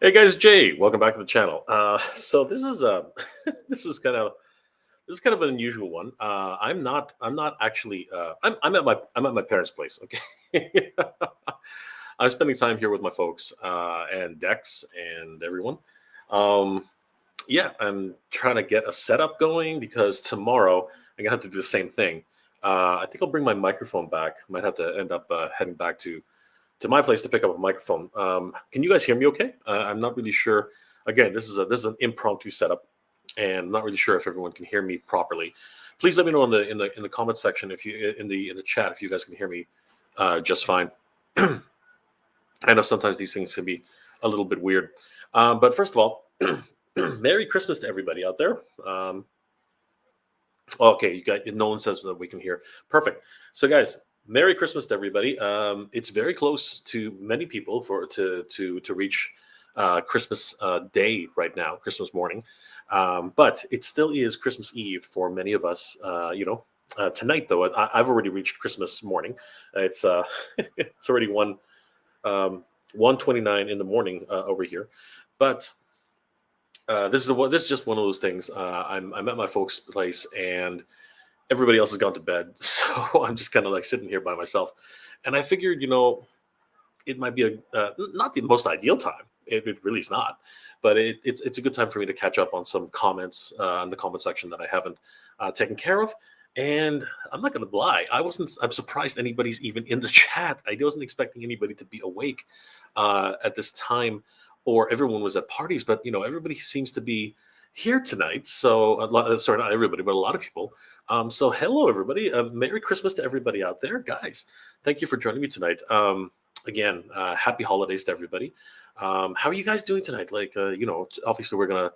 Hey guys, Jay, welcome back to the channel. So this is this is kind of an unusual one. I'm not actually I'm at my parents' place. Okay, I'm spending time here with my folks and Dex and everyone. Um, yeah, I'm trying to get a setup going because tomorrow I'm gonna have to do the same thing. I think I'll bring my microphone back. Might have to end up heading back to my place to pick up a microphone. Can you guys hear me okay? I'm not really sure. Again, this is an impromptu setup, and I'm not really sure if everyone can hear me properly. Please let me know in the comment section if you in the chat if you guys can hear me just fine. I know sometimes these things can be a little bit weird, but first of all, Merry Christmas to everybody out there. Okay, you got no one says that we can hear. Perfect. So, guys, Merry Christmas to everybody. It's very close to many people to reach Christmas Day right now, Christmas morning. But it still is Christmas Eve for many of us. Tonight though, I've already reached Christmas morning. It's it's already 1:29 in the morning over here, but this is just one of those things. I'm at my folks' place and everybody else has gone to bed, so I'm just kind of like sitting here by myself. And I figured, it might be not the most ideal time. It really is not, but it's a good time for me to catch up on some comments in the comment section that I haven't taken care of. And I'm not gonna lie, I'm surprised anybody's even in the chat. I wasn't expecting anybody to be awake at this time, or everyone was at parties. But everybody seems to be here tonight. So sorry, not everybody, but a lot of people. So hello, everybody. Merry Christmas to everybody out there, guys. Thank you for joining me tonight. Again, happy holidays to everybody. How are you guys doing tonight? Like, obviously we're gonna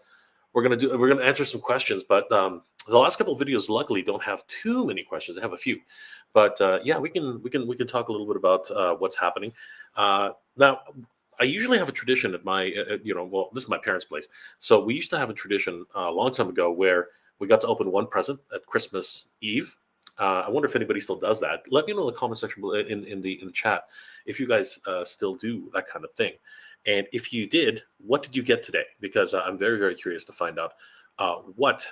answer some questions, but the last couple of videos luckily don't have too many questions. I have a few, but yeah, we can talk a little bit about what's happening. Now, I usually have a tradition at my well, this is my parents' place, so we used to have a tradition a long time ago where we got to open one present at Christmas Eve. I wonder if anybody still does that. Let me know in the comment section in the chat if you guys still do that kind of thing. And if you did, what did you get today? Because I'm very, very curious to find out what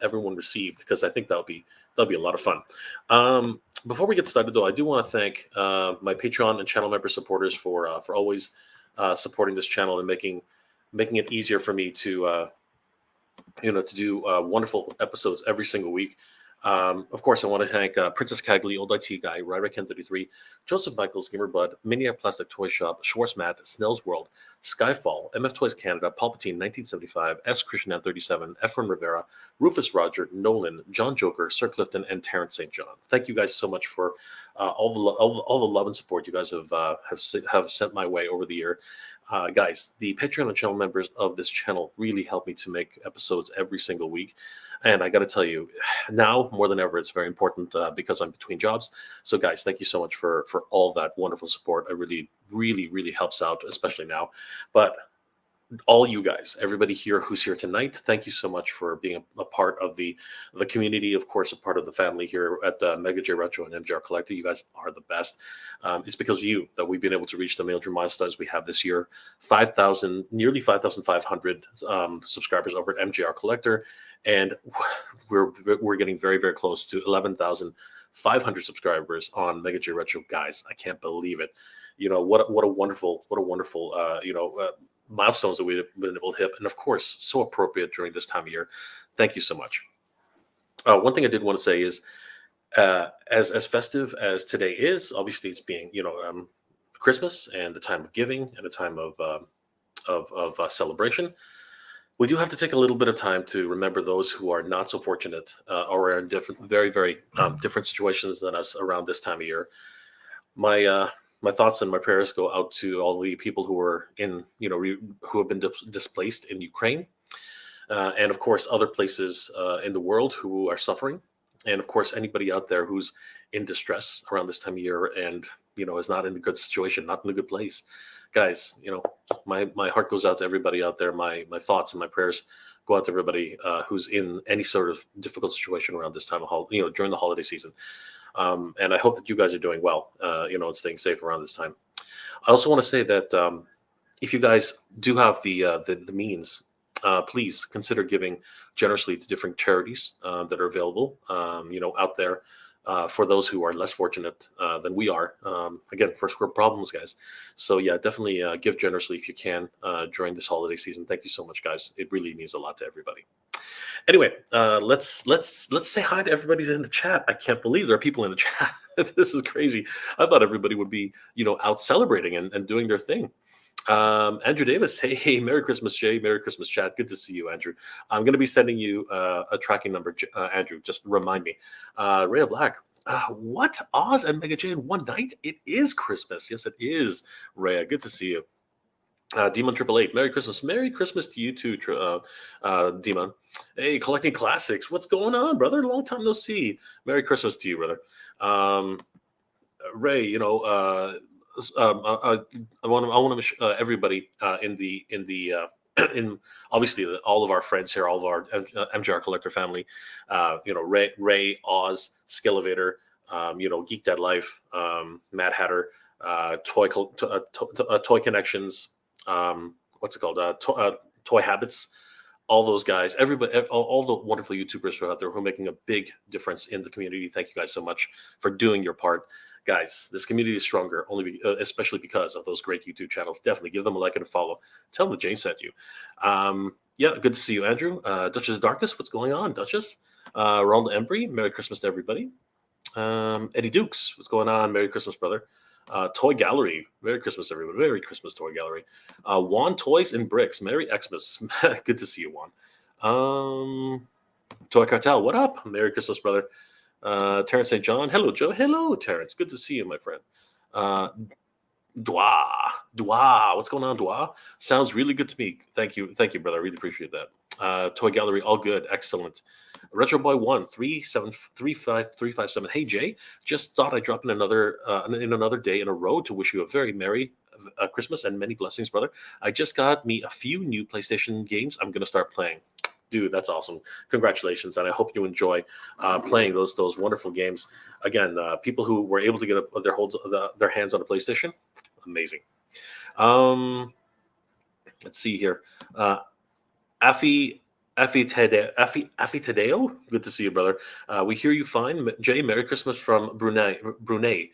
everyone received, because I think that'll be a lot of fun. Before we get started, though, I do want to thank my Patreon and channel member supporters for always supporting this channel and making it easier for me to do wonderful episodes every single week. Of course, I want to thank Princess Cagley, Old IT Guy, Ryra Ken33, Joseph Michaels, Gamerbud, Maniac Plastic Toy Shop, Schwarzmat, Snell's World, Skyfall, MF Toys Canada, Palpatine 1975, S. Christian 37, Efren Rivera, Rufus Roger, Nolan, John Joker, Sir Clifton, and Terrence St. John. Thank you guys so much for all the love and support you guys have sent my way over the year. Guys, the Patreon and channel members of this channel really help me to make episodes every single week. And I got to tell you, now more than ever, it's very important because I'm between jobs. So, guys, thank you so much for all that wonderful support. It really, really, really helps out, especially now. But all you guys, everybody here who's here tonight, thank you so much for being a part of the community. Of course, a part of the family here at the Mega J Retro and MJR Collector. You guys are the best. It's because of you that we've been able to reach the major milestones we have this year. 5,000, nearly 5,500 subscribers over at MJR Collector, and we're getting very, very close to 11,500 subscribers on Mega J Retro. Guys, I can't believe it. What a wonderful milestones that we've been able to hit, and of course, so appropriate during this time of year. Thank you so much. One thing I did want to say is, as festive as today is, obviously it's being Christmas and the time of giving and a time of celebration. We do have to take a little bit of time to remember those who are not so fortunate or are in very, very different situations than us around this time of year. My thoughts and my prayers go out to all the people who are who have been displaced in Ukraine, and of course other places in the world who are suffering, and of course anybody out there who's in distress around this time of year and is not in a good situation, not in a good place. Guys, my heart goes out to everybody out there. My thoughts and my prayers go out to everybody who's in any sort of difficult situation around this time of during the holiday season. And I hope that you guys are doing well, and staying safe around this time. I also want to say that, if you guys do have the means, please consider giving generously to different charities that are available, out there for those who are less fortunate than we are. Again, first world problems, guys. So yeah, definitely give generously if you can during this holiday season. Thank you so much, guys. It really means a lot to everybody. Anyway, let's say hi to everybody's in the chat. I can't believe there are people in the chat. This is crazy. I thought everybody would be, out celebrating and doing their thing. Andrew Davis, hey, Merry Christmas, Jay. Merry Christmas, chat. Good to see you, Andrew. I'm going to be sending you a tracking number, Andrew. Just remind me. Ray of Black. What? Oz and Mega J in one night? It is Christmas. Yes, it is, Rhea. Good to see you. Demon 888, Merry Christmas. Merry Christmas to you too, Demon. Hey, collecting classics. What's going on, brother? Long time no see. Merry Christmas to you, brother. Ray, I want to wish everybody in obviously all of our friends here, all of our MJR collector family, Ray, Oz, Skeletor, Geek Dead Life, Mad Hatter, Toy Connections, what's it called? Toy Habits. All those guys, everybody, all the wonderful YouTubers who are out there who are making a big difference in the community. Thank you guys so much for doing your part. Guys, this community is stronger, especially because of those great YouTube channels. Definitely give them a like and a follow. Tell them that Jane sent you. Yeah, good to see you, Andrew. Duchess of Darkness, what's going on, Duchess? Ronald Embry, Merry Christmas to everybody. Eddie Dukes, what's going on? Merry Christmas, brother. Toy Gallery, Merry Christmas, everybody. Merry Christmas, Toy Gallery. Juan Toys and Bricks, Merry Xmas. Good to see you, Juan. Toy Cartel, what up? Merry Christmas, brother. Terrence St. John, hello, Joe. Hello, Terrence. Good to see you, my friend. Dwa, what's going on, Dwa? Sounds really good to me. Thank you, brother. I really appreciate that. Toy Gallery, all good, excellent. Retro Boy 1373557. Hey Jay, just thought I'd drop in another day in a row to wish you a very merry Christmas and many blessings, brother. I just got me a few new PlayStation games. I'm gonna start playing. Dude, that's awesome! Congratulations, and I hope you enjoy playing those wonderful games. Again, people who were able to get their hands on a PlayStation, amazing. Let's see here. Afi Tadeo, good to see you, brother. We hear you fine. Jay, Merry Christmas from Brunei. Merry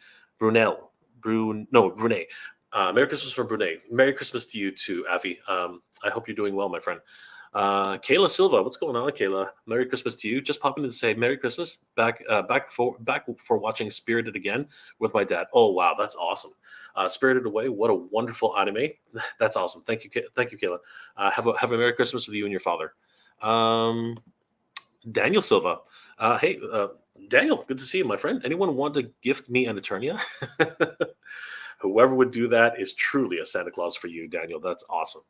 Christmas from Brunei. Merry Christmas to you too, Afi. I hope you're doing well, my friend. Kayla Silva, what's going on, Kayla? Merry Christmas to you. Just popping in to say Merry Christmas. Back for watching Spirited again with my dad. Oh wow, that's awesome. Spirited Away, what a wonderful anime. That's awesome. Thank you, Kayla. Have a Merry Christmas with you and your father. Daniel Silva. Hey, Daniel, good to see you, my friend. Anyone want to gift me an Eternia? Whoever would do that is truly a Santa Claus for you, Daniel. That's awesome.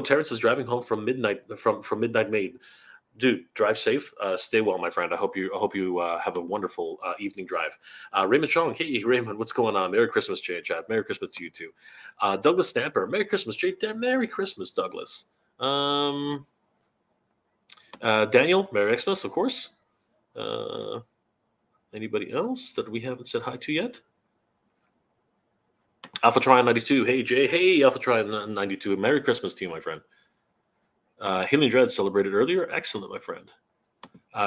Terrence is driving home from midnight Maid. Dude, drive safe. Stay well, my friend. I hope you have a wonderful evening drive. Raymond Chong, hey Raymond, what's going on? Merry Christmas, Jay and Chad. Merry Christmas to you too. Douglas Stamper, Merry Christmas, Jay. Merry Christmas, Douglas. Daniel, Merry Xmas, of course. Anybody else that we haven't said hi to yet? Alpha Trion 92. Hey Jay. Hey Alpha Trion 92. Merry Christmas to you, my friend. Healing Dread celebrated earlier. Excellent, my friend.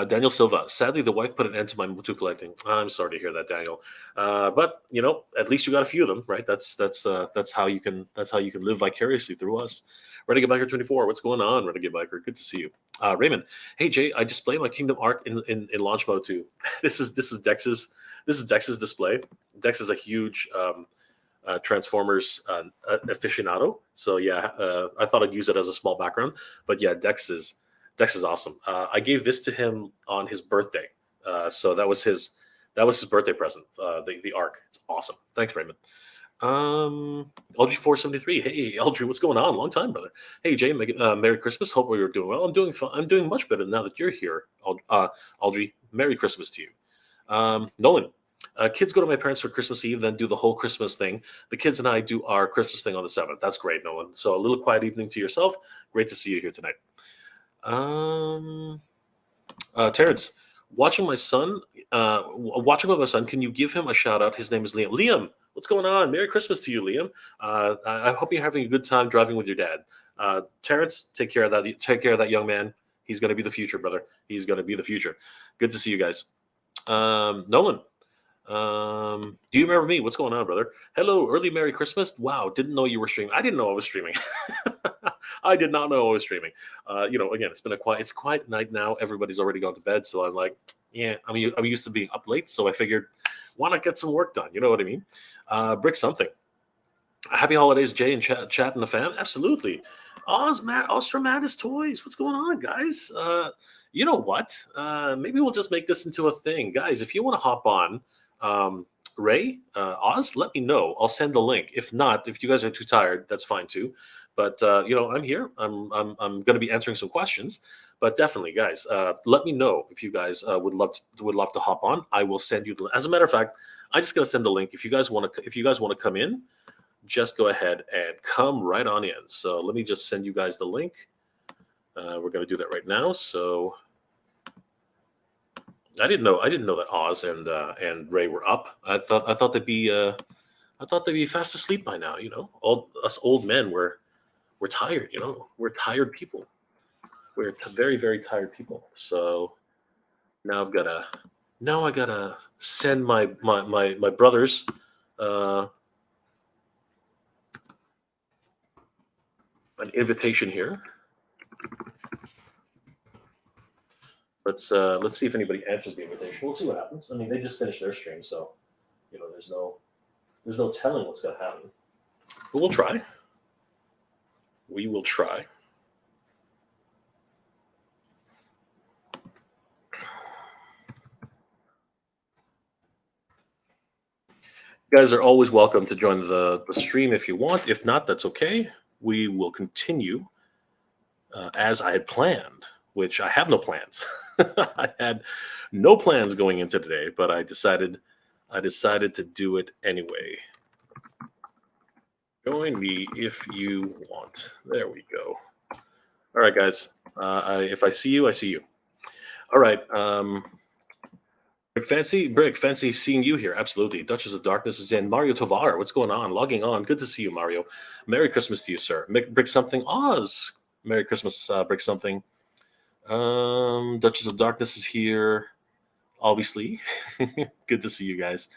Daniel Silva. Sadly, the wife put an end to my MOTU collecting. I'm sorry to hear that, Daniel. But at least you got a few of them, right? That's how you can live vicariously through us. Renegade Biker 24. What's going on, Renegade Biker? Good to see you. Raymond. Hey Jay, I display my Kingdom Arc in launch mode too. This is Dex's display. Dex is a huge Transformers aficionado. So yeah, I thought I'd use it as a small background. But yeah, Dex is awesome. I gave this to him on his birthday. So that was his birthday present. The arc. It's awesome. Thanks, Raymond. LG473. Hey, LG, what's going on? Long time, brother. Hey, Jay, Merry Christmas. Hope you're doing well. I'm doing fine. I'm doing much better now that you're here. Aldry, Merry Christmas to you. Nolan. Kids go to my parents for Christmas Eve, then do the whole Christmas thing. The kids and I do our Christmas thing on the 7th. That's great, Nolan. So a little quiet evening to yourself. Great to see you here tonight. Terrence, watching with my son, can you give him a shout out? His name is Liam. Liam, What's going on? Merry Christmas to you, Liam. I hope you're having a good time driving with your dad. Terrence, take care of that. Take care of that young man. He's going to be the future, brother. He's going to be the future. Good to see you guys. Nolan, do you remember me? What's going on, brother? Hello, early Merry Christmas. Wow, didn't know you were streaming. I didn't know I was streaming. I did not know I was streaming. Again, it's quiet night now. Everybody's already gone to bed, so I'm like, yeah, I'm used to being up late, so I figured, why not get some work done? You know what I mean? Brick something. Happy holidays, Jay and chat and the fam. Absolutely. Ostromatis Toys. What's going on, guys? You know what? Maybe we'll just make this into a thing, guys. If you want to hop on, Ray, Oz, let me know. I'll send the link. If not, if you guys are too tired, that's fine too. But I'm here. I'm going to be answering some questions. But definitely, guys, let me know if you guys would love to hop on. I will send you the. As a matter of fact, I'm just going to send the link. If you guys want to come in, just go ahead and come right on in. So let me just send you guys the link. We're going to do that right now. So I didn't know that Oz and Ray were up. I thought they'd be fast asleep by now. All us old men we're tired. We're tired people. We're very, very tired people. So now I gotta send my brothers. An invitation here. Let's see if anybody answers the invitation. We'll see what happens. I mean, they just finished their stream, so there's no telling what's gonna happen. But we'll try. We will try. You guys are always welcome to join the stream if you want. If not, that's okay. We will continue as I had planned, which I have no plans. I had no plans going into today, but I decided to do it anyway. Join me if you want. There we go. All right, guys. If I see you, I see you. All right. Brick, fancy seeing you here. Absolutely. Duchess of Darkness is in. Mario Tovar, what's going on? Logging on. Good to see you, Mario. Merry Christmas to you, sir. Brick something. Oz. Merry Christmas, Brick something. Duchess of Darkness is here. Obviously. Good to see you guys.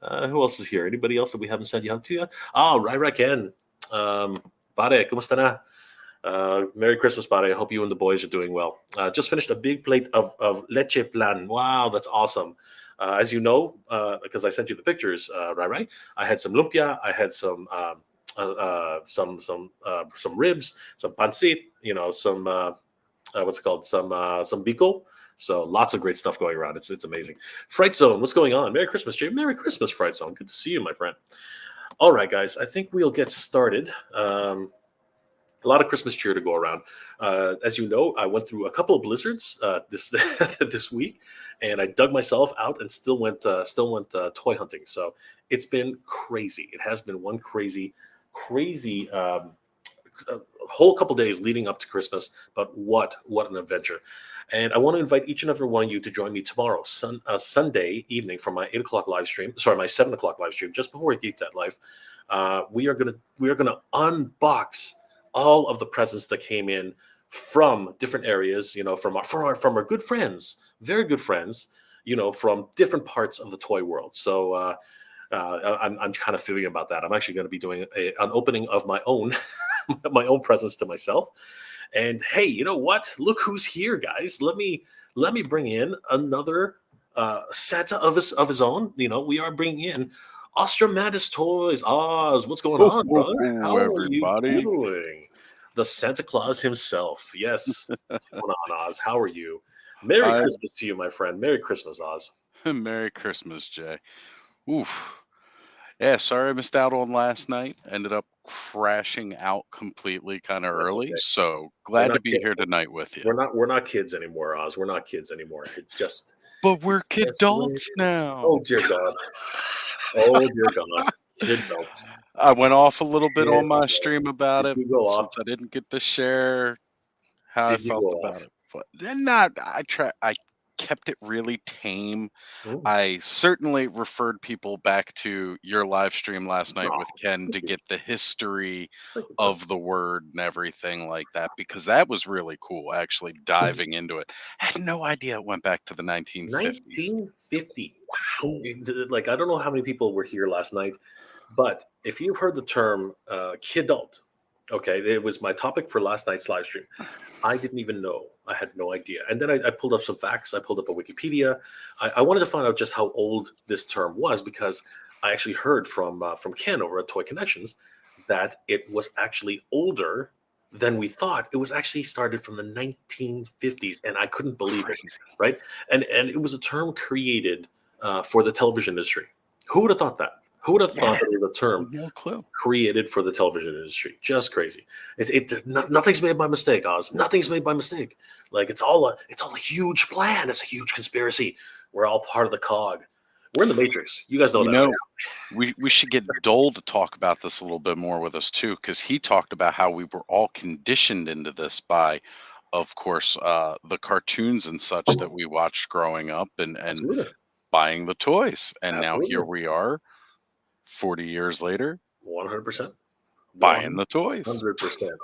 Who else is here? Anybody else that we haven't said to yet? Rai Ken. Pare, kumusta na? Merry Christmas, Pare. I hope you and the boys are doing well. Just finished a big plate of leche plan. Wow, that's awesome. As you know, because I sent you the pictures, Rai, I had some lumpia. I had some ribs, some pancit. Some what's it called? Some biko. So lots of great stuff going around. It's amazing. Fright Zone, what's going on? Merry Christmas, Jay. Merry Christmas, Fright Zone. Good to see you, my friend. All right, guys. I think we'll get started. A lot of Christmas cheer to go around. As you know, I went through a couple of blizzards this week, and I dug myself out and still went toy hunting. So it's been crazy. It has been one crazy whole couple days leading up to Christmas. But what an adventure! And I want to invite each and every one of you to join me tomorrow, Sunday evening, for my 8 o'clock live stream. Sorry, my 7 o'clock live stream. Just before I Geek That Live, we are gonna unbox all of the presents that came in from different areas. From our good friends, very good friends. From different parts of the toy world. So I'm kind of feeling about that. I'm actually going to be doing an opening of my own my own presents to myself. And hey, you know what? Look who's here, guys. Let me bring in another Santa of his own. We are bringing in Ostromatis Toys. Oz, what's going on, brother? How everybody. are you doing? The Santa Claus himself. Yes. What's going on, Oz? How are you? Merry Christmas to you, my friend. Merry Christmas, Oz. Merry Christmas, Jay. Oof. Yeah, sorry I missed out on last night. Ended up crashing out completely kind of early. Okay. So glad to be here tonight with you. We're not kids anymore, Oz. We're not kids anymore. It's just. But we're kidults now. Oh dear God. Oh dear God. Kidults. I went off a little bit on my stream about it since I didn't get to share how I felt about it. But then I kept it really tame. Mm. I certainly referred people back to your live stream last night with Oh, Ken to thank you. get the history Thank you, bud. of the word and everything like that because that was really cool actually Mhm. diving into it. I had no idea it went back to the 1950s. 1950. Wow. Like, I don't know how many people were here last night, but if you've heard the term kidult, okay, it was my topic for last night's live stream. I didn't even know. I had no idea. And then I pulled up some facts. I pulled up a Wikipedia. I wanted to find out just how old this term was because I actually heard from Ken over at Toy Connections that it was actually older than we thought. It was actually started from the 1950s, and I couldn't believe it. Crazy. Right? And it was a term created for the television industry. Who would have thought that? Who would have thought Yeah. that it was a term No clue. created for the television industry? Just crazy. Nothing's made by mistake, Oz. Nothing's made by mistake. Like it's all a huge plan. It's a huge conspiracy. We're all part of the cog. We're in the Matrix. You guys know You that, right? know, we should get Dole to talk about this a little bit more with us too, because he talked about how we were all conditioned into this by, of course, the cartoons and such that we watched growing up and Absolutely. buying the toys. And now here Absolutely. we are, 40 years later, 100%. buying the toys. 100%. A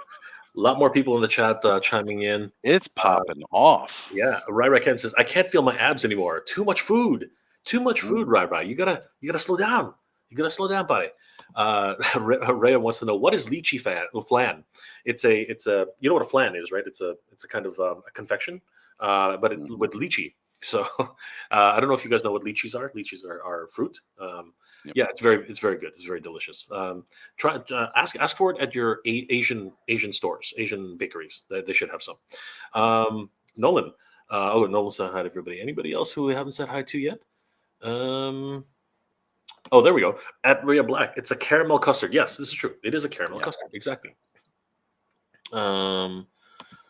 lot more people in the chat chiming in. It's Uh, popping off. Yeah, Rai Ken says, I can't feel my abs anymore. Too much food. Too much food, Ooh, Rai. You gotta slow down. You gotta slow down, buddy. Raya wants to know what is lychee flan. It's a you know what a flan is, right? It's a kind of a confection, but mhm, with lychee. So I don't know if you guys know what lychees are. Lychees are fruit. yep. Yeah, it's very good. It's very delicious. Try ask for it at your Asian stores, Asian bakeries. They should have some. Nolan. Nolan said hi to everybody. Anybody else who we haven't said hi to yet? Um, oh, there we go. At Rhea Black, it's a caramel custard. Yes, this is true. It is a caramel Yeah. custard. Exactly. Um,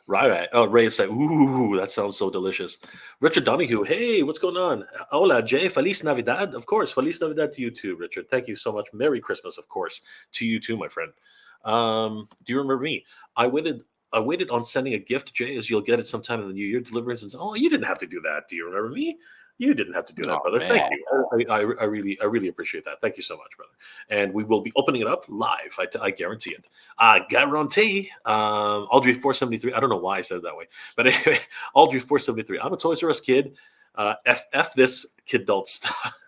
right. Oh, Ray said, "Ooh, that sounds so delicious." Richard Donahue, hey, what's going on? Hola, Jay. Feliz Navidad. Of course, Feliz Navidad to you too, Richard. Thank you so much. Merry Christmas, of course, to you too, my friend. Do you remember me? I waited. I waited on sending a gift, Jay, as you'll get it sometime in the new year. Deliverance and oh, you didn't have to do that. Do you remember me? You didn't have to do that, Oh brother. Thank man. you. I really appreciate that. Thank you so much, brother. And we will be opening it up live. I guarantee it. I guarantee. Audrey 473. I don't know why I said it that way, but anyway, Audrey 473. I'm a Toys R Us kid. F this kid adult stuff.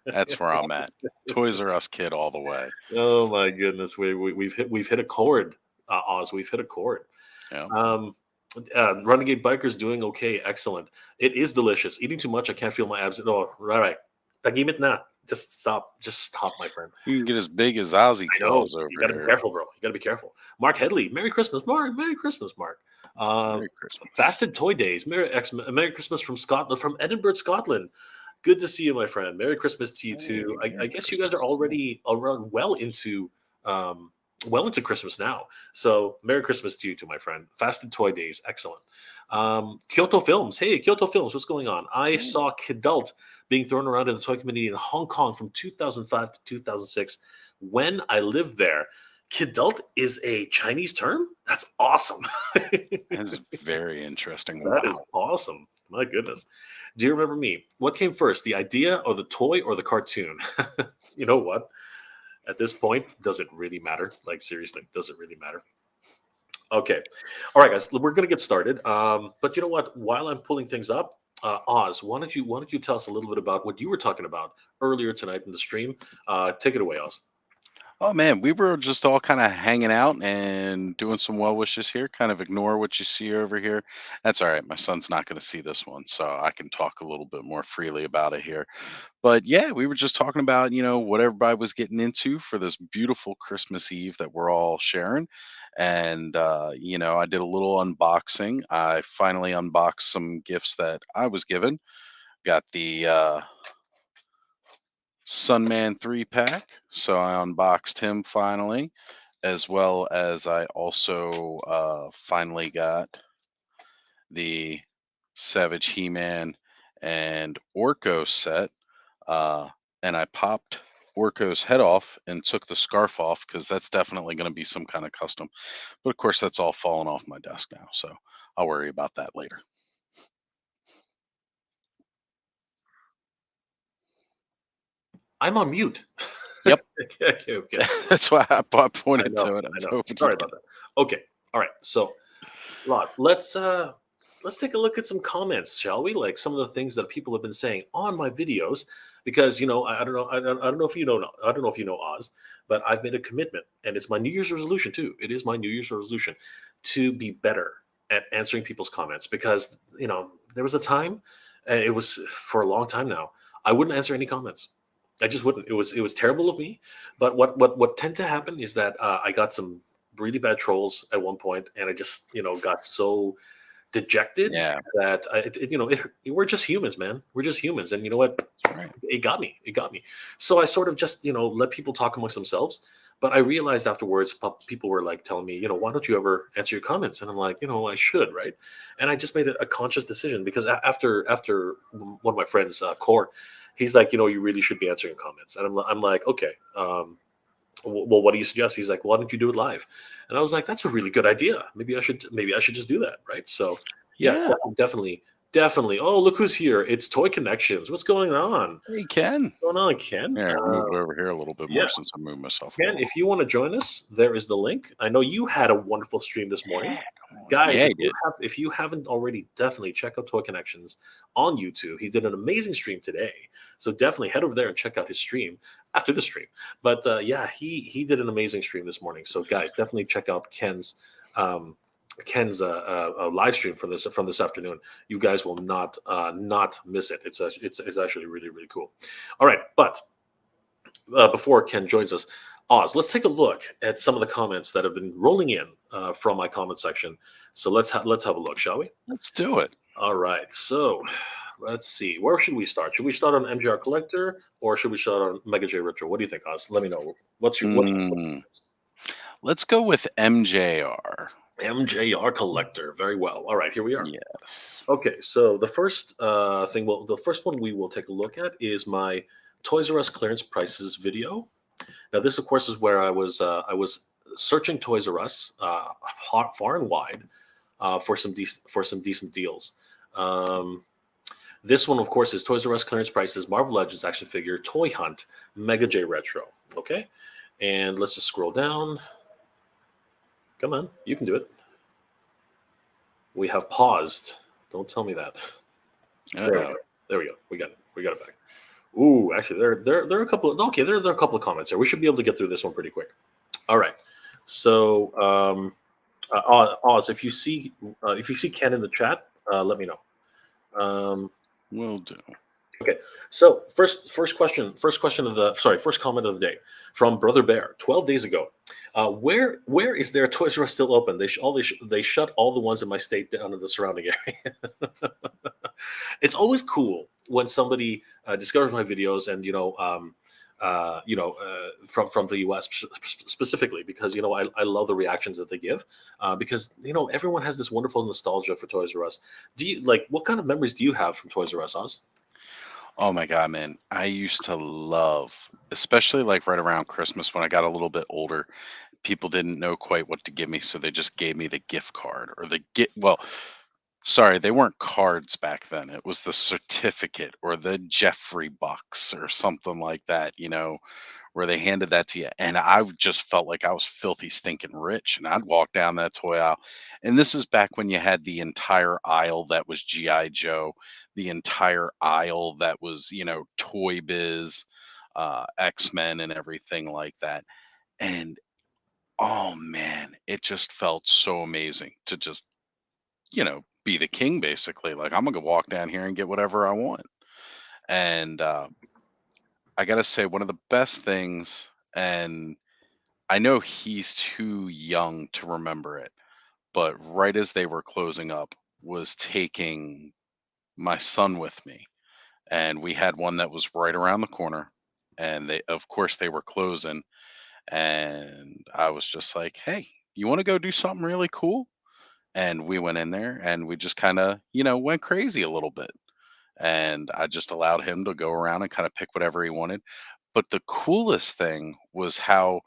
That's where I'm at. Toys R Us kid all the way. Oh my goodness, we've hit a chord, Oz. We've hit a chord. Yeah. Um, Renegade Biker's doing okay, excellent. It is delicious. Eating too much, I can't feel my abs. Oh, right. Tagimit na. Just stop, my friend. You can get as big as Ozzy I know. Kills over You got to be here. careful, bro. You got to be careful. Mark Headley, Merry Christmas, Mark. Merry Christmas, Mark. Uh, Merry Christmas. Fasted Toy Days, Merry Christmas from Scotland, from Edinburgh, Scotland. Good to see you, my friend. Merry Christmas to you too. Hey, I Merry guess you guys are Christmas. already um, well into Christmas now. So Merry Christmas to you too, my friend. Fasted Toy Days, excellent. Kyoto Films, hey Kyoto Films, what's going on? I Hey. saw Kidult being thrown around in the toy community in Hong Kong from 2005 to 2006 when I lived there. Kidult is a Chinese term? That's awesome. That's very interesting. That is Wow. awesome. My goodness. Do you remember me? What came first, the idea or the toy or the cartoon? You know what? At this point, does it really matter? Like, seriously, does it really matter? Okay. All right, guys, we're going to get started. But you know what? While I'm pulling things up, Oz, why don't you tell us a little bit about what you were talking about earlier tonight in the stream? Take it away, Oz. Oh man, we were just all kind of hanging out and doing some well wishes here. Kind of ignore what you see over here. That's all right. My son's not going to see this one, so I can talk a little bit more freely about it here. But yeah, we were just talking about, what everybody was getting into for this beautiful Christmas Eve that we're all sharing. And, I did a little unboxing. I finally unboxed some gifts that I was given. Got the Sunman 3 pack. So I unboxed him finally, as well as I also finally got the Savage He Man and Orko set. Uh, and I popped Orko's head off and took the scarf off because that's definitely going to be some kind of custom. But of course, that's all fallen off my desk now. So I'll worry about that later. I'm on mute. Yep. Okay. That's why I I pointed know, to it. I I was know. hoping Sorry you'd about get that. Okay, all right. So, lots. Let's take a look at some comments, shall we? Like some of the things that people have been saying on my videos, because I don't know, I don't know if you know, I don't know if you know Oz, but I've made a commitment, and it's my New Year's resolution too. It is my New Year's resolution to be better at answering people's comments, because there was a time, and it was for a long time now, I wouldn't answer any comments. I just wouldn't. It was terrible of me. But what tend to happen is that I got some really bad trolls at one point, and I just got so dejected Yeah, that we're just humans, man. We're just humans, and you know what? that's right. It got me. It got me. So I sort of just let people talk amongst themselves. But I realized afterwards, people were like telling me, why don't you ever answer your comments? And I'm like, I should, right? And I just made a conscious decision, because after one of my friends, Core, he's like, you really should be answering comments. And I'm like, okay. Well, what do you suggest? He's like, why don't you do it live? And I was like, that's a really good idea. Maybe I should just do that, right? So yeah, Yeah. definitely. Oh, look who's here! It's Toy Connections. What's going on? Hey, Ken. What's going on, Ken? Here, I moved over here a little bit Yeah, more since I moved myself a Ken, little. if you want to join us, there is the link. I know you had a wonderful stream this morning. Yeah, come on. Guys, Yeah, if he you did. have if you haven't already, definitely check out Toy Connections on YouTube. He did an amazing stream today. So definitely head over there and check out his stream after the stream. But yeah, he did an amazing stream this morning. So guys, definitely check out um, Ken's live stream from this afternoon. You guys will not miss it. It's actually really really cool. All right, but before Ken joins us, Oz, let's take a look at some of the comments that have been rolling in from my comment section. So let's have a look, shall we? Let's do it. All right. So let's see. Where should we start? Should we start on MJR Collector, or should we start on Mega J Retro? What do you think, Oz? Let me know. What Mm, let's go with MJR. MJR Collector? Very well. All right. Here we are. Yes. Okay. So the first one we will take a look at is my Toys R Us clearance prices video. Now, this, of course, is where I was searching Toys R Us far and wide for some decent deals. Um, this one, of course, is Toys R Us clearance prices, Marvel Legends action figure, Toy Hunt, Mega J Retro. Okay, and let's just scroll down. Come on, you can do it. We have paused. Don't tell me that. There we go. Uh-oh. There we go. We got it. We got it back. Ooh, actually, there are a couple. Okay, there are a couple of comments here. We should be able to get through this one pretty quick. All right. So, Oz, if you see Ken in the chat, let me know. Um, Will do. okay. So first comment of the day from Brother Bear 12 days ago. Where is there a Toys R Us still open? They shut all the ones in my state down in the surrounding area. It's always cool when somebody discovers my videos, and from the U.S. Specifically, because I love the reactions that they give, because everyone has this wonderful nostalgia for Toys R Us. Do you like what kind of memories do you have from Toys R Us, Oz? Oh my God, man. I used to love, especially like right around Christmas when I got a little bit older, people didn't know quite what to give me. So they just gave me the gift card or well, sorry, they weren't cards back then. It was the certificate or the Jeffrey bucks or something like that, where they handed that to you. And I just felt like I was filthy, stinking rich. And I'd walk down that toy aisle. And this is back when you had the entire aisle that was G.I. Joe, the entire aisle that was, Toy Biz, X-Men, and everything like that. And oh man, it just felt so amazing to just, be the king basically. Like I'm gonna walk down here and get whatever I want. And I gotta say, one of the best things, and I know he's too young to remember it, but right as they were closing up, was taking my son with me. And we had one that was right around the corner. And of course, they were closing. And I was just like, hey, you want to go do something really cool? And we went in there and we just kind of, went crazy a little bit. And I just allowed him to go around and kind of pick whatever he wanted. But the coolest thing was how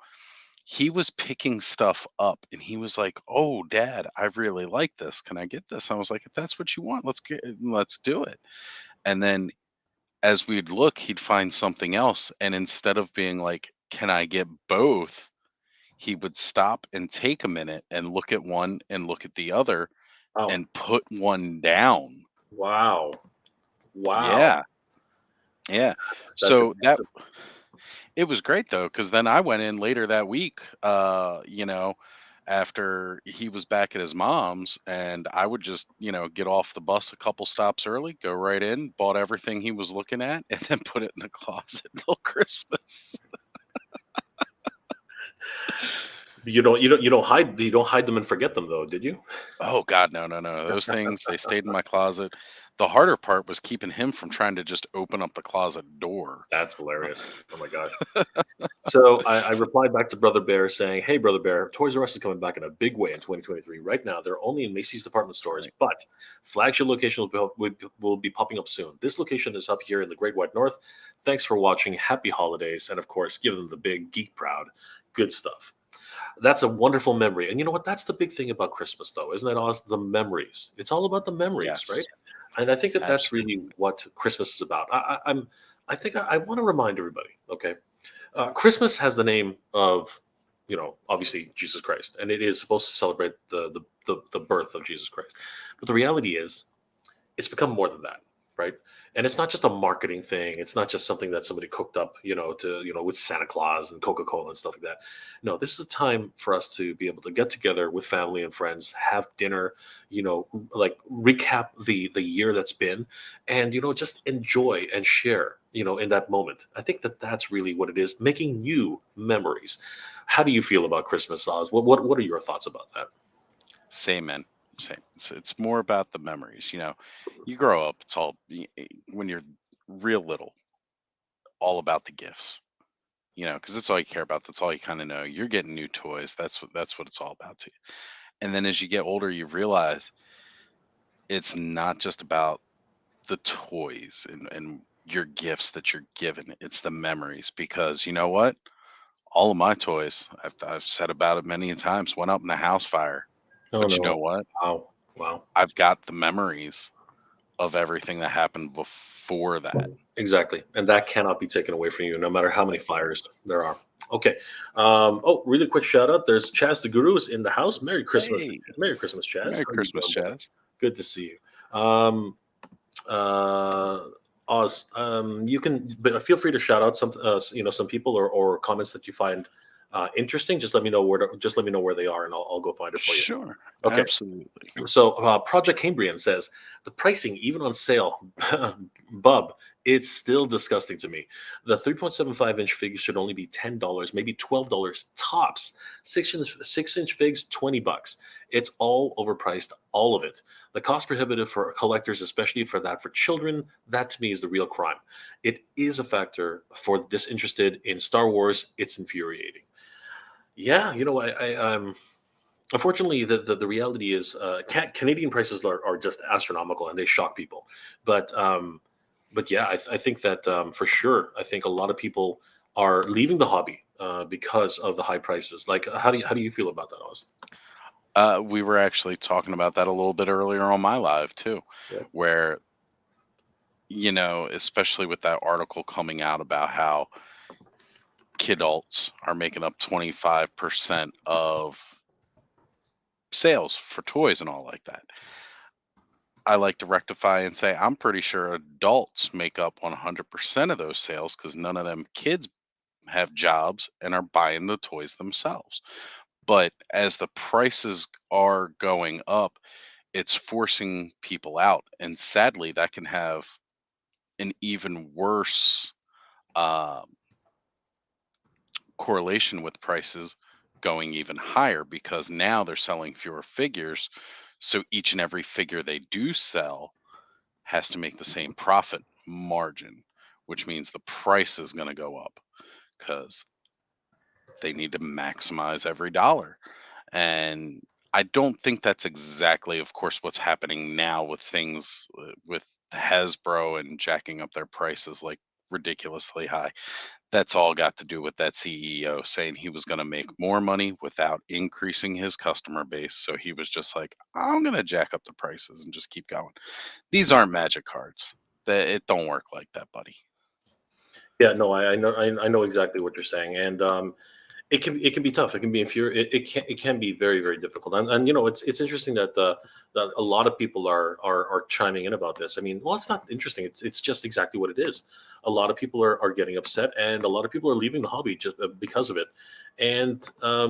he was picking stuff up and he was like, "Oh, dad, I really like this. Can I get this?" I was like, "If that's what you want, let's do it." And then as we'd look, he'd find something else, and instead of being like, "Can I get both?" he would stop and take a minute and look at one and look at the other Oh, and put one down. wow. Wow. Yeah, yeah. That's So that impressive. it was great though, because then I went in later that week, after he was back at his mom's, and I would just, get off the bus a couple stops early, go right in, bought everything he was looking at, and then put it in the closet till Christmas. You don't hide them and forget them though, did you? Oh God, no, no, no. Those things, they stayed in my closet. The harder part was keeping him from trying to just open up the closet door. That's hilarious. Oh my gosh. So I replied back to Brother Bear saying, "Hey, Brother Bear, Toys R Us is coming back in a big way in 2023. Right now, they're only in Macy's department stores, Right. but flagship location will be popping up soon. This location is up here in the Great White North. Thanks for watching. Happy holidays, and of course, give them the big geek proud. Good stuff." That's a wonderful memory. And you know what? That's the big thing about Christmas, though, isn't it, Oz? The memories. It's all about the memories, right? Yes, And I think that that's really absolutely. what Christmas is about. I think I want to remind everybody. Okay, Christmas has the name of, obviously Jesus Christ, and it is supposed to celebrate the birth of Jesus Christ. But the reality is, it's become more than that, right? And it's not just a marketing thing. It's not just something that somebody cooked up, with Santa Claus and Coca Cola and stuff like that. No, this is a time for us to be able to get together with family and friends, have dinner, like recap the year that's been, and just enjoy and share, in that moment. I think that that's really what it is, making new memories. How do you feel about Christmas, Oz? What are your thoughts about that? Same, man. Same. It's more about the memories. You grow up, it's all, when you're real little, all about the gifts, because that's all you care about. That's all you kind of know. You're getting new toys. That's what it's all about to you. And then as you get older, you realize it's not just about the toys and your gifts that you're given. It's the memories, because you know what? All of my toys, I've said about it many times, went up in a house fire. Oh But you know no! what? Wow! Wow! I've got the memories of everything that happened before that. Exactly. And that cannot be taken away from you, no matter how many Right. fires there are. Okay. Really quick shout out. There's Chaz the Guru is in the house. Merry Christmas. Hey, Merry Christmas, Chaz. Merry How are you Christmas, doing, brother? Chaz. Good to see you. Uh, Oz, you can, but feel free to shout out some people or comments that you find interesting. Just let me know where they are, and I'll go find it for you. Sure, Okay. absolutely. So Project Cambrian says the pricing, even on sale, bub, it's still disgusting to me. The 3.75-inch figs should only be $10, maybe $12 tops. 6-inch figs, $20. It's all overpriced, all of it. The cost prohibitive for collectors, especially for children. That to me is the real crime. It is a factor for the disinterested in Star Wars. It's infuriating. Yeah, unfortunately, the reality is Canadian prices are just astronomical and they shock people. But yeah, I think that for sure, I think a lot of people are leaving the hobby because of the high prices. Like, how do you feel about that, Oz? We were actually talking about that a little bit earlier on my live too, Yeah. where, especially with that article coming out about how kidults are making up 25% of sales for toys and all like that. I like to rectify and say I'm pretty sure adults make up 100% of those sales, because none of them kids have jobs and are buying the toys themselves. But as the prices are going up, it's forcing people out. And sadly, that can have an even worse um, correlation with prices going even higher, because now they're selling fewer figures. So each and every figure they do sell has to make the same profit margin, which means the price is going to go up because they need to maximize every dollar. And I don't think that's exactly, of course, what's happening now with things with Hasbro and jacking up their prices like ridiculously high. That's all got to do with that CEO saying he was going to make more money without increasing his customer base. So he was just like, I'm going to jack up the prices and just keep going. These aren't magic cards. That it don't work like that, buddy. Yeah, no, I know exactly what you're saying, and it can be tough. It can be it can be very very difficult. And it's interesting that that a lot of people are chiming in about this. I mean, well, it's not interesting. It's just exactly what it is. A lot of people are getting upset, and a lot of people are leaving the hobby just because of it. And I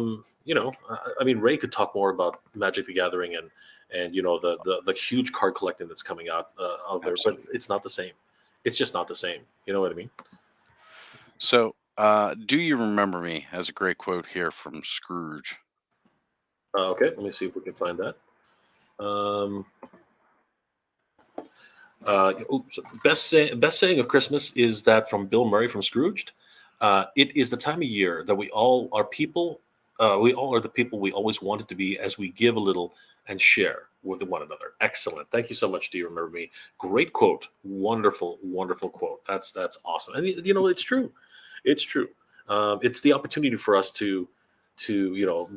mean, Ray could talk more about Magic the Gathering and the huge card collecting that's coming out out there, but Absolutely. it's not the same. It's just not the same. You know what I mean? So, do you remember me? Has a great quote here from Scrooge. Okay, let me see if we can find that. Um, best saying of Christmas is that from Bill Murray from Scrooged. It is the time of year that we all are people. We all are the people we always wanted to be as we give a little and share with one another. Excellent. Thank you so much. Do you remember me? Great quote. Wonderful, wonderful quote. That's awesome. And it's true. It's true. It's the opportunity for us to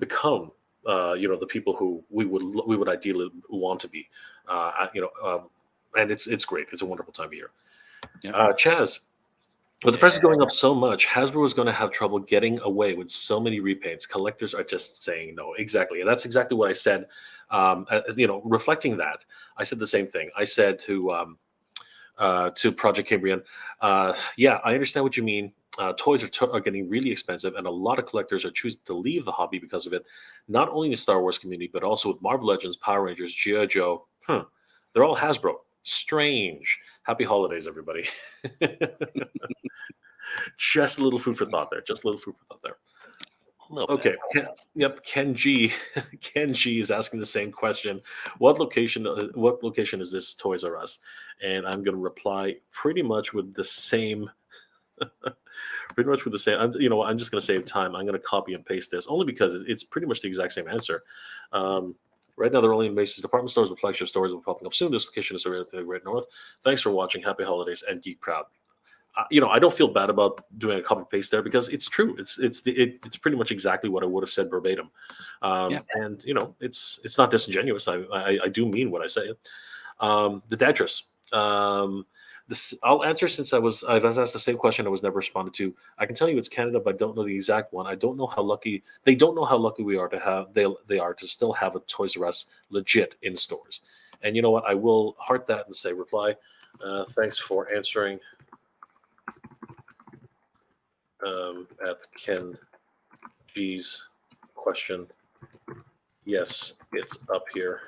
become the people who we would ideally want to be. And it's great. It's a wonderful time of year. Yep. Chaz, with the prices going up so much, Hasbro is going to have trouble getting away with so many repaints. Collectors are just saying no. Exactly, and that's exactly what I said. Reflecting that, I said the same thing. I said to Project Cambrian, yeah, I understand what you mean. Toys are getting really expensive, and a lot of collectors are choosing to leave the hobby because of it. Not only in the Star Wars community, but also with Marvel Legends, Power Rangers, G.I. Joe. They're all Hasbro. Strange. Happy holidays, everybody. Just a little food for thought there. Just a little food for thought there. A little bit. Okay. Yep. Ken G. Ken G is asking the same question. What location is this Toys R Us? And I'm going to reply pretty much with the same. Pretty much with the same. I'm just going to save time. I'm going to copy and paste this only because it's pretty much the exact same answer. Right now, they're only in Macy's department stores, but flagship stores will be popping up soon. This location is around the Great North. Thanks for watching. Happy holidays and geek proud. I don't feel bad about doing a copy paste there because it's true. It's pretty much exactly what I would have said verbatim, Yeah. and it's not disingenuous. I do mean what I say. The Dadris. This I'll answer since I've asked the same question I was never responded to. I can tell you it's Canada, but I don't know the exact one. I don't know how lucky they don't know how lucky we are to have they are to still have a Toys R Us legit in stores. And you know what? I will heart that and say reply. Thanks for answering at Ken G's question. Yes, it's up here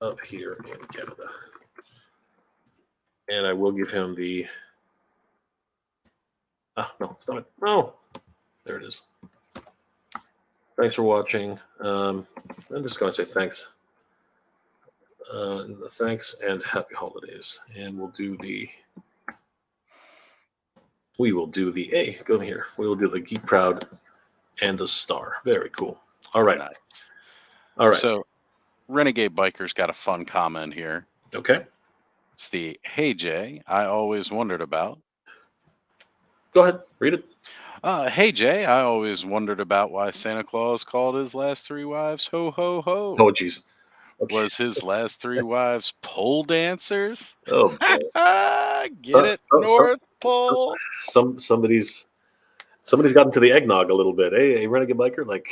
in Canada. And I will give him the. No, it's not. Oh, there it is. Thanks for watching. I'm just going to say thanks. Thanks and happy holidays. And we will do the A. Go here. We will do the Geek Proud and the star. Very cool. All right. Nice. All right. So, Renegade Biker's got a fun comment here. Okay. It's the "Hey Jay, I always wondered about." Go ahead. Read it. Hey Jay, I always wondered about why Santa Claus called his last three wives "ho ho ho." Oh, jeez. Okay. Was his last three wives pole dancers? Oh boy. Get So, it, so, so, North so, Pole? somebody's got into the eggnog a little bit. Hey, renegade biker, like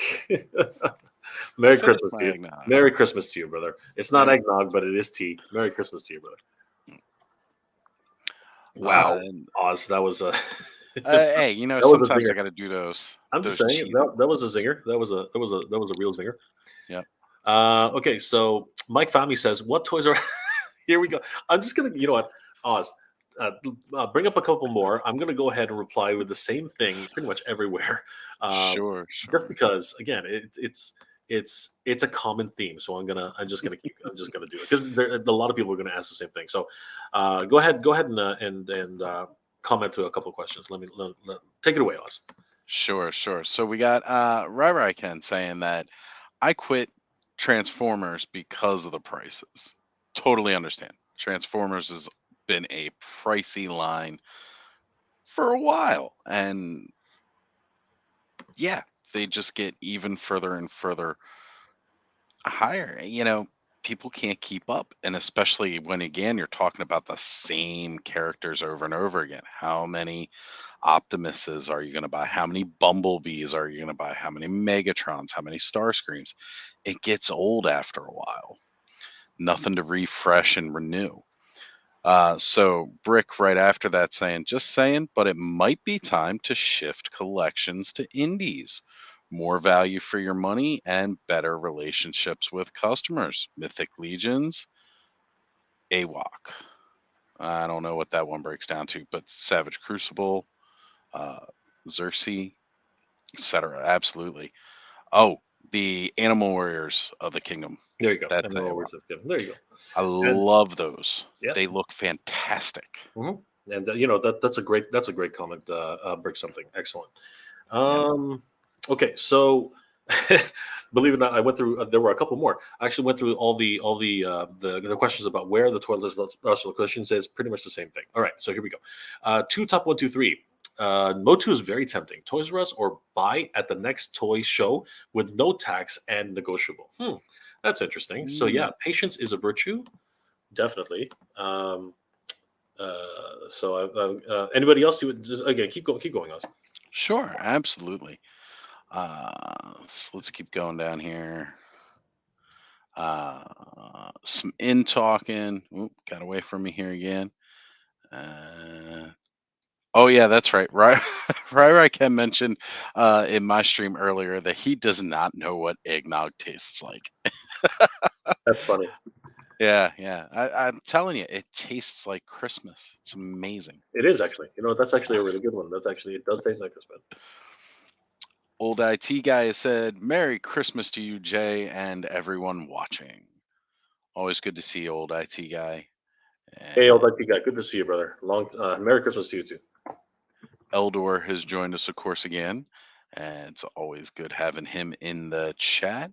Merry Finish Christmas to my you. eggnog. Merry Christmas to you, brother. It's not Yeah. eggnog, but it is tea. Merry Christmas to you, brother. Uh, Wow, and, Oz, that was a hey, that was a sometimes zinger. I got to do those I'm just those saying cheesy that was a ones. zinger. That was a real zinger. Yep. Okay, so Mike Fami says, "What toys are?" Here we go. I'm just gonna, you know what, Oz, bring up a couple more. I'm gonna go ahead and reply with the same thing pretty much everywhere, Sure, just sure. because again, it's a common theme. So I'm just gonna do it because a lot of people are gonna ask the same thing. So go ahead and comment to a couple of questions. Take it away, Oz. Sure, sure. So we got Rai Ken saying that I quit Transformers because of the prices. Totally understand. Transformers has been a pricey line for a while. And yeah, they just get even further and further higher. people can't keep up, and especially when again you're talking about the same characters over and over again. How many Optimuses are you going to buy? How many Bumblebees are you going to buy? How many Megatrons? How many Starscreams? It gets old after a while. Nothing to refresh and renew. So Brick right after that saying, just saying, but it might be time to shift collections to indies. More value for your money and better relationships with customers. Mythic Legions, AWOC. I don't know what that one breaks down to, but Savage Crucible, uh, Xerxes, etc. Absolutely. Oh, the Animal Warriors of the Kingdom. There you go. That's MMO AWOC. Words of Given. There you go. I And love those. yeah. They look fantastic. And that's a great comment. Brick something excellent. Yep. Okay, so believe it or not, I went through. There were a couple more. I actually went through the questions about where the toilet Russell question says pretty much the same thing. All right, so here we go. Two top 1, 2, 3. MOTU is very tempting. Toys R Us or buy at the next toy show with no tax and negotiable. That's interesting. So yeah, Mm. patience is a virtue, definitely. Anybody else? You would just again keep going, Oz. Sure, absolutely. Let's keep going down here. Some in talking. Oop, got away from me here again. Oh yeah, that's right. Right, Ken mentioned in my stream earlier that he does not know what eggnog tastes like. That's funny. Yeah, yeah. I'm telling you, it tastes like Christmas. It's amazing. It is actually. That's actually a really good one. That's actually it does taste like Christmas. Old IT guy has said, "Merry Christmas to you, Jay, and everyone watching." Always good to see you, old IT guy. Hey, old And lucky guy. Good to see you, brother. Long Merry Christmas to you too. Eldor has joined us, of course, again. And it's always good having him in the chat.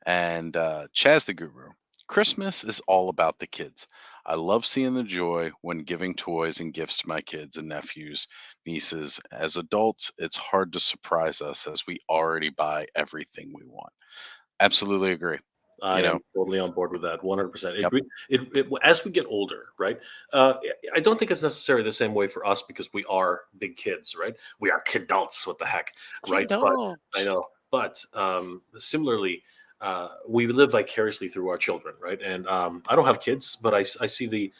And Chaz the Guru. Christmas is all about the kids. I love seeing the joy when giving toys and gifts to my kids and nephews, nieces. As adults, it's hard to surprise us as we already buy everything we want. Absolutely agree. I You am know, totally on board with that. 100%. yep. As we get older, right? Uh, I don't think it's necessarily the same way for us because we are big kids, right? We are kidults. What the heck, right? But Kiddo. I know. But similarly, we live vicariously through our children, right? And I don't have kids, but I see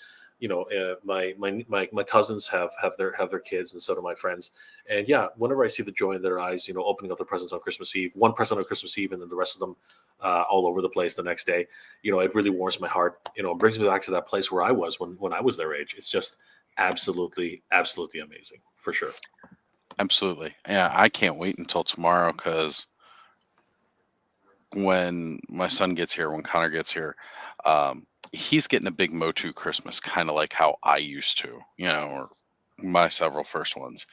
my cousins have their kids, and so do my friends. And yeah, whenever I see the joy in their eyes, opening up their presents on Christmas Eve, one present on Christmas Eve, and then the rest of them all over the place the next day, it really warms my heart. It brings me back to that place where I was when I was their age. It's just absolutely, absolutely amazing for sure. Absolutely. Yeah, I can't wait until tomorrow because when my son gets here, when Connor gets here, he's getting a big MOTU Christmas, kind of like how I used to, or my several first ones.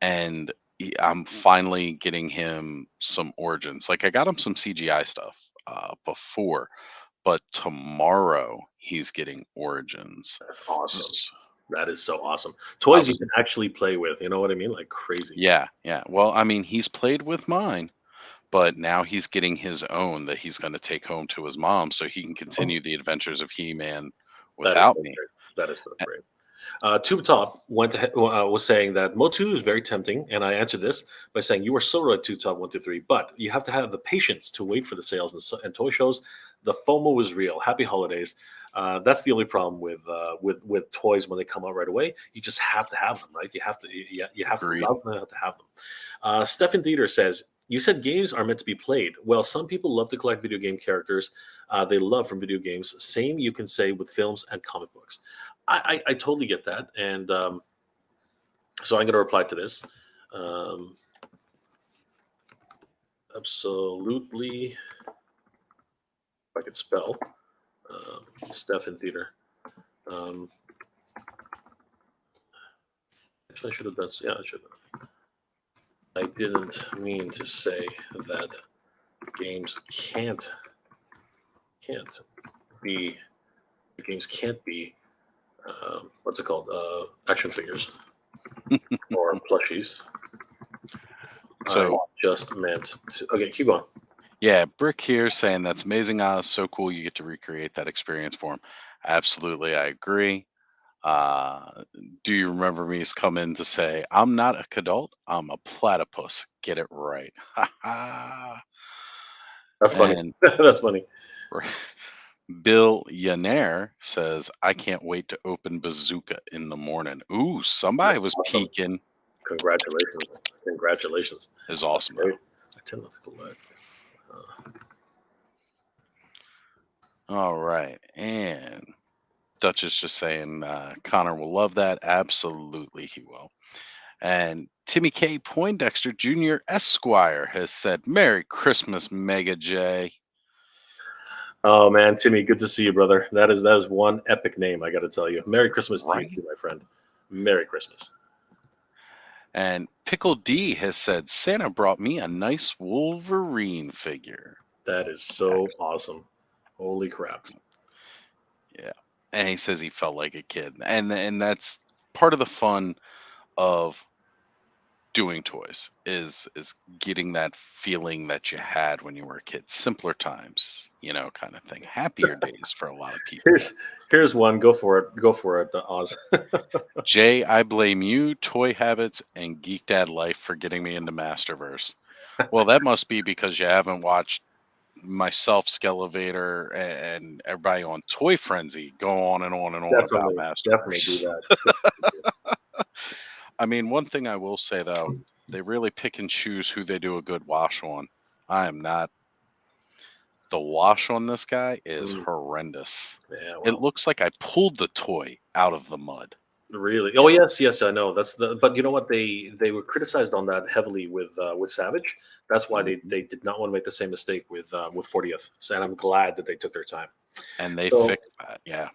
And I'm finally getting him some origins. Like I got him some CGI stuff before, but tomorrow he's getting origins. That's awesome. S- That is so awesome. I Toys you was, can actually play with. You know what I mean? Like crazy. yeah, yeah. Well, I mean, he's played with mine, but now he's getting his own that he's going to take home to his mom so he can Oh, continue the adventures of He-Man that is without so me. great. That is so great. Tube Top was saying that Motu is very tempting, and I answered this by saying you are so right, Tube Top 1, 2, 3, but you have to have the patience to wait for the sales and toy shows. The FOMO is real. Happy holidays. That's the only problem with toys when they come out right away. You just have to have them, right? You have to Agreed. love them. You have to have them. Stefan Dieter says, you said games are meant to be played. Well, some people love to collect video game characters they love from video games. Same you can say with films and comic books. I totally get that. And so I'm going to reply to this. Um, absolutely. If I could spell. Stefan Dieter. Um, actually, I should have done. Yeah, I should have. I didn't mean to say that games can't be games can't be what's it called action figures or plushies. I So, just meant to. Okay, keep going. Yeah, Brick here saying that's amazing, Oz. So cool you get to recreate that experience for him. Absolutely, I agree. Uh, do you remember me come in to say, I'm not a cadult, I'm a platypus. Get it right. Ha ha. That's funny. And That's funny. Bill Yanner says, I can't wait to open Bazooka in the morning. Ooh, somebody was Awesome. peeking. Congratulations. Congratulations. Is That's awesome great. though. I tend not to collect. Uh, All right. And Dutch is just saying Connor will love that. Absolutely, he will. And Timmy K. Poindexter Jr. Esquire has said, Merry Christmas, Mega J. oh man, Timmy, good to see you, brother. That is one epic name, I got to tell you. Merry Christmas to you Right? too, my friend. Merry Christmas. And Pickle D has said, Santa brought me a nice Wolverine figure. That is so Excellent. awesome. Holy crap. Excellent. Yeah. And he says he felt like a kid. And that's part of the fun of doing toys is getting that feeling that you had when you were a kid. Simpler times, kind of thing. Happier days for a lot of people. Here's one. Go for it. Go for it, Oz. Jay, I blame you, toy habits, and Geek Dad life for getting me into Masterverse. Well, that must be because you haven't watched myself, Skeletor, and everybody on Toy Frenzy go on and on and on about Definitely do Masterverse. that. Definitely I mean, one thing I will say though, they really pick and choose who they do a good wash on. I am not. The wash on this guy is do. horrendous. Yeah, It well, looks like I pulled the toy out of the mud. really. Oh yes, yes, I know. That's the. But you know what? They were criticized on that heavily with Savage. That's why they Mhm. they did not want to make the same mistake with 40th. So, and I'm glad that they took their time. And they So fixed that. Yeah.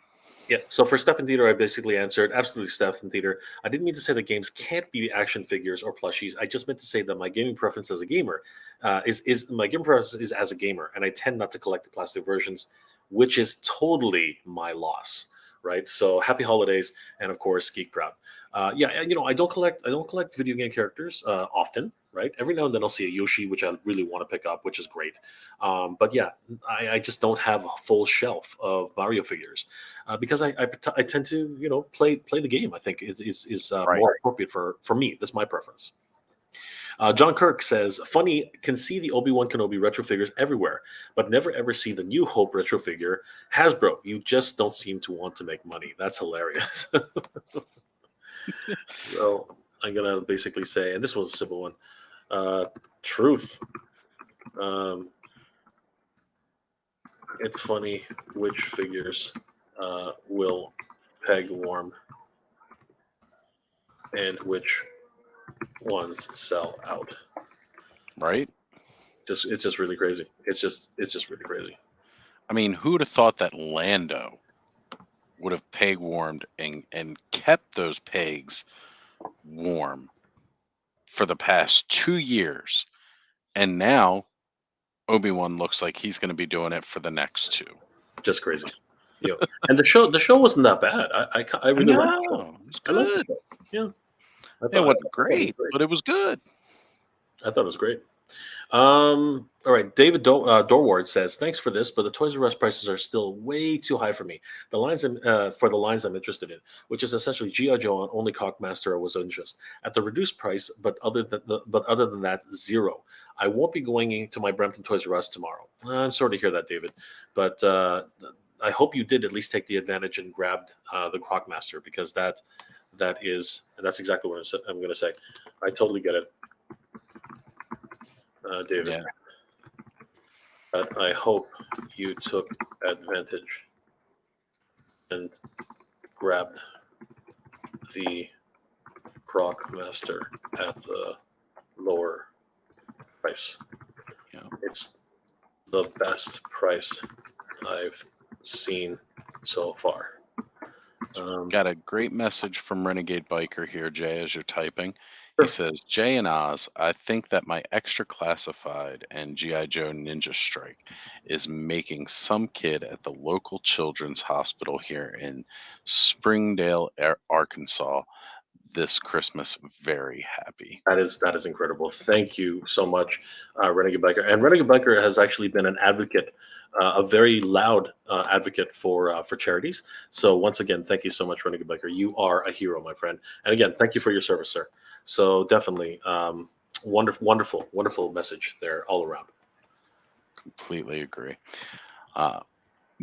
yeah. So for Stephen Theater, I basically answered absolutely Stephen Theater. I didn't mean to say that games can't be action figures or plushies. I just meant to say that my gaming preference as a gamer is my gaming preference is as a gamer, and I tend not to collect the plastic versions, which is totally my loss. Right. So happy holidays, and of course, Geek Proud. Yeah, and, I don't collect video game characters often. Right. Every now and then I'll see a Yoshi, which I really want to pick up, which is great. But yeah, I just don't have a full shelf of Mario figures because I tend to play the game. I think is Right. more appropriate for me. That's my preference. John Kirk says, "Funny can see the Obi-Wan Kenobi retro figures everywhere, but never ever see the New Hope retro figure. Hasbro, you just don't seem to want to make money. That's hilarious." So I'm gonna basically say, and this was a simple one. Uh, truth. Um, it's funny which figures will peg warm and which ones sell out. Right. It's just really crazy. It's just really crazy. I mean, who'd have thought that Lando would have peg warmed and kept those pegs warm for the past 2 years? And now Obi-Wan looks like he's going to be doing it for the next two. Just crazy. And the show wasn't that bad. I really liked the show. No, it was I liked the good. show. Yeah, I It thought I, wasn't I thought it was great, great. but it was good. I thought it was great. All right. David Dorward says, "Thanks for this, but the Toys R Us prices are still way too high for me. The lines for the lines I'm interested in, which is essentially GI Joe and only Cockmaster, was of interest at the reduced price. But other than that, zero. I won't be going into my Brampton Toys R Us tomorrow. I'm sorry to hear that, David, but I hope you did at least take the advantage and grabbed the Cockmaster because that's exactly what I'm going to say. I totally get it, David. Yeah. But I hope you took advantage and grabbed the Croc Master at the lower price. Yeah. It's the best price I've seen so far." Got a great message from Renegade Biker here, Jay, as you're typing. He Sure. says, Jay and Oz, I think that my extra classified and G.I. Joe Ninja Strike is making some kid at the local children's hospital here in Springdale, Arkansas, this Christmas very happy. That is incredible. Thank you so much, Renegade Biker. And Renegade Biker has actually been an advocate, a very loud advocate for charities. So once again, thank you so much, Renegade Biker. You are a hero, my friend. And again, thank you for your service, sir. So definitely, wonderful, wonderful, wonderful message there all around. Completely agree. Uh,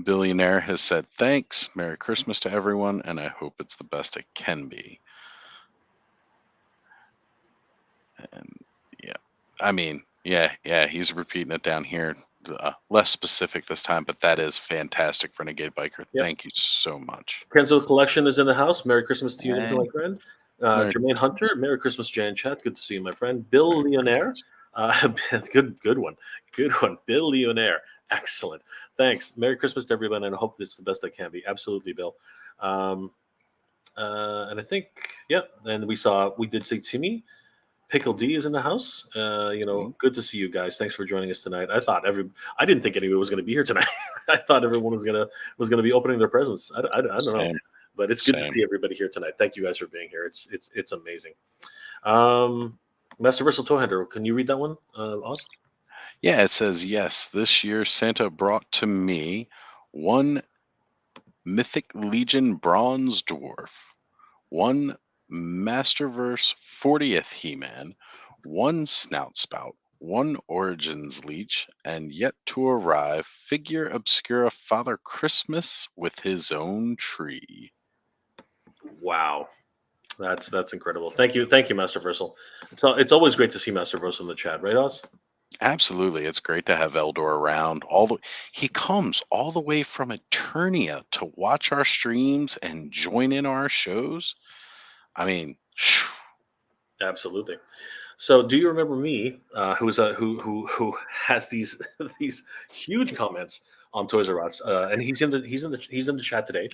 Billionaire has said thanks. Merry Christmas to everyone, and I hope it's the best it can be. And yeah, I mean, yeah, he's repeating it down here. Less specific this time, but that is fantastic, Renegade Biker. Yep. Thank you so much. Kenzo Collection is in the house. Merry Christmas to you, Hey, my friend. Merry Jermaine Hunter, Merry Christmas, Jan Chat. Good to see you, my friend. Bill Leonaire. Good one. Good one. Bill Leonaire. Excellent. Thanks. Merry Christmas to everyone, and I hope it's the best I can be. Absolutely, Bill. Um, and I think, yeah, and we did see Timmy. Pickle D is in the house. Mhm. Good to see you guys. Thanks for joining us tonight. I didn't think anyone was going to be here tonight. I thought everyone was gonna be opening their presents. I don't know, Same, but it's good to same. see everybody here tonight. Thank you guys for being here. It's amazing. Um, Master Versal Toehander, can you read that one, Oz? Yeah, it says yes. This year, Santa brought to me one Mythic Legion Bronze Dwarf, one Masterverse 40th He-Man, one Snout Spout, one Origins Leech, and yet to arrive Figure Obscura Father Christmas with his own tree. Wow. That's incredible. Thank you, Master Versal. It's always great to see Master Versal in the chat, right, Oz? Absolutely, it's great to have Eldor around. He comes all the way from Eternia to watch our streams and join in our shows. I mean, Absolutely. So, do you remember me, who has these these huge comments on Toys R Us, and he's in the chat today.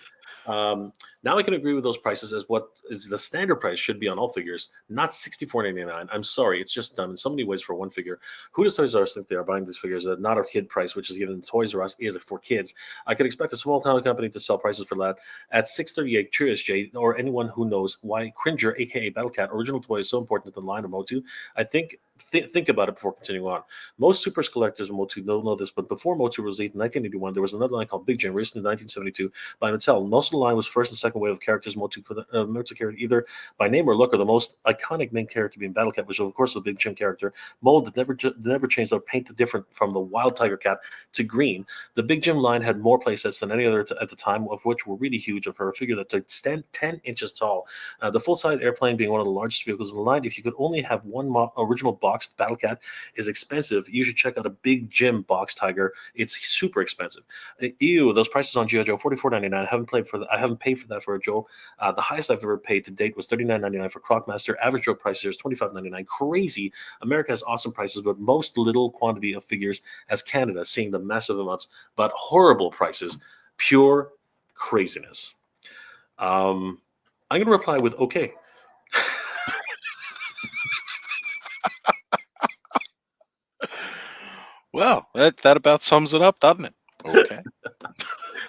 Um, Now I can agree with those prices as what is the standard price should be on all figures, not $64.99. I'm sorry, it's just dumb in so many ways for one figure. Who does Toys R Us think they are buying these figures at not a kid price, which is given Toys R Us is for kids? I could expect a small company to sell prices for that at 638. Curious, Jay, or anyone who knows why Cringer, aka Battlecat, original toy is so important to the line of MOTU. I think about it before continuing on. Most Supers collectors of MOTU don't know this, but before MOTU was released in 1981, there was another line called Big Jim, released in 1972 by Mattel. Most of the line was first and second wave of characters MOTU carried either by name or look, or the most iconic main character being Battlecat, which was of course a Big Jim character, mold that never changed or painted different from the Wild Tiger Cat to green. The Big Jim line had more playsets than any other at the time, of which were really huge, of her a figure that could stand 10 inches tall. The full-size airplane being one of the largest vehicles in the line. If you could only have one original boxed Battlecat, is expensive. You should check out a Big Jim box Tiger. It's super expensive. Ew, those prices on GI Joe, $44.99. I haven't paid for that for a Joe. The highest I've ever paid to date was $39.99 for Crocmaster. Average Joe price here is $25.99. Crazy. America has awesome prices, but most little quantity of figures as Canada, seeing the massive amounts, but horrible prices. Pure craziness. I'm going to reply with okay. well, that about sums it up, doesn't it? Okay.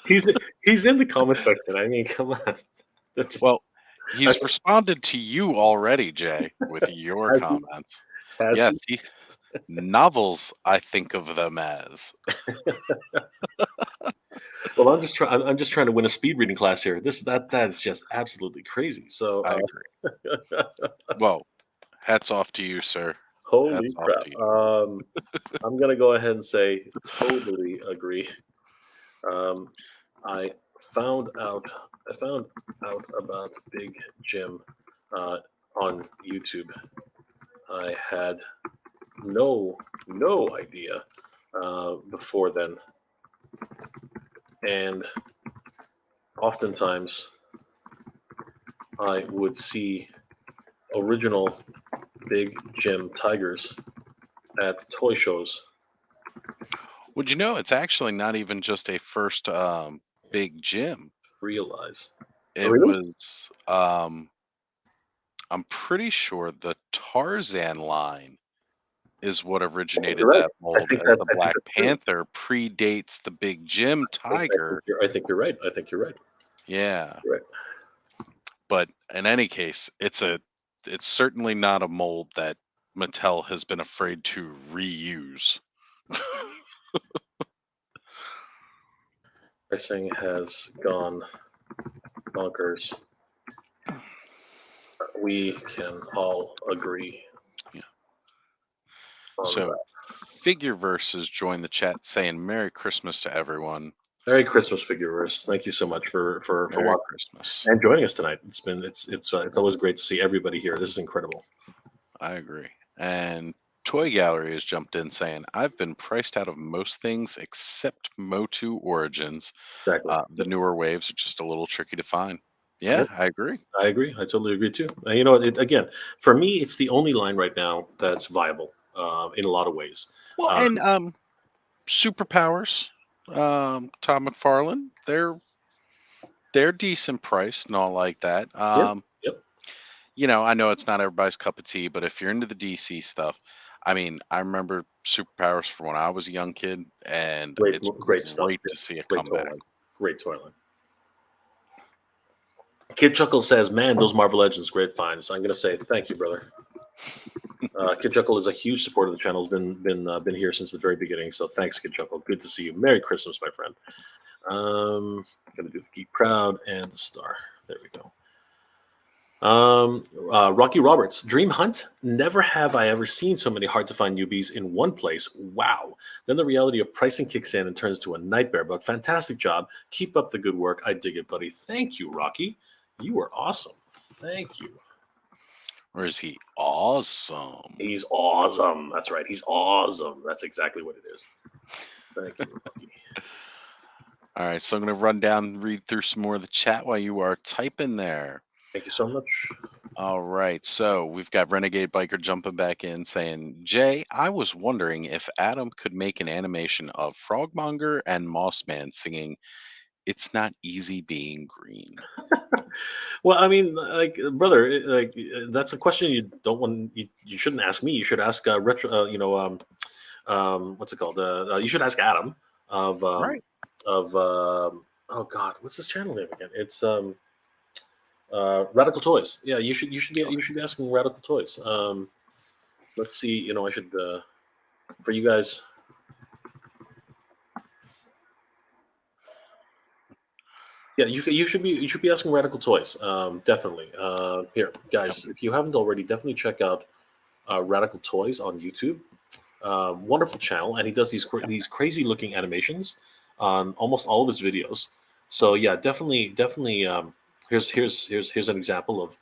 he's he's in the comment section. I mean, come on. That's just Well, he's responded to you already, Jay, with your has he, comments. has Yes, he? novels, I think of them as. Well, I'm just trying to win a speed reading class here. That is just absolutely crazy. So, I agree. Well, hats off to you, sir. holy Hats off crap. to you. I'm gonna go ahead and say totally agree. Um, I found out I found out about Big Jim on YouTube. I had no idea before then, and oftentimes I would see original Big Jim tigers at toy shows. Would you know it's actually not even just a first big Jim. Realize. Oh, It really? was I'm pretty sure the Tarzan line is what originated You're right. that mold, as the I think Black that's true. Panther predates the Big Jim I think tiger. I think you're right. I think you're right. Yeah. You're right. But in any case, it's certainly not a mold that Mattel has been afraid to reuse. Pricing has gone bonkers. We can all agree Yeah. on So that. Figureverse has joined the chat saying Merry Christmas to everyone. Merry Christmas, Figureverse. Thank you so much for Merry watching Christmas. and joining us tonight. It's always great to see everybody here. This is incredible. I agree. And Toy Gallery has jumped in saying, I've been priced out of most things except MOTU Origins. Exactly. The newer waves are just a little tricky to find. Yep. Yeah, I agree. I agree. I totally agree too. You know, again, for me, it's the only line right now that's viable in a lot of ways. Well, Uh, and Superpowers, Todd McFarlane, they're decent priced and all like that. yep. Yep. I know it's not everybody's cup of tea, but if you're into the DC stuff, I mean, I remember Superpowers from when I was a young kid, and it's Great stuff. great Yeah. to see it Great come toy back. line. Great toy line. Kid Chuckle says, "Man, those Marvel Legends, great finds." I'm gonna say thank you, brother. Kid Chuckle is a huge supporter of the channel. Has been here since the very beginning. So thanks, Kid Chuckle. Good to see you. Merry Christmas, my friend. Gonna do the Geek Proud and the star. There we go. Rocky Roberts, Dream Hunt. Never have I ever seen so many hard to find newbies in one place. Wow. Then the reality of pricing kicks in and turns to a nightmare, but fantastic job. Keep up the good work. I dig it, buddy. Thank you, Rocky. You were awesome. Thank you. Or is he awesome? He's awesome. That's right. He's awesome. That's exactly what it is. Thank you, Rocky. All right, so I'm going to run down and read through some more of the chat while you are typing there. Thank you so much. All right, so we've got Renegade Biker jumping back in saying, Jay, I was wondering if Adam could make an animation of Frogmonger and Mossman singing, It's Not Easy Being Green. Well, I mean, like, brother, that's a question you don't want. You shouldn't ask me. You should ask retro. What's it called? You should ask Adam of Right. oh God, what's his channel name again? It's Radical Toys. Yeah, you should be asking Radical Toys. Let's see. You know, I should for you guys. Yeah, you should be asking Radical Toys. Definitely. Here, guys, if you haven't already, definitely check out Radical Toys on YouTube. Wonderful channel, and he does these crazy looking animations on almost all of his videos. So yeah, definitely. Here's an example of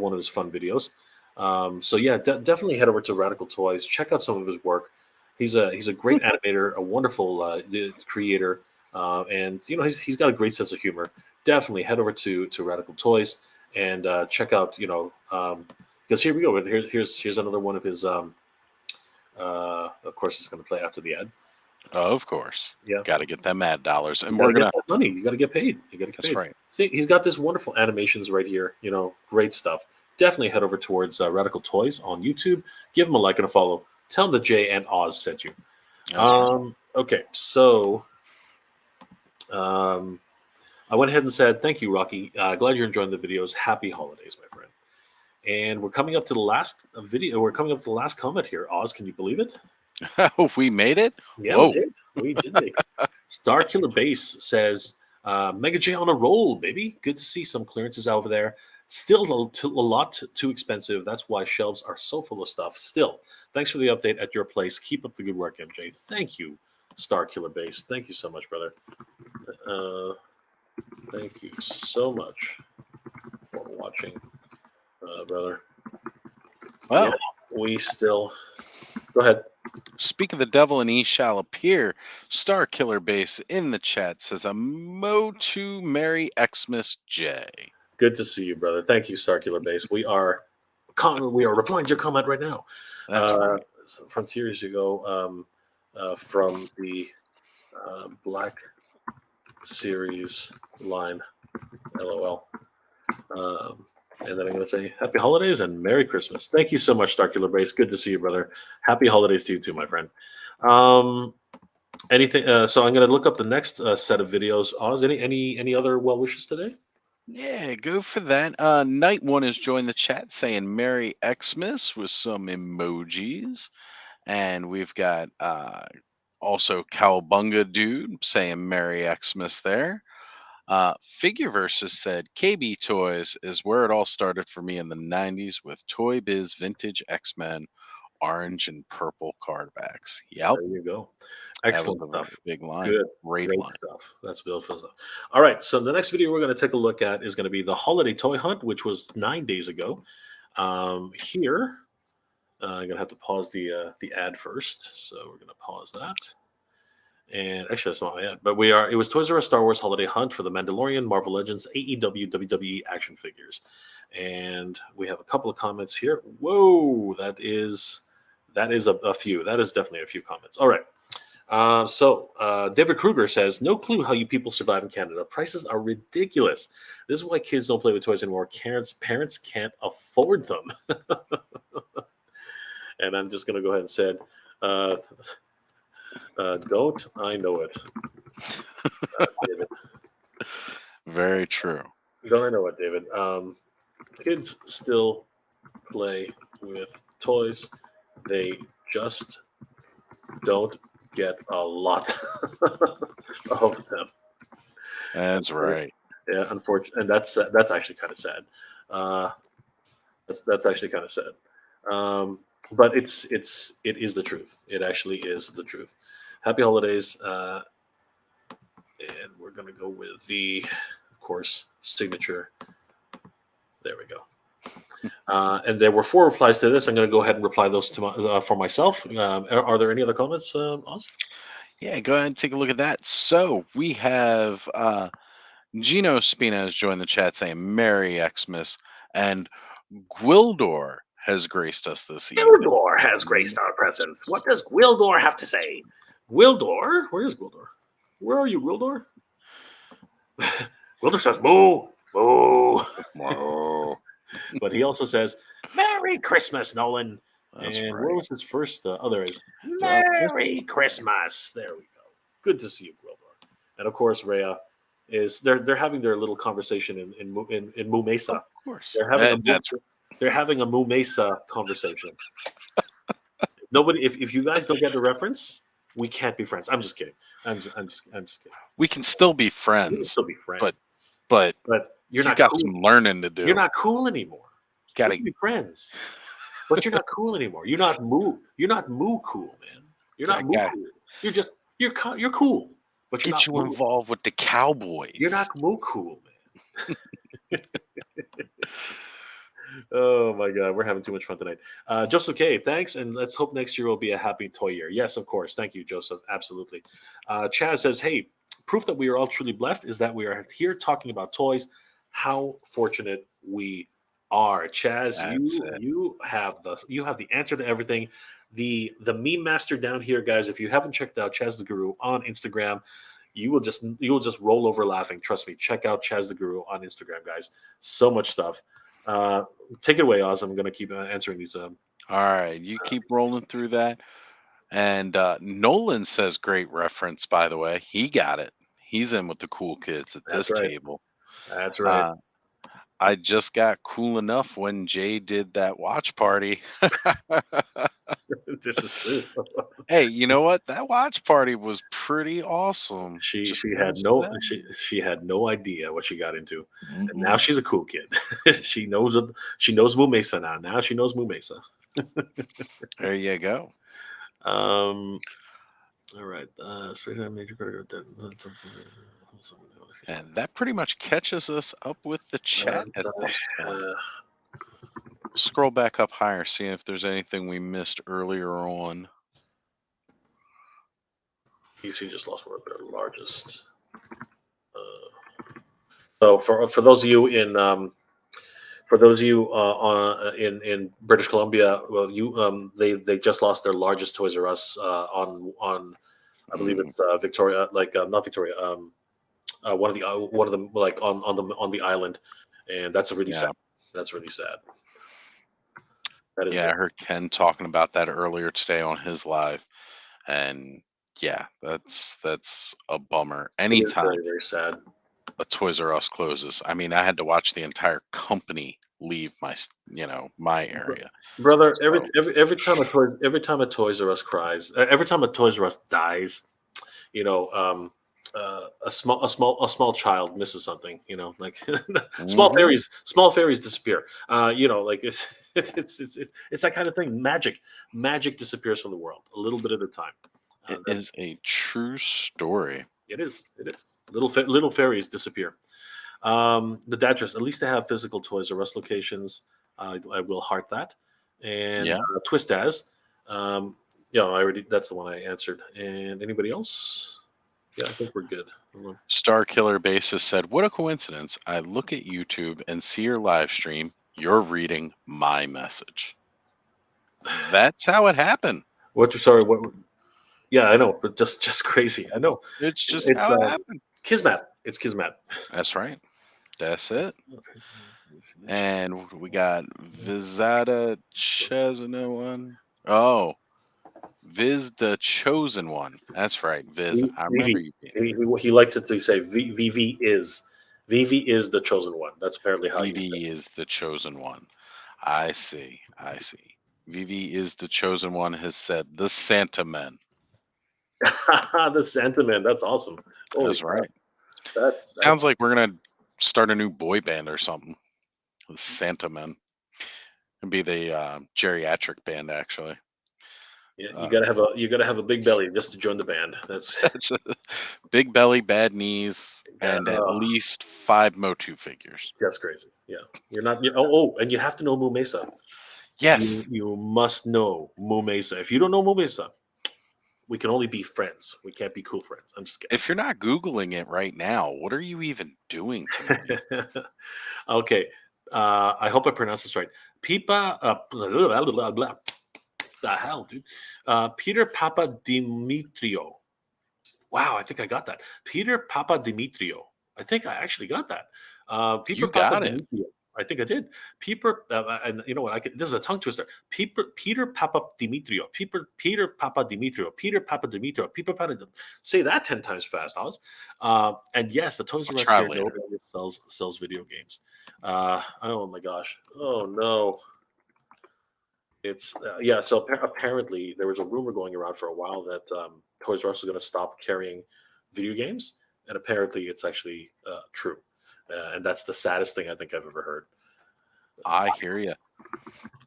one of his fun videos. So yeah, definitely head over to Radical Toys. Check out some of his work. He's a great animator, a wonderful creator, and you know he's got a great sense of humor. Definitely head over to Radical Toys and check out because here we go. Here's another one of his. Of course, it's going to play after the ad. Of course. Yeah, Got to get them ad dollars. And you got we're to get going to, that money. You got to get paid. You got to get that's paid. right. See, he's got this wonderful animations right here. You know, great stuff. Definitely head over towards Radical Toys on YouTube. Give him a like and a follow. Tell him that Jay and Oz sent you. That's right. Okay, so um, I went ahead and said thank you, Rocky. Glad you're enjoying the videos. Happy holidays, my friend. And we're coming up to the last video. We're coming up to the last comment here. Oz, can you believe it? We made it? Yeah, we Whoa. did. We did make it. Star Killer Base says, Mega J on a roll, baby. Good to see some clearances over there. Still a lot too expensive. That's why shelves are so full of stuff. Still, thanks for the update at your place. Keep up the good work, MJ. Thank you, Star Killer Base. Thank you so much, brother. Thank you so much for watching, brother. Well, Yeah, we still. Go ahead. speak of the devil and he shall appear. Star Killer Base in the chat says a MOTU Merry Xmas J. Good to see you, brother. Thank you, Star Killer Base. We are replying to your comment right now. That's right. From 2 years ago, from the Black Series line, LOL. And then I'm going to say Happy Holidays and Merry Christmas. Thank you so much, Star Killer Base. Good to see you, brother. Happy Holidays to you too, my friend. Anything? So I'm going to look up the next set of videos. Oz, any other well wishes today? Yeah, go for that. Night One has joined the chat saying Merry Xmas with some emojis. And we've got also Cowbunga Dude saying Merry Xmas there. Figure Versus said KB Toys is where it all started for me in the 90s with Toy Biz Vintage X-Men orange and purple card backs. Yep, There you go. that was Excellent a very stuff. big line. Good, Great great line. stuff. That's beautiful stuff. All right, so the next video we're going to take a look at is going to be the holiday toy hunt, which was 9 days ago. Here, I'm going to have to pause the ad first, so we're going to pause that. And actually, that's not my ad, but we are. It was Toys R Us Star Wars Holiday Hunt for the Mandalorian, Marvel Legends, AEW, WWE action figures, and we have a couple of comments here. Whoa, that is a few. That is definitely a few comments. All right. David Kruger says, no clue how you people survive in Canada. Prices are ridiculous. This is why kids don't play with toys anymore. Parents can't afford them. And I'm just going to go ahead and say, uh, don't I know it, David? Very true. Don't I know it, David? Kids still play with toys. They just don't get a lot of them. That's right. Yeah, unfortunately, and that's actually kind of sad. Uh, that's actually kind of sad. But it is the truth. It actually is the truth. Happy holidays, and we're gonna go with the, of course, signature. There we go. And there were 4 replies to this. I'm going to go ahead and reply those to for myself. Are there any other comments, Oz? Yeah, go ahead and take a look at that. So we have Gino Spina has joined the chat saying Merry Xmas, and Gwildor has graced us this evening. Gwildor has graced our presence. What does Gwildor have to say? Gwildor? Where is Gwildor? Where are you, Gwildor? Gwildor says, moo, moo. Oh, But he also says, Merry Christmas, Nolan. that's And what right. was his first other is, Uh, Merry Christmas. There we go. Good to see you, Gwildor. And of course, Rhea is they're having their little conversation in Moo of Mesa. course. They're having a That's they're having a Moo Mesa conversation. Nobody, if you guys don't get the reference, we can't be friends. I'm just kidding. I'm just kidding. we can still be We can friends, still be but friends, but but you're you not got cool. some learning to You're do. not cool anymore. We Gotta can be friends, but you're not cool anymore. You're not moo. You're not moo cool, man. You're not moo gotta cool. You're cool, but you're get not you moo. involved with the You're Cowboys. not moo cool, man. Oh my God, we're having too much fun tonight. Joseph K, thanks, and let's hope next year will be a happy toy year. Yes, of course. Thank you, Joseph. Absolutely. Chaz says, "Hey, proof that we are all truly blessed is that we are here talking about toys. How fortunate we are, Chaz. That's it. You have the answer to everything. The meme master down here, guys. If you haven't checked out Chaz the Guru on Instagram, you will just roll over laughing. Trust me. Check out Chaz the Guru on Instagram, guys. So much stuff. Uh, Take it away, Oz. I'm going to keep answering these. All right, you keep rolling through that. And Nolan says great reference, by the way. He got it. He's in with the cool kids at That's this right. table. That's right. Uh, I just got cool enough when Jay did that watch party. This is true. Hey, you know what? That watch party was pretty awesome. she Just she gotta had no say. she had no idea what she got into, and now Mm-mm. she's a cool kid. She knows Moo Mesa now. Now she knows Moo Mesa. There you go. Um. All right. Space Major Critical. And that pretty much catches us up with the chat at this point. Uh, Scroll back up higher, see if there's anything we missed earlier on. DC just lost one of their largest. So for those of you in British Columbia, well, they just lost their largest Toys R Us on I believe Mm, it's Victoria, like not Victoria, one of them like on the island, and that's really yeah. sad. That's really sad. That is Yeah, very, I heard Ken talking about that earlier today on his live. And yeah, that's a bummer. it is Anytime very, very sad. a Toys R Us closes. I mean, I had to watch the entire company leave my Br- area. Brother, So, every time a Toys R Us cries, every time a Toys R Us dies, you know, a small child misses something. Like mhm. small fairies disappear. Like it's that kind of thing. Magic disappears from the world a little bit at a time. It That's is a true story. it is. It is. Little fairies disappear. The Dadress, at least they have physical Toys R Us locations. I will heart that. And Yeah. Twist as, I already that's the one I answered. And anybody else? Yeah, I think we're good. Hold on. Star Killer Basis said, "What a coincidence. I look at YouTube and see your live stream. You're reading my message." That's how it happened. What? Sorry. What? Yeah, I know, but just crazy. I know. It's just It's how it happened. Kismet. It's Kismet. That's right. That's it. And we got Vizada Chesna one. Oh, Viz the Chosen One. That's right, Viz. I remember Vivi. you being He likes it to say VV is. VV is the chosen one. That's apparently how you. Vivi is the chosen one. I see. I see. Vivi is the chosen one has said the Santa Men. The sentiment. That's awesome. Holy That's crap. right. That's Sounds like we're gonna start a new boy band or something. The Santa Men. It'd be the geriatric band actually. yeah. Uh, You gotta have a big belly just to join the band. That's that's big belly, bad knees, and at uh, least 5 MOTU figures. just crazy. Yeah. You're not. Oh, and you have to know Mu Mesa. Yes. You must know Mu Mesa. If you don't know Mu Mesa, we can only be friends. We can't be cool friends. I'm just If you're not Googling it right now, what are you even doing tonight? kidding. Okay. I hope I pronounced this right. Pipa. Blah, blah, blah, blah. The hell, dude. Peter Papa Dimitrio. Wow, I think I got that. Peter Papa Dimitrio. I think I actually got that. Peter You Papa got it. Dimitrio. I think I did. And you know what? This is a tongue twister. Peter Papa Dimitrio. Peter Papa Dimitrio. Peter Papa Dimitrio. Peter Papa. Say that 10 times fast, Oz. And yes, the Toys I'll R Us try here no later. longer sells video games. Oh my gosh. Oh no. It's yeah. So apparently there was a rumor going around for a while that Toys R Us was going to stop carrying video games, and apparently it's actually true. And that's the saddest thing I think I've ever heard. I hear you.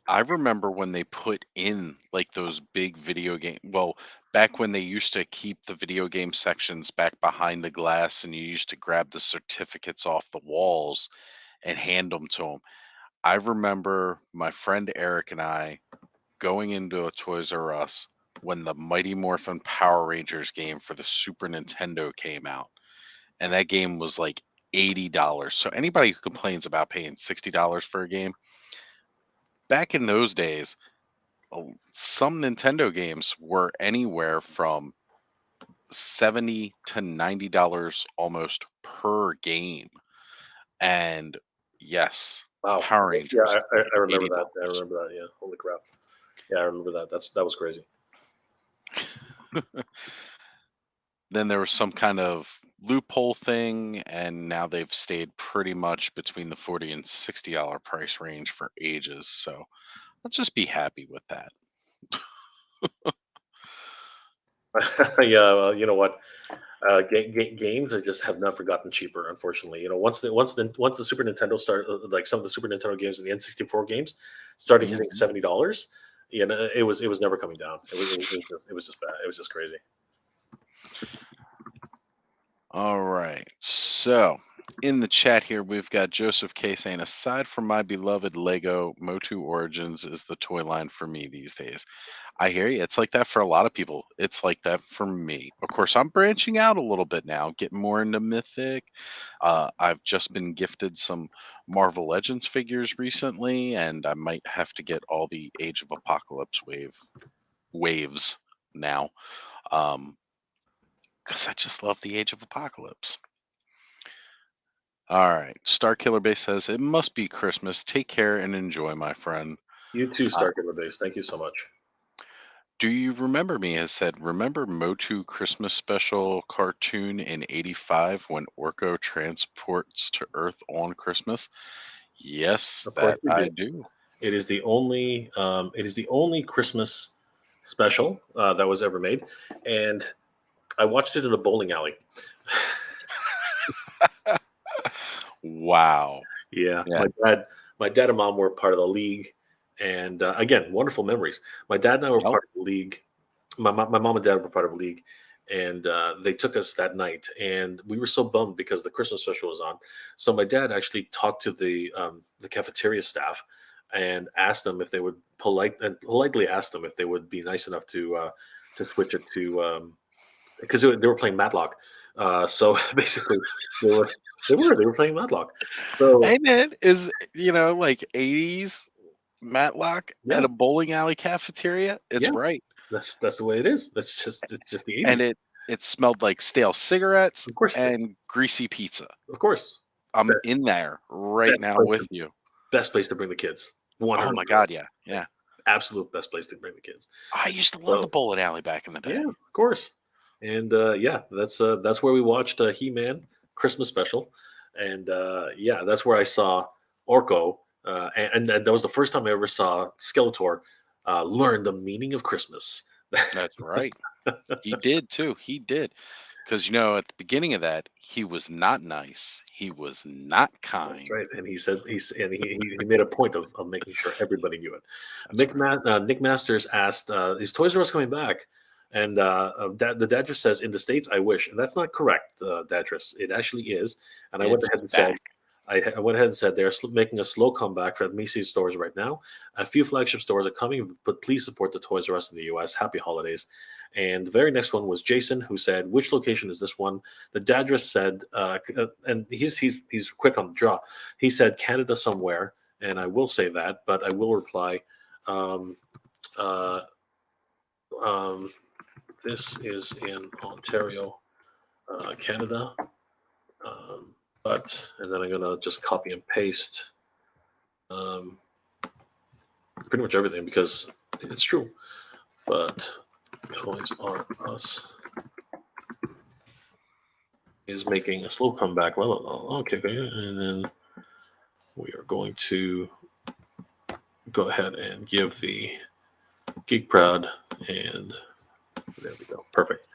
I remember when they put in like those big video game. Well, back when they used to keep the video game sections back behind the glass, and you used to grab the certificates off the walls and hand them to them. I remember my friend Eric and I going into a Toys R Us when the Mighty Morphin Power Rangers game for the Super Nintendo came out, and that game was like $80. So anybody who complains about paying $60 for a game, back in those days, some Nintendo games were anywhere from 70 to $90 almost per game. And yes, Wow. Power Yeah, Rangers like I remember that. I $80. remember that. Yeah. Holy crap. Yeah, I remember that. That was crazy. Then there was some kind of loophole thing, and now they've stayed pretty much between the 40 and $60 price range for ages. So let's just be happy with that. Yeah. Well, you know what? Games I just have not forgotten cheaper. Unfortunately, once the Super Nintendo started, like some of the Super Nintendo games and the N64 games started hitting Mhm. $70. It was never coming down. It was just bad. It was just crazy. All right. So in the chat here, we've got Joseph K saying, aside from my beloved Lego, Motu Origins is the toy line for me these days. I hear you. It's like that for a lot of people. It's like that for me. Of course, I'm branching out a little bit now, getting more into Mythic. I've just been gifted some Marvel Legends figures recently, and I might have to get all the Age of Apocalypse waves now. Because I just love the Age of Apocalypse. All right. Star Killer Base says, it must be Christmas. Take care and enjoy, my friend. You too, Uh, Star Killer Base. Thank you so much. Do You Remember Me has said, remember MOTU Christmas special cartoon in '85 when Orko transports to Earth on Christmas? Yes, Of course that we I do. do. It is the only Christmas special that was ever made, and I watched it in a bowling alley. Wow. Yeah, Yeah. my dad and mom were part of the league, and again, wonderful memories. My dad and I were Yep. part of the league. My mom and dad were part of a league, and they took us that night, and we were so bummed because the Christmas special was on. So my dad actually talked to the cafeteria staff and asked them if they would politely asked them if they would be nice enough to switch it to because they were playing Matlock. So basically, they were they were playing Matlock. So And it is, like 80s Matlock at yeah, a bowling alley cafeteria. It's yeah, right. that's the way it is. It's just the '80s. And it smelled like stale cigarettes Of course it did. and greasy pizza. Of course. I'm Best in there right best now place to with you. best place to bring the kids. Oh my 100%. god, yeah. Yeah. Yeah. Absolute best place to bring the kids. I used to love the So bowling alley back in the yeah, day. of course. And yeah, that's where we watched He-Man Christmas special. And yeah, that's where I saw Orko. And that was the first time I ever saw Skeletor learn the meaning of Christmas. That's right. He did too. He did. Because, at the beginning of that, he was not nice. He was not That's kind. right, and he said he made a point of making sure everybody knew it. That's right. Nick Masters asked, "Is Toys R Us coming back?" And the Dadris says, "In the states, I wish," and that's not correct, Dadris. It actually is, and I went It's ahead and said, back. I went ahead and said they're making a slow comeback for Macy's stores right now. A few flagship stores are coming, but please support the Toys R Us in the U.S. Happy holidays. And the very next one was Jason, who said, "Which location is this one?" The Dadris said, and he's quick on the draw. He said Canada somewhere, and I will say that, but I will reply. Um, uh, um, this is in Ontario, Canada. Um, and then I'm gonna just copy and paste um, pretty much everything because it's true. But Toys R Us is making a slow comeback. Okay, okay, and then we are going to go ahead and give the Geek Proud, and there we go. Perfect.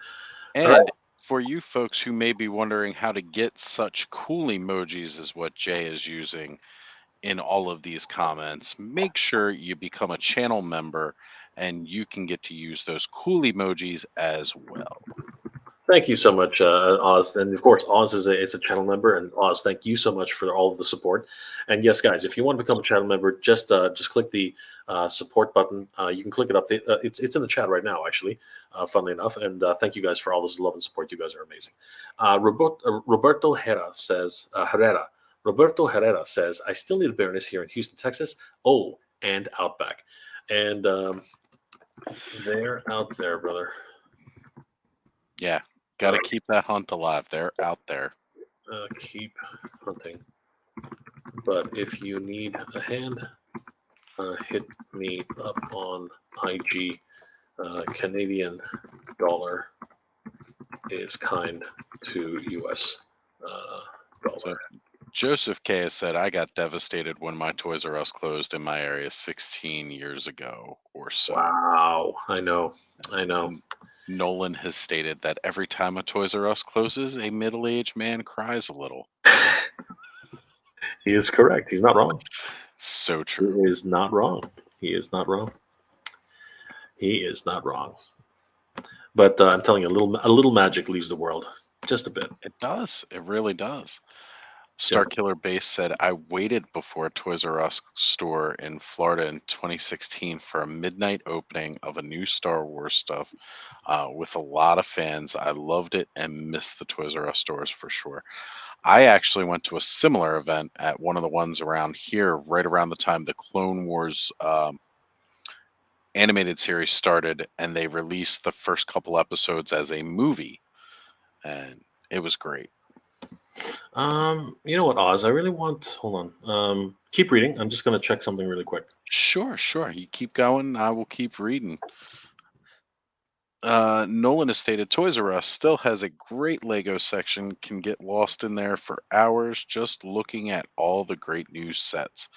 All right. And for you folks who may be wondering how to get such cool emojis as what Jay is using in all of these comments, make sure you become a channel member and you can get to use those cool emojis as well. Thank you so much, Oz. And of course, Oz is it's a channel member, and Oz, thank you so much for all of the support. And yes, guys, if you want to become a channel member, just click the support button. You can click it up. It's in the chat right now, actually. Funnily enough, and thank you guys for all this love and support. You guys are amazing. Roberto Herrera says Roberto Herrera says, "I still need a Baroness here in Houston, Texas. Oh, and Outback, and they're out there, brother." Yeah, got to keep that hunt alive. They're out there. Keep hunting. But if you need a hand, hit me up on IG. Canadian dollar is kind to US So dollar. Joseph K has said, I got devastated when my Toys R Us closed in my area 16 years ago or so. Wow, I know. And Nolan has stated that every time a Toys R Us closes, a middle-aged man cries a little. He is correct. He's not wrong. So He true. is not wrong. He is not wrong. He is not wrong. But I'm telling you, a little magic leaves the world, just a bit. It does. It really does. Just Starkiller Base said, I waited before a Toys R Us store in Florida in 2016 for a midnight opening of a new Star Wars stuff with a lot of fans. I loved it and missed the Toys R Us stores for sure. I actually went to a similar event at one of the ones around here, right around the time the Clone Wars animated series started, and they released the first couple episodes as a movie, and it was great. You know what, Oz? I really want. Hold on. Keep reading. I'm just going to check something really quick. Sure, sure. You keep going. I will keep reading. Nolan has stated Toys R Us still has a great Lego section, can get lost in there for hours just looking at all the great new sets.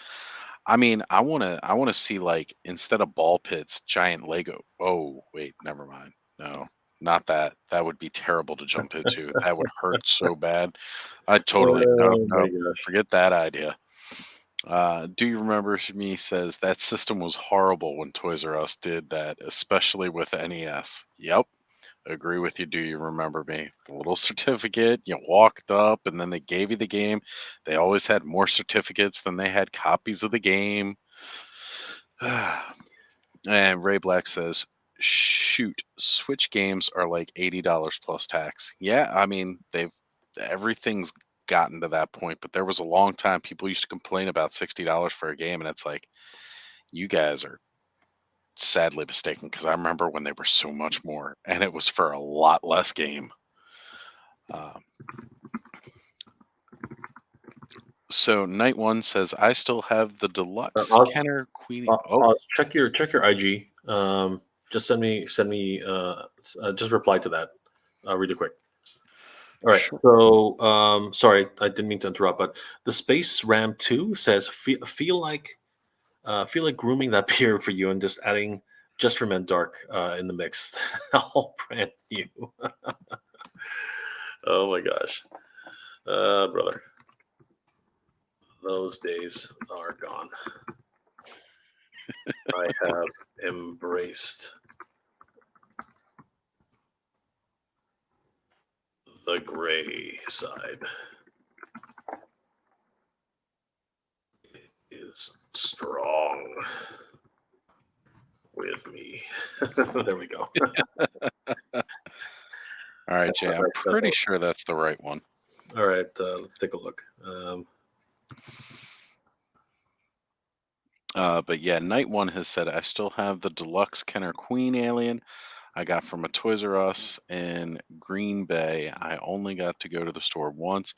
I mean, I want to see like instead of ball pits, giant Lego. Oh, wait, never mind. No, not that. That would be terrible to jump into. That would hurt so bad. I totally nope, Oh my nope. gosh. Forget that idea. Do you remember me says that system was horrible when Toys R Us did that, especially with NES. Yep. Agree with you. Do you remember me? The little certificate, you walked up and then they gave you the game. They always had more certificates than they had copies of the game. And Ray Black says, shoot, Switch games are like $80 plus tax. Yeah, I mean, everything's gotten to that point, but there was a long time people used to complain about $60 for a game, and it's like, you guys are sadly mistaken because I remember when they were so much more and it was for a lot less game. Um, so Night One says, I still have the deluxe Oz, Kenner Queenie. Oh, check your IG. Just send me just reply to that really quick. All right. sure. So sorry, I didn't mean to interrupt, but the Space Ram 2 says feel like grooming that beard for you and just adding just for men dark in the mix. All brand new. Oh my gosh. Brother. Those days are gone. I have embraced the gray side. It is strong with me. There we go. All right, Jay. I'm pretty sure that's the right one. All right, let's take a look. But yeah, Night One has said, I still have the deluxe Kenner Queen alien I got from a Toys R Us in Green Bay. I only got to go to the store once,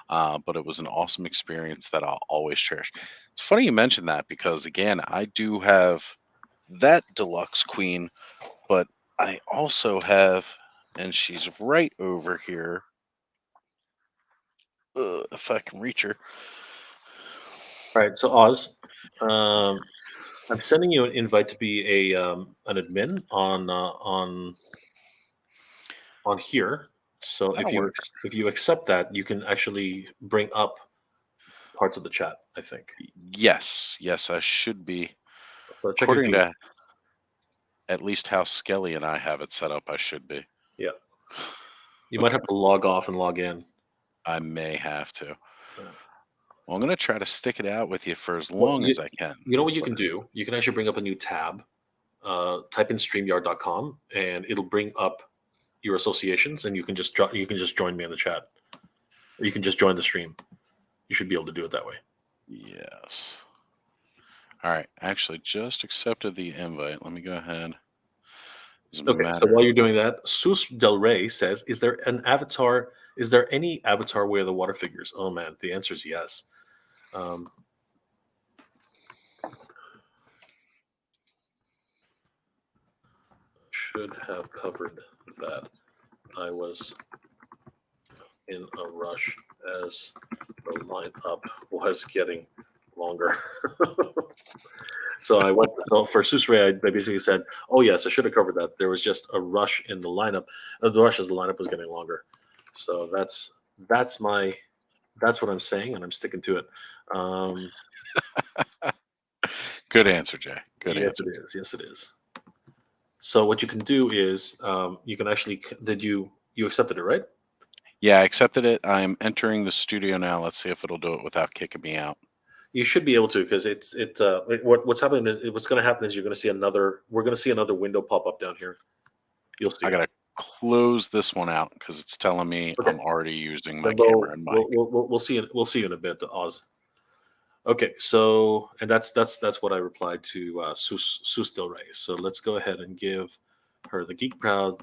but it was an awesome experience that I'll always cherish. It's funny you mentioned that because, again, I do have that deluxe queen, but I also have, and she's right over here. If I can reach her. All right, so Oz, um, I'm sending you an invite to be a an admin on here. So That'll work. if you accept that, you can actually bring up parts of the chat. I think. Yes, yes, I should be. So check your According G's. to at least how Skelly and I have it set up, I should be. Yeah, you might have to log off and log in. I may have to. Uh, Well, I'm going to try to stick it out with you for as well, long as I can. you know what you But can do? You can actually bring up a new tab. Type in streamyard.com and it'll bring up your associations, and you can just join me in the chat, or you can just join the stream. You should be able to do it that way. yes. All right. Actually, just accepted the invite. Let me go ahead. Doesn't Okay, so matter. while you're doing that, Sus Del Rey says, "Is there an avatar? Is there any avatar where the water figures?" Oh man, the answer is yes. Um, should have covered that. I was in a rush as the lineup was getting longer. So I went. So for Susre, I basically said, "Oh yes, I should have covered that. There was just a rush in the lineup. The rush as the lineup was getting longer." So that's my that's what I'm saying, and I'm sticking to it. Um, Good answer, Jay. Good yes, answer. it is. Yes, it is. So what you can do is you can actually did you accepted it, right? Yeah, I accepted it. I'm entering the studio now. Let's see if it'll do it without kicking me out. You should be able to because what's happening is what's going to happen is you're going to see another we're going to see another window pop up down here. You'll see I it. got to close this one out because it's telling me Okay. I'm already using my Then camera and mic. we'll see it. We'll see you in a bit, Oz. Okay, so and that's what I replied to Sus Del Rey. So let's go ahead and give her the Geek Proud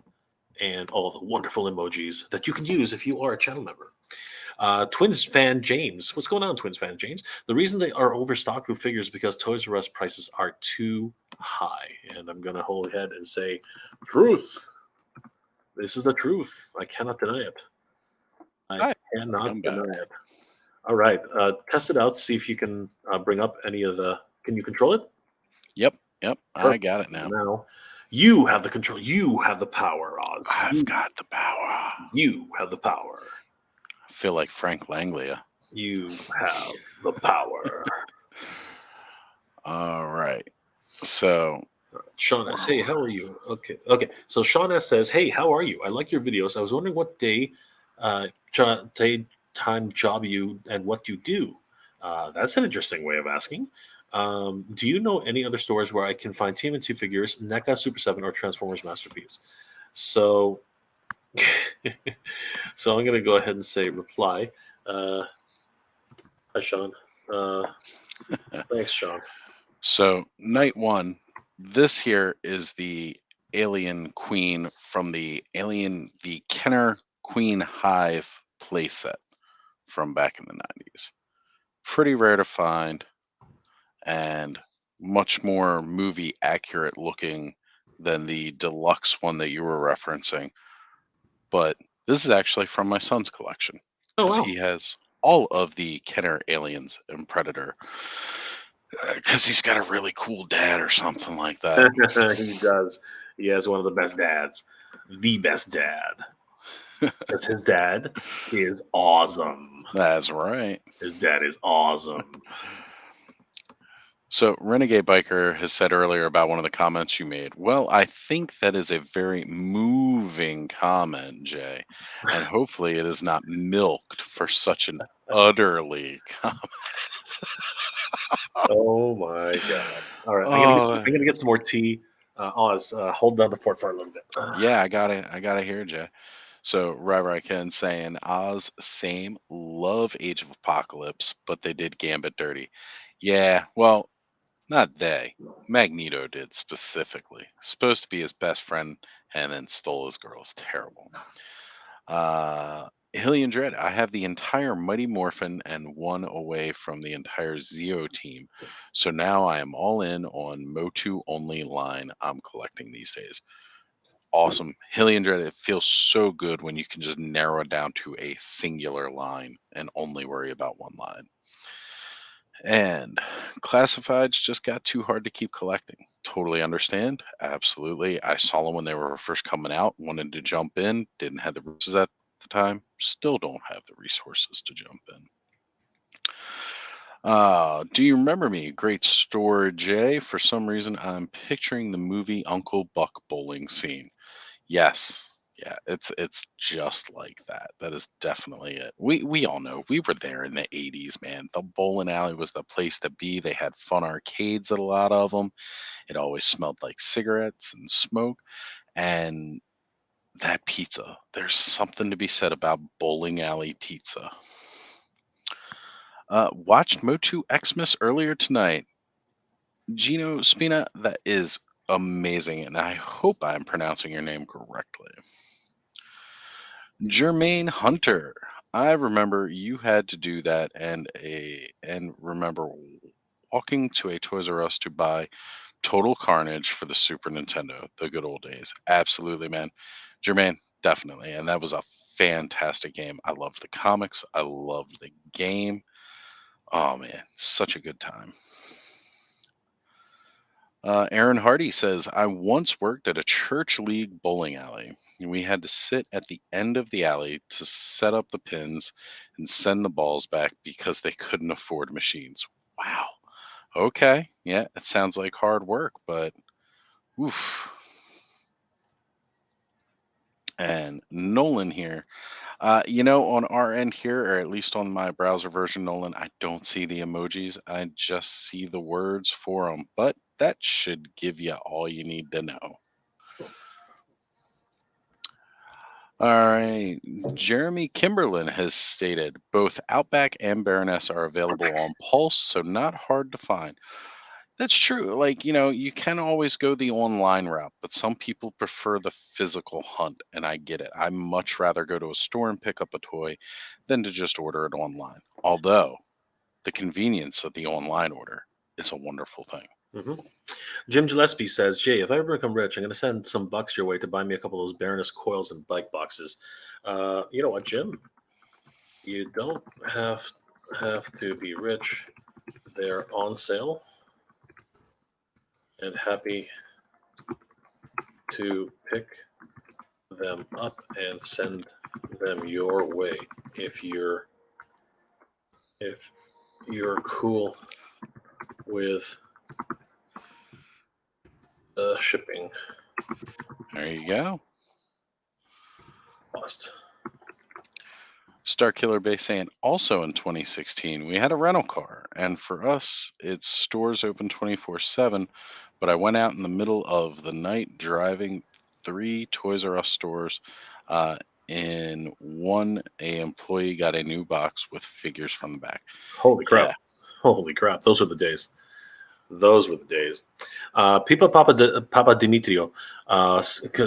and all the wonderful emojis that you can use if you are a channel member. Twins fan James, what's going on, Twins fan James? The reason they are overstocked with figures is because Toys R Us prices are too high, and I'm gonna hold ahead and say truth. This is the truth. I cannot deny it. I Hi, cannot I'm deny back. it. All right. Test it out. See if you can bring up any of the. Can you control it? Yep, yep, I Perfect. got it now. Now, you have the control. You have the power, Oz. I've got the power. You have the power. I feel like Frank Langlia. You have the power. All right. So, Sean S. Hey, how are you? Okay. Okay. So Sean S. says, Hey, how are you? I like your videos. I was wondering what day, time job you and what you do. That's an interesting way of asking. Do you know any other stores where I can find TMNT figures, NECA Super 7, or Transformers Masterpiece? So, so I'm going to go ahead and say reply. Uh, Hi, Sean. Uh, Thanks, Sean. so night one. This here is the Alien Queen from the Kenner Queen Hive playset from back in the 90s. Pretty rare to find and much more movie accurate looking than the deluxe one that you were referencing. But this is actually from my son's collection Oh, because wow. he has all of the Kenner aliens and Predator because he's got a really cool dad or something like that. He does. He has one of the best dads. The best dad. Because his dad is awesome. That's right. His dad is awesome. So, Renegade Biker has said earlier about one of the comments you made. Well, I think that is a very moving comment, Jay, and hopefully it is not milked for such an utterly. Oh my god! All right, Oh, I'm gonna get some more tea. Oz, hold down the fort for a little bit. yeah, I gotta hear Jay. So, Right Ken saying Oz, same, love Age of Apocalypse, but they did Gambit dirty. Yeah, well, not they. Magneto did specifically. Supposed to be his best friend and then stole his girl. It's terrible. Hillian Dread, I have the entire Mighty Morphin and one away from the entire Zeo team. So now I am all in on MOTU only line I'm collecting these days. Awesome. Hillian Dread, it feels so good when you can just narrow it down to a singular line and only worry about one line. And classifieds just got too hard to keep collecting. Totally understand. Absolutely. I saw them when they were first coming out, wanted to jump in, didn't have the resources at the time, still don't have the resources to jump in. Do you remember me? Great story, Jay. For some reason, I'm picturing the movie Uncle Buck bowling scene. Yes. Yeah, it's just like that. That is definitely it. We all know we were there in the 80s, man. The bowling alley was the place to be. They had fun arcades at a lot of them. It always smelled like cigarettes and smoke. And that pizza, there's something to be said about bowling alley pizza. Watched Motu Xmas earlier tonight. Gino Spina, that is amazing, and I hope I'm pronouncing your name correctly. Jermaine Hunter. I remember you had to do that and remember walking to a Toys R Us to buy Total Carnage for the Super Nintendo, the good old days. Absolutely, man. Jermaine, definitely. And that was a fantastic game. I loved the comics. I loved the game. Oh man, such a good time. Aaron Hardy says, I once worked at a church league bowling alley. And we had to sit at the end of the alley to set up the pins and send the balls back because they couldn't afford machines. Wow. Okay. Yeah, it sounds like hard work, but oof. And Nolan here. On our end here, or at least on my browser version, Nolan, I don't see the emojis. I just see the words for them, but that should give you all you need to know. All right. Jeremy Kimberlin has stated both Outback and Baroness are available on Pulse, so not hard to find. That's true. Like, you can always go the online route, but some people prefer the physical hunt, and I get it. I much rather go to a store and pick up a toy than to just order it online. Although the convenience of the online order is a wonderful thing. hmm Jim Gillespie says, Jay, if I ever become rich, I'm going to send some bucks your way to buy me a couple of those Baroness coils and bike boxes. You know what, Jim? You don't have to be rich. They're on sale and happy to pick them up and send them your way if you're cool with shipping There you go. cost. Starkiller Bay saying also in 2016 we had a rental car, and for us its stores open 24/7. But I went out in the middle of the night driving 3 Toys R Us stores. In one, a employee got a new box with figures from the back. Holy crap! Yeah, Holy crap! Those are the days. Those were the days. Papa Dimitrio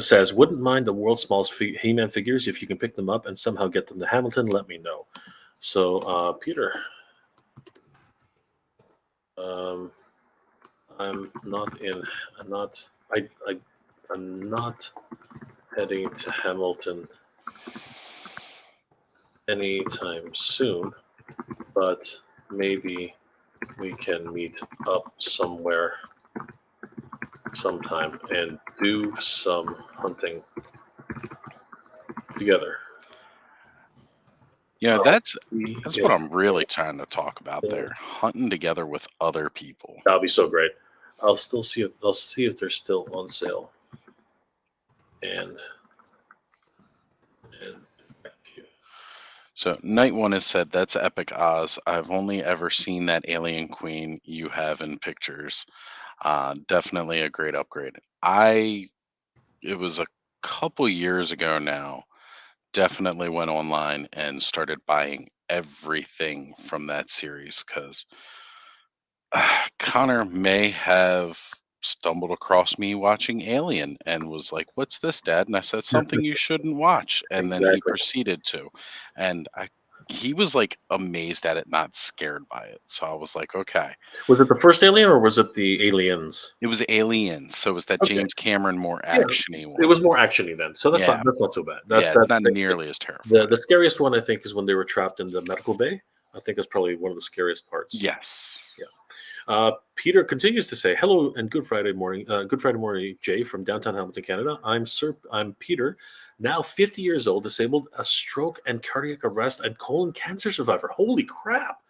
says, wouldn't mind the world's smallest He-Man figures if you can pick them up and somehow get them to Hamilton. Let me know. So, Peter, I'm not in. I'm not. I'm not heading to Hamilton anytime soon, but maybe we can meet up somewhere sometime and do some hunting together. yeah, that's If what I'm really trying to talk about there. Hunting together with other people. that'll be so great. I'll see if they're still on sale. And So Night One has said that's Epic Oz. I've only ever seen that alien queen you have in pictures. Definitely a great upgrade. It was a couple years ago now. Definitely went online and started buying everything from that series because Connor may have stumbled across me watching Alien and was like, "What's this, Dad?" And I said, "Something you shouldn't watch." And then he exactly. proceeded to, and he was like amazed at it, not scared by it. So I was like, "Okay." Was it the first Alien or was it the Aliens? It was Aliens, so it was that Okay. James Cameron more Yeah, actiony it one. was more actiony then, so Yeah, that's not so bad. yeah, it's not nearly as terrifying. The scariest one I think is when they were trapped in the medical bay. I think that's probably one of the scariest parts. Yes. Yeah. Peter continues to say, "Hello and good Friday morning, Jay from downtown Hamilton, Canada. I'm Peter, now 50 years old, disabled, a stroke and cardiac arrest, and colon cancer survivor. Holy crap,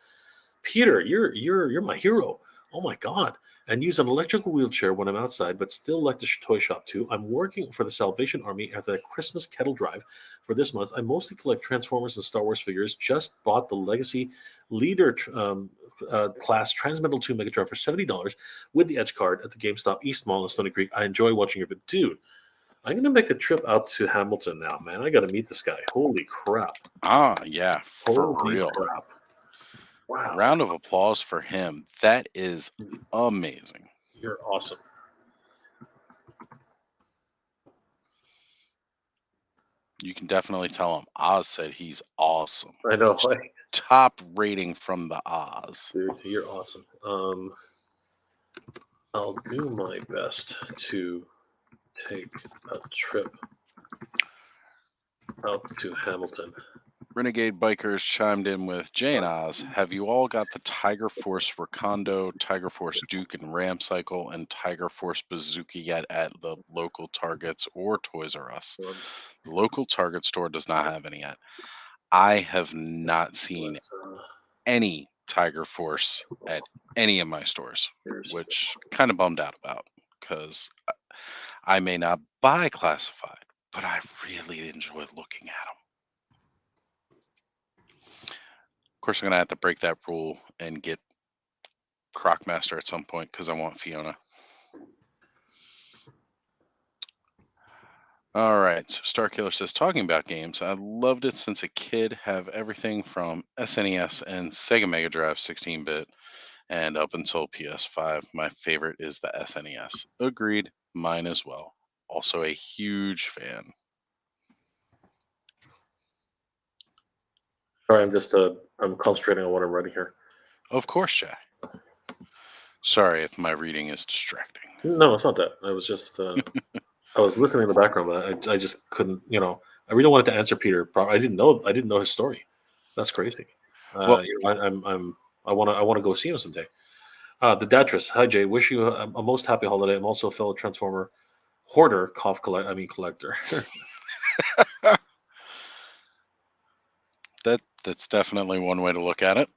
Peter, you're my hero. Oh my god." And use an electrical wheelchair when I'm outside, but still like the toy shop too. I'm working for the Salvation Army at the Christmas kettle drive for this month. I mostly collect Transformers and Star Wars figures. Just bought the Legacy Leader class Transmetal 2 Megatron for $70 with the Edge card at the GameStop East Mall in Stony Creek. I enjoy watching your video. Dude, I'm going to make a trip out to Hamilton now, man. I got to meet this guy. Holy crap. Yeah, for Holy real. crap. Wow. Round of applause for him. That is amazing. You're awesome. You can definitely tell him. Oz said he's awesome. I know. Top rating from the Oz. Dude, you're awesome. I'll do my best to take a trip out to Hamilton. Renegade Bikers chimed in with Jay and Oz. Have you all got the Tiger Force Recondo, Tiger Force Duke and Ram Cycle, and Tiger Force Bazooka yet at the local Targets or Toys R Us? The local Target store does not have any yet. I have not seen any Tiger Force at any of my stores, which kind of bummed out about because I may not buy classified, but I really enjoy looking at them. Of course, I'm going to have to break that rule and get Crocmaster at some point because I want Fiona. All right, so Starkiller says, talking about games, I loved it since a kid, have everything from SNES and Sega Mega Drive 16-bit and up until PS5. My favorite is the SNES. Agreed, mine as well. Also a huge fan. Sorry, I'm concentrating on what I'm writing here. Of course, Jay. Sorry if my reading is distracting. No, it's not that. I was just I was listening in the background, but I just couldn't. I really wanted to answer Peter. I didn't know his story. That's crazy. Well, I want to go see him someday. The Datress. Hi Jay. Wish you a most happy holiday. I'm also a fellow Transformer hoarder. Collector. that's definitely one way to look at it.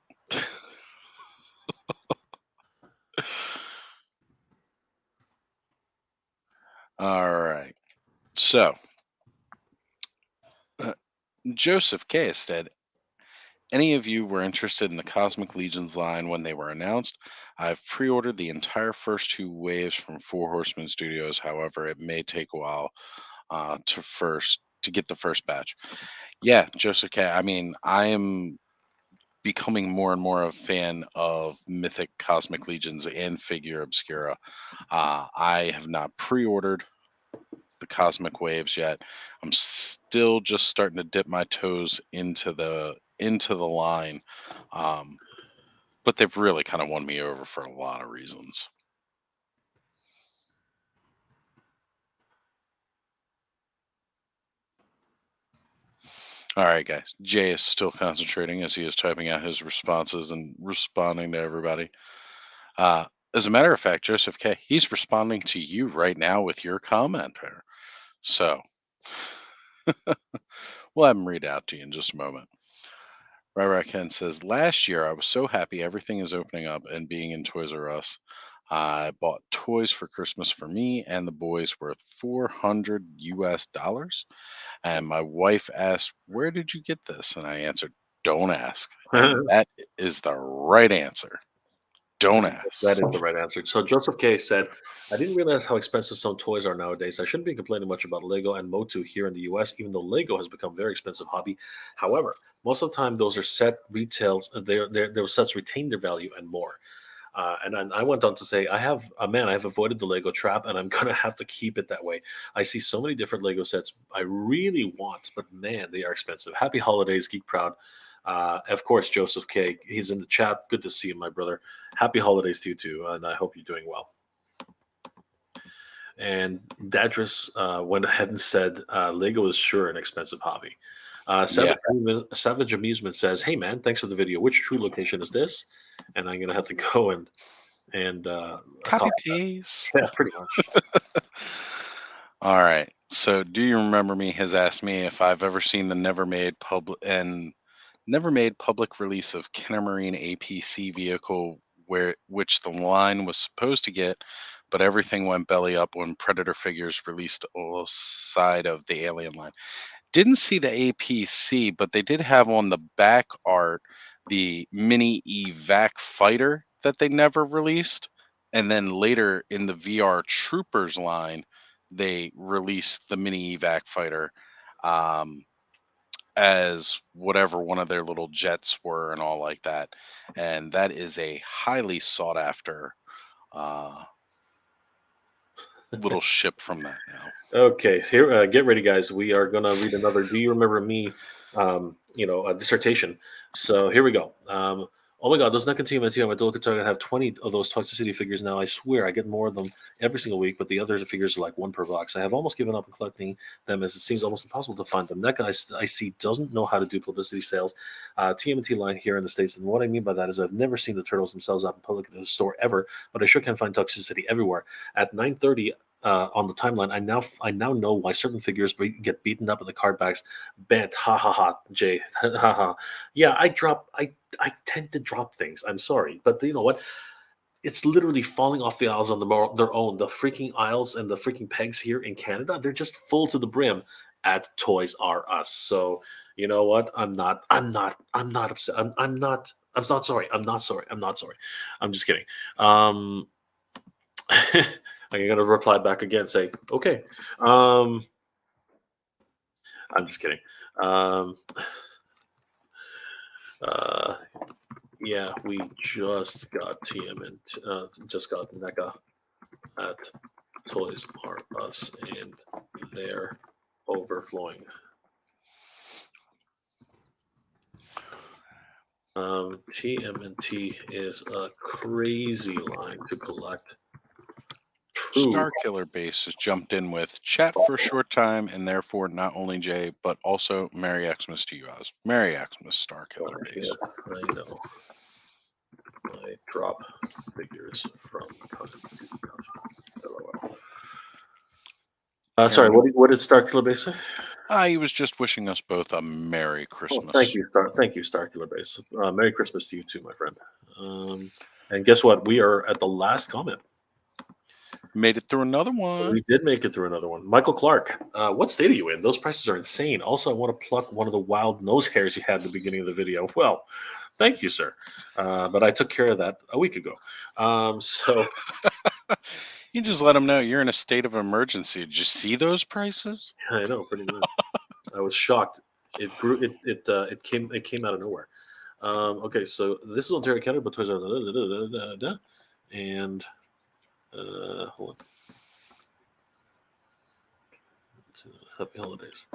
All right. So, uh, Joseph K. said, any of you were interested in the Cosmic Legions line when they were announced? I've pre ordered the entire first two waves from Four Horsemen Studios. However, it may take a while to get the first batch. Yeah, Joseph K. I mean, I am becoming more and more a fan of Mythic Cosmic Legions and Figure Obscura. I have not pre-ordered the Cosmic Waves yet. I'm still just starting to dip my toes into the line, um, but they've really kind of won me over for a lot of reasons. All right, guys. Jay is still concentrating as he is typing out his responses and responding to everybody. Uh, as a matter of fact, Joseph K, he's responding to you right now with your comment there. So we'll have him read out to you in just a moment. Rai Ken says, last year I was so happy everything is opening up and being in Toys R Us. I bought toys for Christmas for me and the boys worth $400 US. And my wife asked, where did you get this? And I answered, don't ask. And that is the right answer. Don't That ask. is the right answer. So Joseph K said, I didn't realize how expensive some toys are nowadays. I shouldn't be complaining much about Lego and MOTU here in the US, even though Lego has become a very expensive hobby. However, most of the time those are set retails, those sets retain their value and more. And then I went on to say, I have avoided the Lego trap and I'm going to have to keep it that way. I see so many different Lego sets I really want, but man, they are expensive. Happy holidays, Geek Proud. Of course, Joseph K. He's in the chat. Good to see you, my brother. Happy holidays to you too, and I hope you're doing well. And Dadris went ahead and said, Lego is sure an expensive hobby. Yeah. Savage Amusement says, hey man, thanks for the video. Which true location is this? And I'm going to have to go and Copy call. paste. Yeah, pretty much. All right. So, do you remember me has asked me if I've ever seen the never made public release of Kenner Marine APC vehicle which the line was supposed to get, but everything went belly up when Predator figures released alongside of the Alien line. Didn't see the APC, but they did have on the back art the mini evac fighter that they never released. And then later in the VR Troopers line, they released the mini evac fighter um, as whatever one of their little jets were and all like that. And that is a highly sought after uh, little ship from that now. Okay, here, get ready, guys. We are gonna read another. Do you remember me? A dissertation. So here we go. Oh my God, those Nakatima and Tio, I look at I have 20 of those Toxicity figures now. I swear, I get more of them every single week, but the other figures are like one per box. I have almost given up on collecting them as it seems almost impossible to find them. NECA, I see, doesn't know how to do publicity sales. TMNT line here in the States, and what I mean by that is I've never seen the turtles themselves out in public in the store ever, but I sure can find Toxicity everywhere. At 9:30 on the timeline, I now know why certain figures get beaten up in the card backs. Bent, ha ha ha, Jay, ha ha. Yeah, I tend to drop things. I'm sorry, but you know what? It's literally falling off the aisles on their own. The freaking aisles and the freaking pegs here in Canada, they're just full to the brim at Toys R Us. So you know what? I'm not upset. I'm not sorry. I'm not sorry. I'm not sorry. I'm just kidding. Um, I'm gonna reply back again, say, okay. Um, I'm just kidding. Um, uh, yeah, we just got TM and just got NECA at Toys R Us, and they're overflowing. TMNT is a crazy line to collect. True. Star Killer Base has jumped in with chat for a short time, and therefore not only Jay, but also Merry Xmas to you, Oz. Merry Xmas, Star Killer Base. Yes, I know. I drop figures from time to time. LOL. Sorry, Aaron, what did Star Killer Base say? he was just wishing us both a Merry Oh, Christmas. thank you, Star Killer Base. Merry Christmas to you too, my friend. And guess what? We are at the last comment. Made it through another one. We did make it through another one. Michael Clark, what state are you in? Those prices are insane. Also, I want to pluck one of the wild nose hairs you had at the beginning of the video. Well, thank you, sir. But I took care of that a week ago. So You just let them know you're in a state of emergency. Did you see those prices? I know, pretty much. I was shocked. It grew. It came out of nowhere. Okay, so this is Ontario, Canada, but Toys R Us, and hold on. Happy holidays.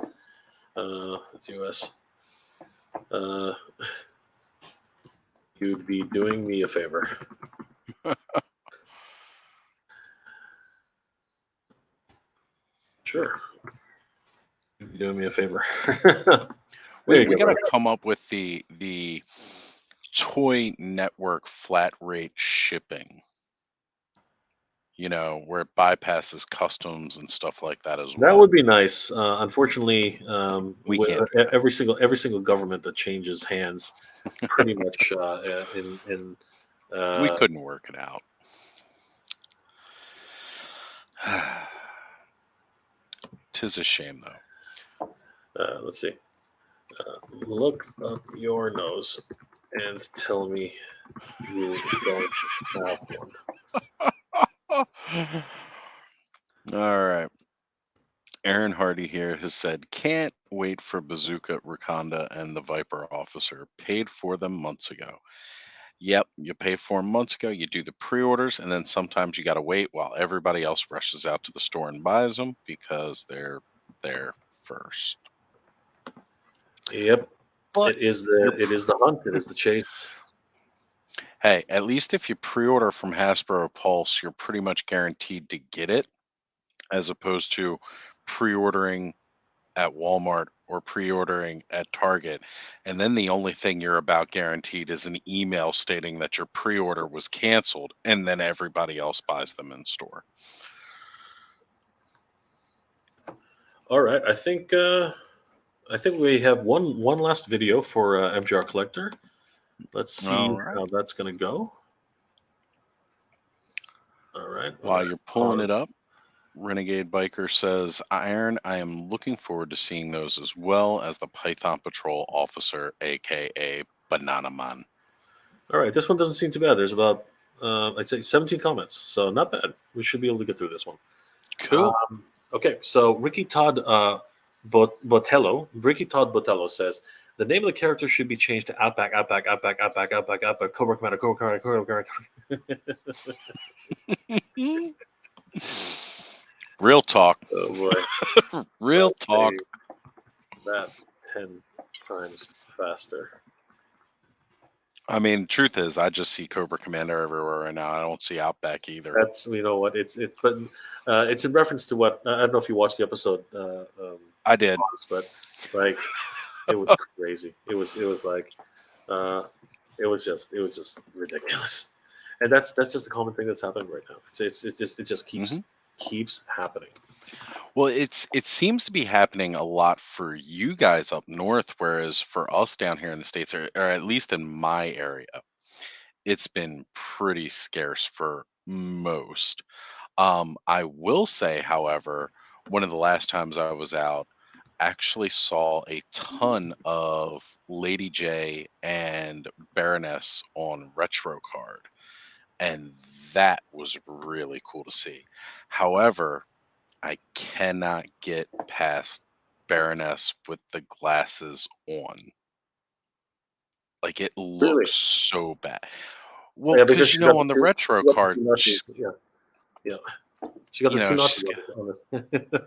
U.S. You'd be doing me a favor. Sure. You'd be doing me a favor. We got to come up with the toy network flat rate shipping. You know, where it bypasses customs and stuff like that as well. That would be nice. Unfortunately, We with can't do every single government that changes hands, pretty much in we couldn't work it out. Tis a shame, though. Let's see. Look up your nose and tell me you don't have one. All right. Aaron Hardy here has said, can't wait for Bazooka, Wakanda, and the Viper officer. Paid for them months ago. Yep, you pay for them months ago, you do the pre-orders, and then sometimes you got to wait while everybody else rushes out to the store and buys them because they're there first. Yep. But it is the hunt. It is the chase. Hey, at least if you pre-order from Hasbro Pulse, you're pretty much guaranteed to get it, as opposed to pre-ordering at Walmart or pre-ordering at Target, and then the only thing you're about guaranteed is an email stating that your pre-order was canceled, and then everybody else buys them in store. All right, I think we have one last video for MGR Collector. Let's see how that's going to go. All right. While you're pulling it up, Renegade Biker says, Iron, I am looking forward to seeing those as well as the Python Patrol officer, aka Banana Man. All right, this one doesn't seem too bad. There's about I'd say 17 comments, so not bad. We should be able to get through this one. Cool. Okay, so Ricky Todd Botello says the name of the character should be changed to Outback, Cobra Commander, Cobra Commander. Real talk. Oh boy. Real talk. That's 10 times faster. I mean, truth is, I just see Cobra Commander everywhere right now. I don't see Outback either. That's what it's in reference to what I don't know if you watched the episode. I did, but like it was crazy. It was like it was just ridiculous, and that's just a common thing that's happening right now. It just keeps happening. Well, it seems to be happening a lot for you guys up north, whereas for us down here in the States, or at least in my area, it's been pretty scarce for most. I will say, however, one of the last times I was out, actually saw a ton of Lady J and Baroness on Retro Card, and that was really cool to see. However, I cannot get past Baroness with the glasses on. Like, it looks so bad. Well, Yeah, because on the retro card, yeah, she got the two notches on it.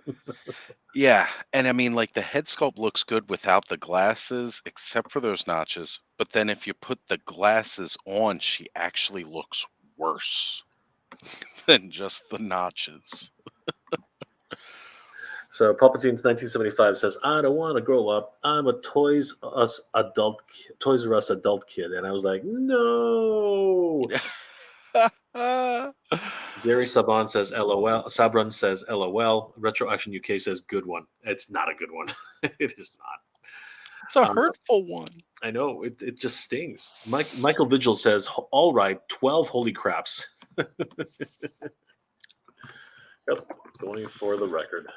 Yeah, and I mean, like, the head sculpt looks good without the glasses, except for those notches. But then if you put the glasses on, she actually looks worse. than just the notches. So Palpatine's 1975 says, "I don't want to grow up. I'm a Toys R Us adult kid." And I was like, "No." Jerry Saban says, "LOL." Sabran says, "LOL." Retro Action UK says, "Good one." It's not a good one. It is It's a not. hurtful one. I know it just stings. Michael Vigil says, "All right, 12 holy craps." Yep, going for the record.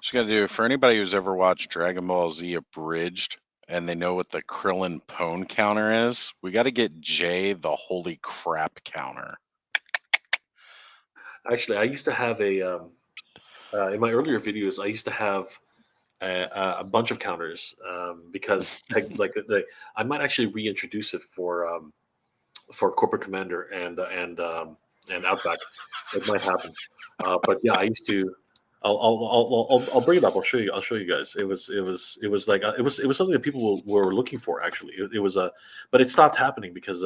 Just gotta do it for anybody who's ever watched Dragon Ball Z Abridged and they know what the Krillin Pone counter is. We got to get Jay the holy crap counter. Actually, I used to have in my earlier videos, I used to have a bunch of counters because I might actually reintroduce it for Corporate Commander and Outback. It might happen, but yeah, I used to. I'll bring it up. I'll show you. I'll show you guys. It was like it was something that people were looking for. Actually, it was a, but it stopped happening because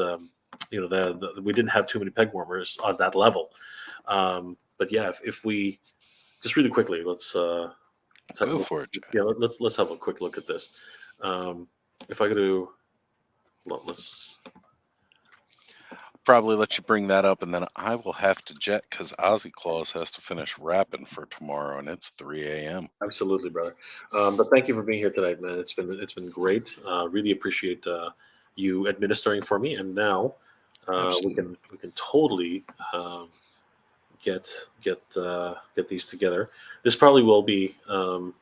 we didn't have too many peg warmers on that level. But yeah, if we just really quickly, Go for it, Jay. yeah, let's have a quick look at this. If I go to, well, let's Probably let you bring that up, and then I will have to jet because Ozzy Claus has to finish rapping for tomorrow, and it's 3 a.m. absolutely, brother. But thank you for being here tonight, man. It's been great. Really appreciate you administering for me, and now we can totally get these together. This probably will be. I'm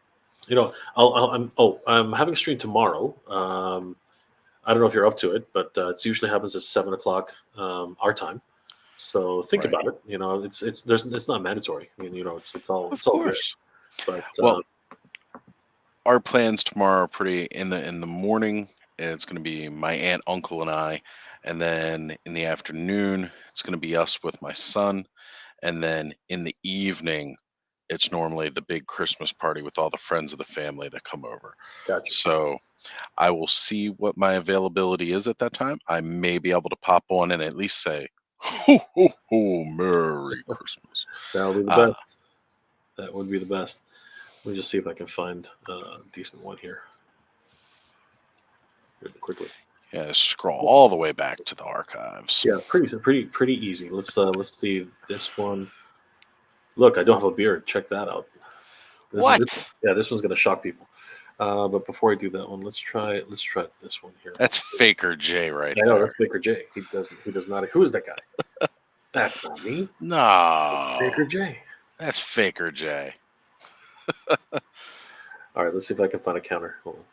having a stream tomorrow. I don't know if you're up to it, but it usually happens at 7 o'clock our time. So think Right. about it. It's not mandatory. I mean, it's all Of good. course. But Well, our plans tomorrow are pretty in the morning. It's going to be my aunt, uncle, and I, and then in the afternoon, it's going to be us with my son, and then in the evening, it's normally the big Christmas party with all the friends of the family that come over. gotcha. So I will see what my availability is at that time. I may be able to pop on and at least say, "Ho ho ho, Merry Christmas." That would be the Uh, best. That would be the best. Let me just see if I can find a decent one here really quickly. yeah, scroll all the way back to the archives. Yeah, pretty easy. Let's see this one. Look, I don't have a beard. Check that out. What? Yeah, this one's gonna shock people. But before I do that one, let's try this one here. That's Faker J right I know there. that's Baker J. He does not. Who is that guy? That's not me. It's No, Baker J. that's Faker J. All right, let's see if I can find a counter. Hold on.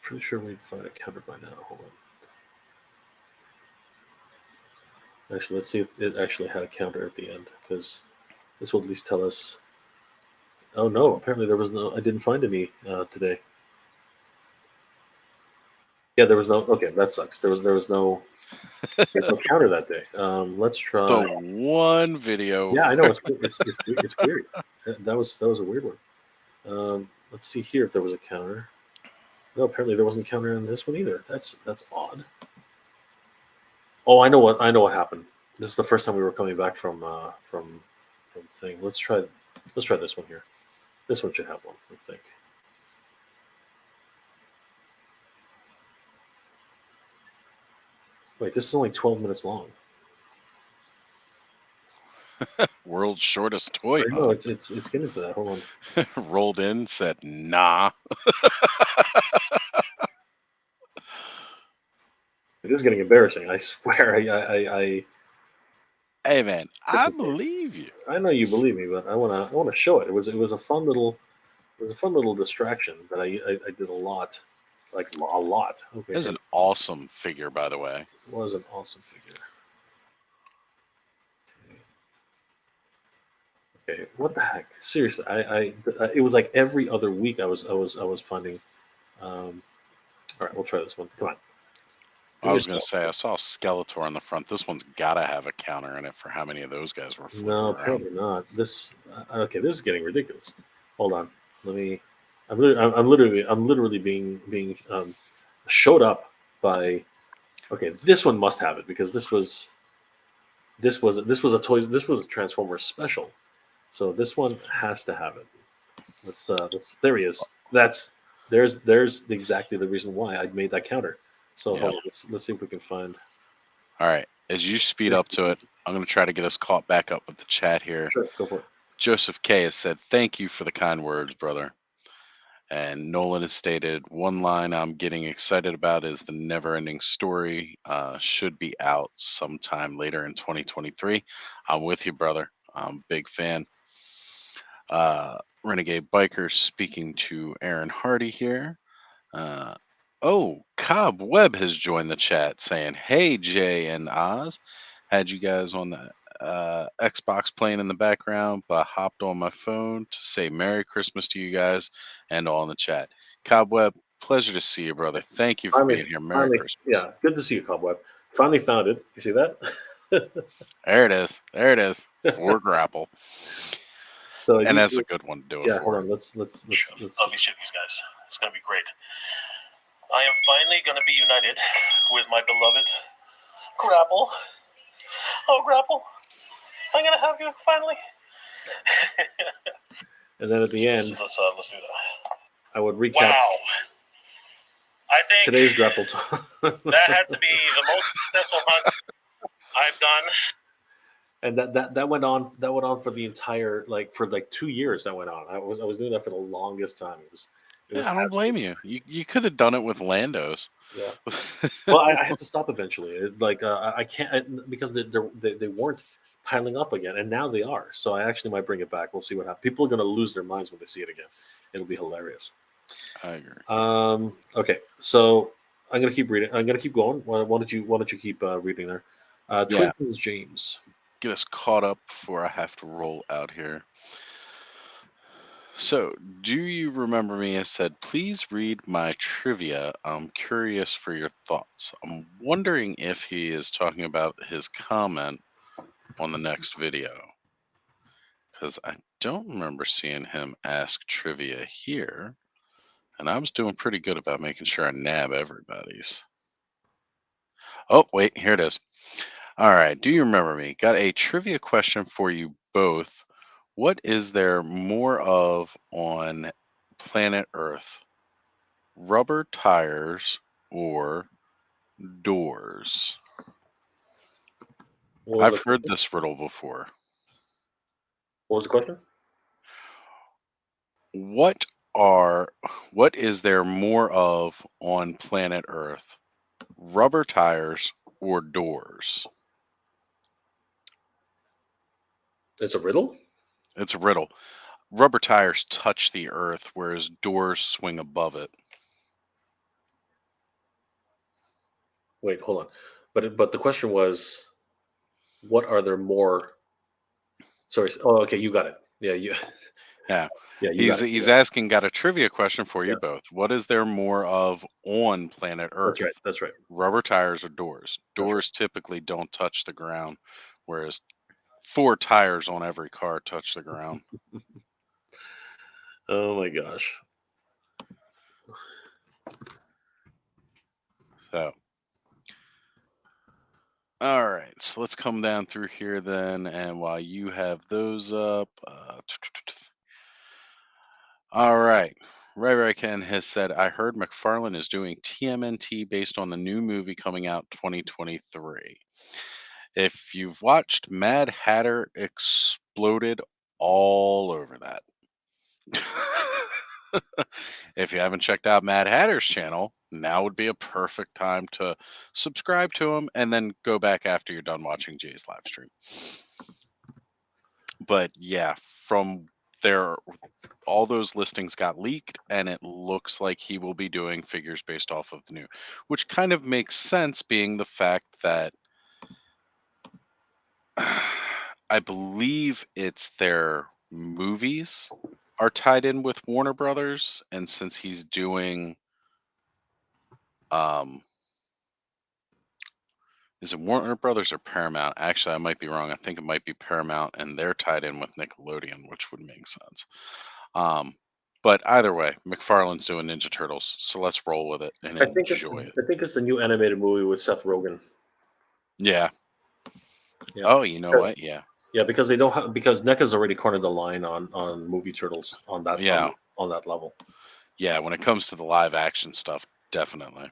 Pretty sure we'd find a counter by now. Hold on. Actually, let's see if it actually had a counter at the end, because this will at least tell us. Oh no! Apparently there was no. I didn't find any today. Yeah, there was no. Okay, that sucks. There was no counter that day. Let's try. The one video. Yeah, I know it's weird. That was a weird one. Let's see here if there was a counter. No, apparently there wasn't a counter on this one either. That's odd. Oh, I know what happened. This is the first time we were coming back from thing. Let's try this one here. This one should have one, I think. Wait, this is only 12 minutes long. World's shortest toy I know hunt. it's getting to that. Hold on. Rolled in, said nah. It is getting embarrassing. I swear. I Hey man, this I is. believe you. I know you believe me, but I wanna show it. It was a fun little distraction that I did a lot, like a lot. Okay, This is here an awesome figure, by the way. it was an awesome figure. Okay, what the heck? Seriously, it was like every other week I was finding. All right, we'll try this one. Come on. Give I me a was gonna sec. say I saw Skeletor on the front. This one's gotta have a counter in it for how many of those guys were floating No, around. apparently not. Okay. This is getting ridiculous. Hold on. Let me. I'm literally being showed up by Okay, this one must have it because this was a Transformers special. So this one has to have it. Let's there he is. There's exactly the reason why I made that counter. So hold Yep. on, let's see if we can find. All right. As you speed up to it, I'm going to try to get us caught back up with the chat here. Sure, go for it. Joseph K has said, "Thank you for the kind words, brother." And Nolan has stated, "One line I'm getting excited about is the never ending story. Should be out sometime later in 2023. I'm with you, brother. I'm a big fan." Renegade Biker speaking to Aaron Hardy here. Uh, oh, Cobb Webb has joined the chat saying, "Hey, Jay and Oz. Had you guys on the Xbox playing in the background, but hopped on my phone to say Merry Christmas to you guys and all in the chat." Cobweb, pleasure to see you, brother. Thank you for Finally, being here. Merry finally, Christmas. yeah, good to see you, Cobweb. Finally found it. You see that? There it is. There it is. For grapple. So it And used that's to a good one to do be, it yeah. Hold for. on, let's. Love each of these guys. It's gonna be great. I am finally gonna be united with my beloved Grapple. Oh, Grapple, I'm gonna have you finally. And then at the end, Let's do that. I would recap Wow. I think today's grapple talk. that had to be the most successful hunt I've done. And that went on. That went on for the entire for 2 years. That went on. I was doing that for the longest time. It was Yeah, I don't blame absolutely you. You could have done it with Landos. yeah. Well, I had to stop eventually. I can't because they weren't piling up again, and now they are. So I actually might bring it back. We'll see what happens. People are going to lose their minds when they see it again. It'll be hilarious. I agree. Okay, so I'm going to keep reading. I'm going to keep going. Why don't you keep reading there? Yeah. Twins James. Get us caught up before I have to roll out here. So, do you remember me? I said, please read my trivia. I'm curious for your thoughts. I'm wondering if he is talking about his comment on the next video, because I don't remember seeing him ask trivia here. And I was doing pretty good about making sure I nab everybody's. Oh, wait, here it is. All right. Do you remember me? Got a trivia question for you both. What is there more of on planet Earth? Rubber tires or doors? What was the I've heard question? this riddle before. What was the question? What are what is there more of on planet Earth? Rubber tires or doors? It's a riddle. It's a riddle. Rubber tires touch the earth, whereas doors swing above it. Wait, hold on. But the question was, what are there more? Sorry. Oh, okay, you got it. Yeah, you. Yeah. Yeah, you got He's it. he's asking got a trivia question for Yeah, you both. What is there more of on planet that's right. Earth? That's right. Rubber tires or doors? That's right. Doors typically don't touch the ground, whereas four tires on every car touch the ground. Oh my gosh. So, all right. So let's come down through here then, and while you have those up, all right. Ray Ken has said, I heard McFarlane is doing TMNT based on the new movie coming out 2023. If you've watched Mad Hatter exploded all over that. If you haven't checked out Mad Hatter's channel, now would be a perfect time to subscribe to him and then go back after you're done watching Jay's live stream. But yeah, from there, all those listings got leaked, and it looks like he will be doing figures based off of the new, which kind of makes sense, being the fact that I believe it's their movies are tied in with Warner Brothers, and since he's doing, um, is it Warner Brothers or Paramount? Actually, I might be wrong. I think it might be Paramount, and they're tied in with Nickelodeon, which would make sense. Um, But either way, McFarlane's doing Ninja Turtles, so let's roll with it and I think it's enjoy it. I think it's the new animated movie with Seth Rogen. Yeah. Yeah. Oh, you know Because- what? Yeah. Yeah, because they don't have, because NECA's already cornered the line on movie turtles on that Yeah. on that level. Yeah. When it comes to the live action stuff, definitely.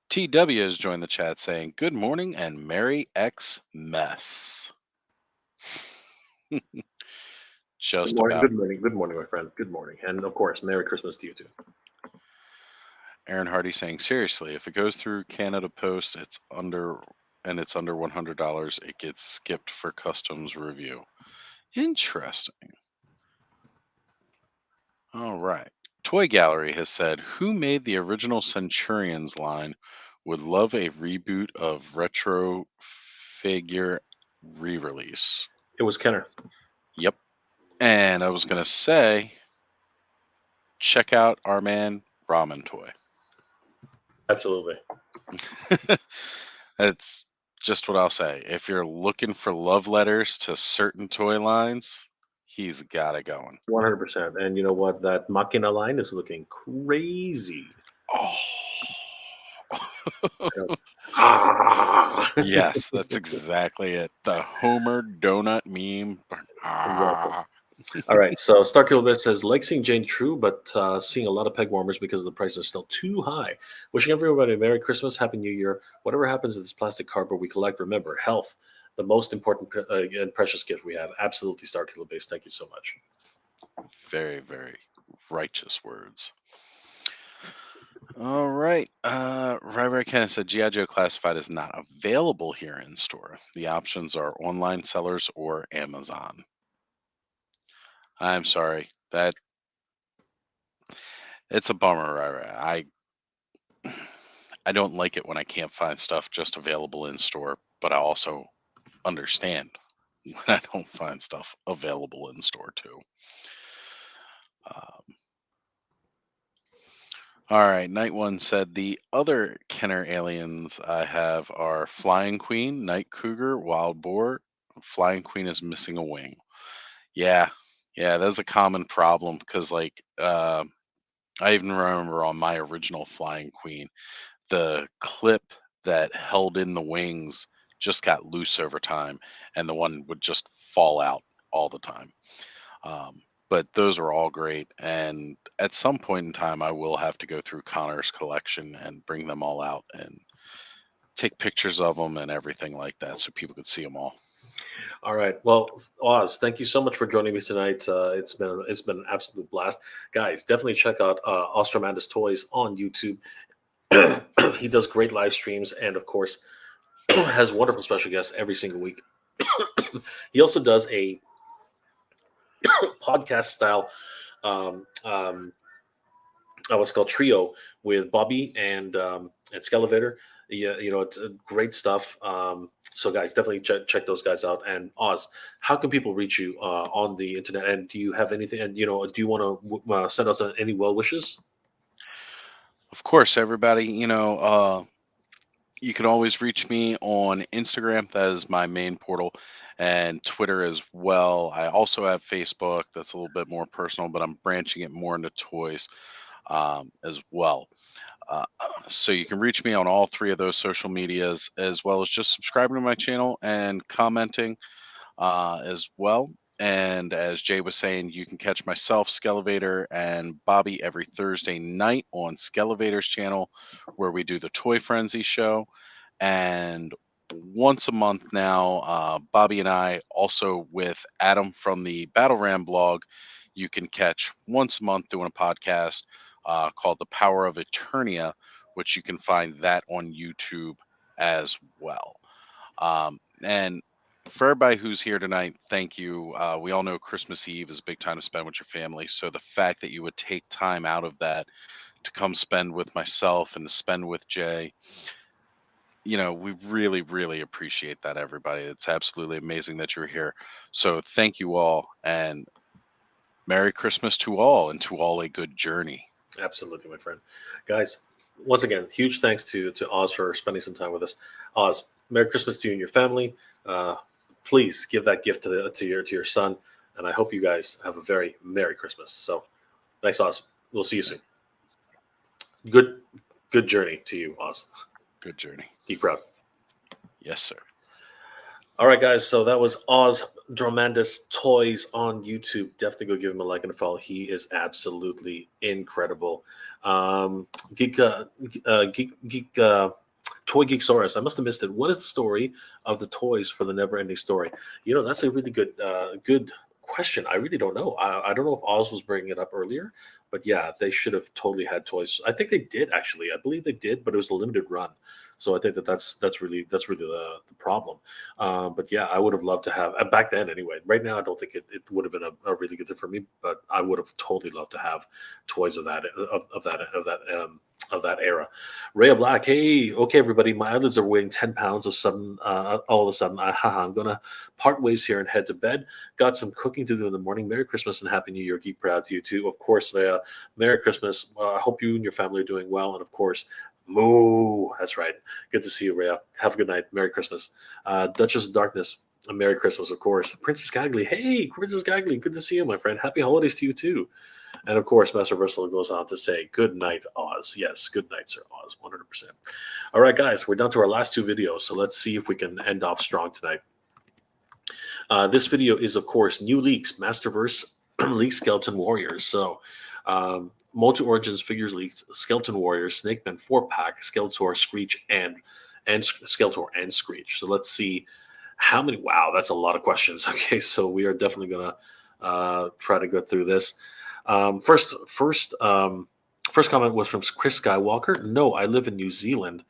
TW has joined the chat saying, "Good morning and Merry Xmas." Just about. Good morning, my friend. Good morning, and of course, Merry Christmas to you too. Aaron Hardy saying, "Seriously, if it goes through Canada Post, it's under $100, it gets skipped for customs review." Interesting. All right. Toy Gallery has said, "Who made the original Centurions line? Would love a reboot of retro figure re-release." It was Kenner. Yep. And I was gonna say, check out our man Ramen Toy. Absolutely. That's just what I'll say. If you're looking for love letters to certain toy lines, he's got it going. 100%. And you know what? That Machina line is looking crazy. Oh. Ah! Yes, that's exactly it. The Homer donut meme. Ah. All right. So Starkiller Bit says, like seeing Jane True, but seeing a lot of peg warmers because the prices are still too high. Wishing everybody a Merry Christmas, Happy New Year. Whatever happens to this plastic cardboard we collect, remember, health, the most important and precious gift we have. Absolutely, Starkiller Base. Thank you so much. Very, very righteous words. All right. Rai Ken said G.I. Joe Classified is not available here in store. The options are online sellers or Amazon. I'm sorry. It's a bummer, Rai. I don't like it when I can't find stuff just available in store, but I also understand when I don't find stuff available in store too. All right, Night One said the other Kenner aliens I have are Flying Queen, Night Cougar, Wild Boar. Flying Queen is missing a wing. Yeah, that's a common problem because, like, I even remember on my original Flying Queen, the clip that held in the wings just got loose over time, and the one would just fall out all the time. But those are all great, and at some point in time, I will have to go through Connor's collection and bring them all out and take pictures of them and everything like that, so people could see them all. All right. Well, Oz, thank you so much for joining me tonight. It's been an absolute blast, guys. Definitely check out Ostramanda's Toys on YouTube. He does great live streams, and of course, has wonderful special guests every single week. He also does a podcast style, what's called trio with Bobby and Skeletor. Yeah, it's great stuff. So guys, definitely check those guys out. And Oz, how can people reach you on the internet? And do you have anything? And do you want to send us any well wishes? Of course, everybody, you can always reach me on Instagram. That is my main portal, and Twitter as well. I also have Facebook. That's a little bit more personal, but I'm branching it more into toys as well. Uh, so you can reach me on all three of those social medias, as well as just subscribing to my channel and commenting as well. And as Jay was saying, you can catch myself, Skelevator, and Bobby every Thursday night on Skelevator's channel, where we do the Toy Frenzy show. And once a month now, Bobby and I, also with Adam from the Battle Ram blog, you can catch once a month doing a podcast called The Power of Eternia, which you can find that on YouTube as well. And for everybody who's here tonight, thank you. We all know Christmas Eve is a big time to spend with your family. So the fact that you would take time out of that to come spend with myself and to spend with Jay, we really, really appreciate that, everybody. It's absolutely amazing that you're here. So thank you all, and Merry Christmas to all, and to all a good journey. Absolutely, my friend. Guys, once again, huge thanks to Oz for spending some time with us. Oz, Merry Christmas to you and your family. Please give that gift to your son, and I hope you guys have a very Merry Christmas. So, Thanks, Oz. We'll see you soon. Good journey to you, Oz. Good journey. Keep proud. Yes, sir. All right, guys. So that was Oz Dromandus Toys on YouTube. Definitely go give him a like and a follow. He is absolutely incredible. Geek, Toy Geeksaurus. I must have missed it. What is the story of the toys for the Never-Ending Story? That's a really good question. I really don't know. I don't know if Oz was bringing it up earlier, but yeah, they should have totally had toys. I think they did actually. I believe they did, but it was a limited run. So I think that's really the problem. But yeah, I would have loved to have back then anyway. Right now, I don't think it would have been a really good thing for me, but I would have totally loved to have toys of that era. Rhea Black, hey, okay, everybody, my eyelids are weighing 10 pounds of sudden. All of a sudden, I'm gonna part ways here and head to bed. Got some cooking to do in the morning. Merry Christmas and Happy New Year. Geek proud to you too, of course. Rhea, Merry Christmas. I hope you and your family are doing well, and of course. Moo. That's right. Good to see you, Rhea. Have a good night. Merry Christmas. Duchess of Darkness. Merry Christmas, of course. Princess Gagley. Hey, Princess Gagley. Good to see you, my friend. Happy holidays to you, too. And, of course, Master Versal goes on to say, good night, Oz. Yes, good night, Sir Oz. 100%. All right, guys. We're down to our last two videos, so let's see if we can end off strong tonight. This video is, of course, new leaks, Masterverse Leak Skeleton Warriors. So, MOTU Origins figures leaked, Skeleton Warriors, Snake Man 4-pack, Skeletor, Screech, and Skeletor and Screech. So let's see how many. Wow, that's a lot of questions. Okay, so we are definitely gonna try to go through this. First comment was from Chris Skywalker. No, I live in New Zealand,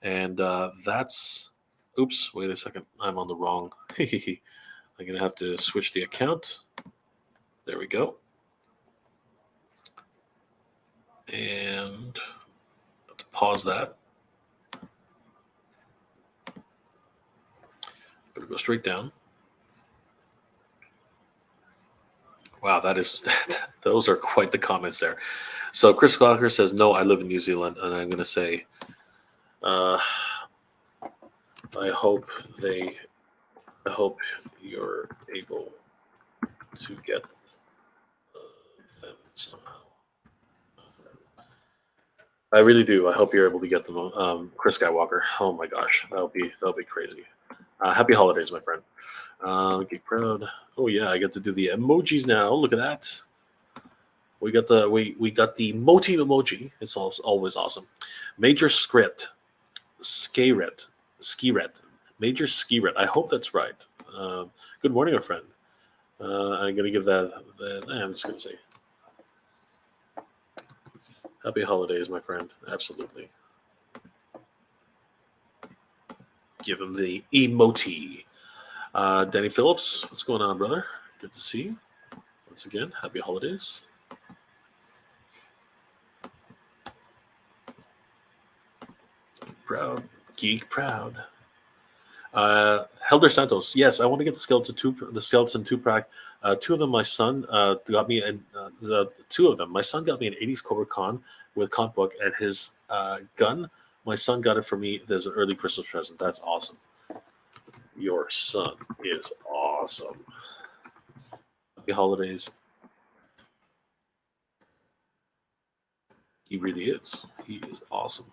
and that's. Oops, wait a second. I'm on the wrong. I'm gonna have to switch the account. There we go. And have to pause that. Gonna go straight down. Wow, those are quite the comments there. So Chris Gawker says, no, I live in New Zealand, and I'm gonna say, I hope you're able to get them somehow. I really do. I hope you're able to get them, Chris Skywalker. Oh my gosh, that'll be crazy. Happy holidays, my friend. Geek proud. Oh yeah, I get to do the emojis now. Look at that. We got the MOTU emoji. It's always awesome. Major Script, Skiret, Major Skiret. I hope that's right. Good morning, my friend. I'm gonna give that. I'm just gonna say. Happy holidays, my friend. Absolutely. Give him the emoji. Danny Phillips, what's going on, brother? Good to see you. Once again, happy holidays. Geek proud. Helder Santos, yes, I want to get the Skeleton 2-pack. Two of them, my son got me, and the two of them, my son got me an 80s Cobra Khan with comic book and his gun. My son got it for me as an early Christmas present. That's awesome. Your son is awesome. Happy holidays. He really is. He is awesome.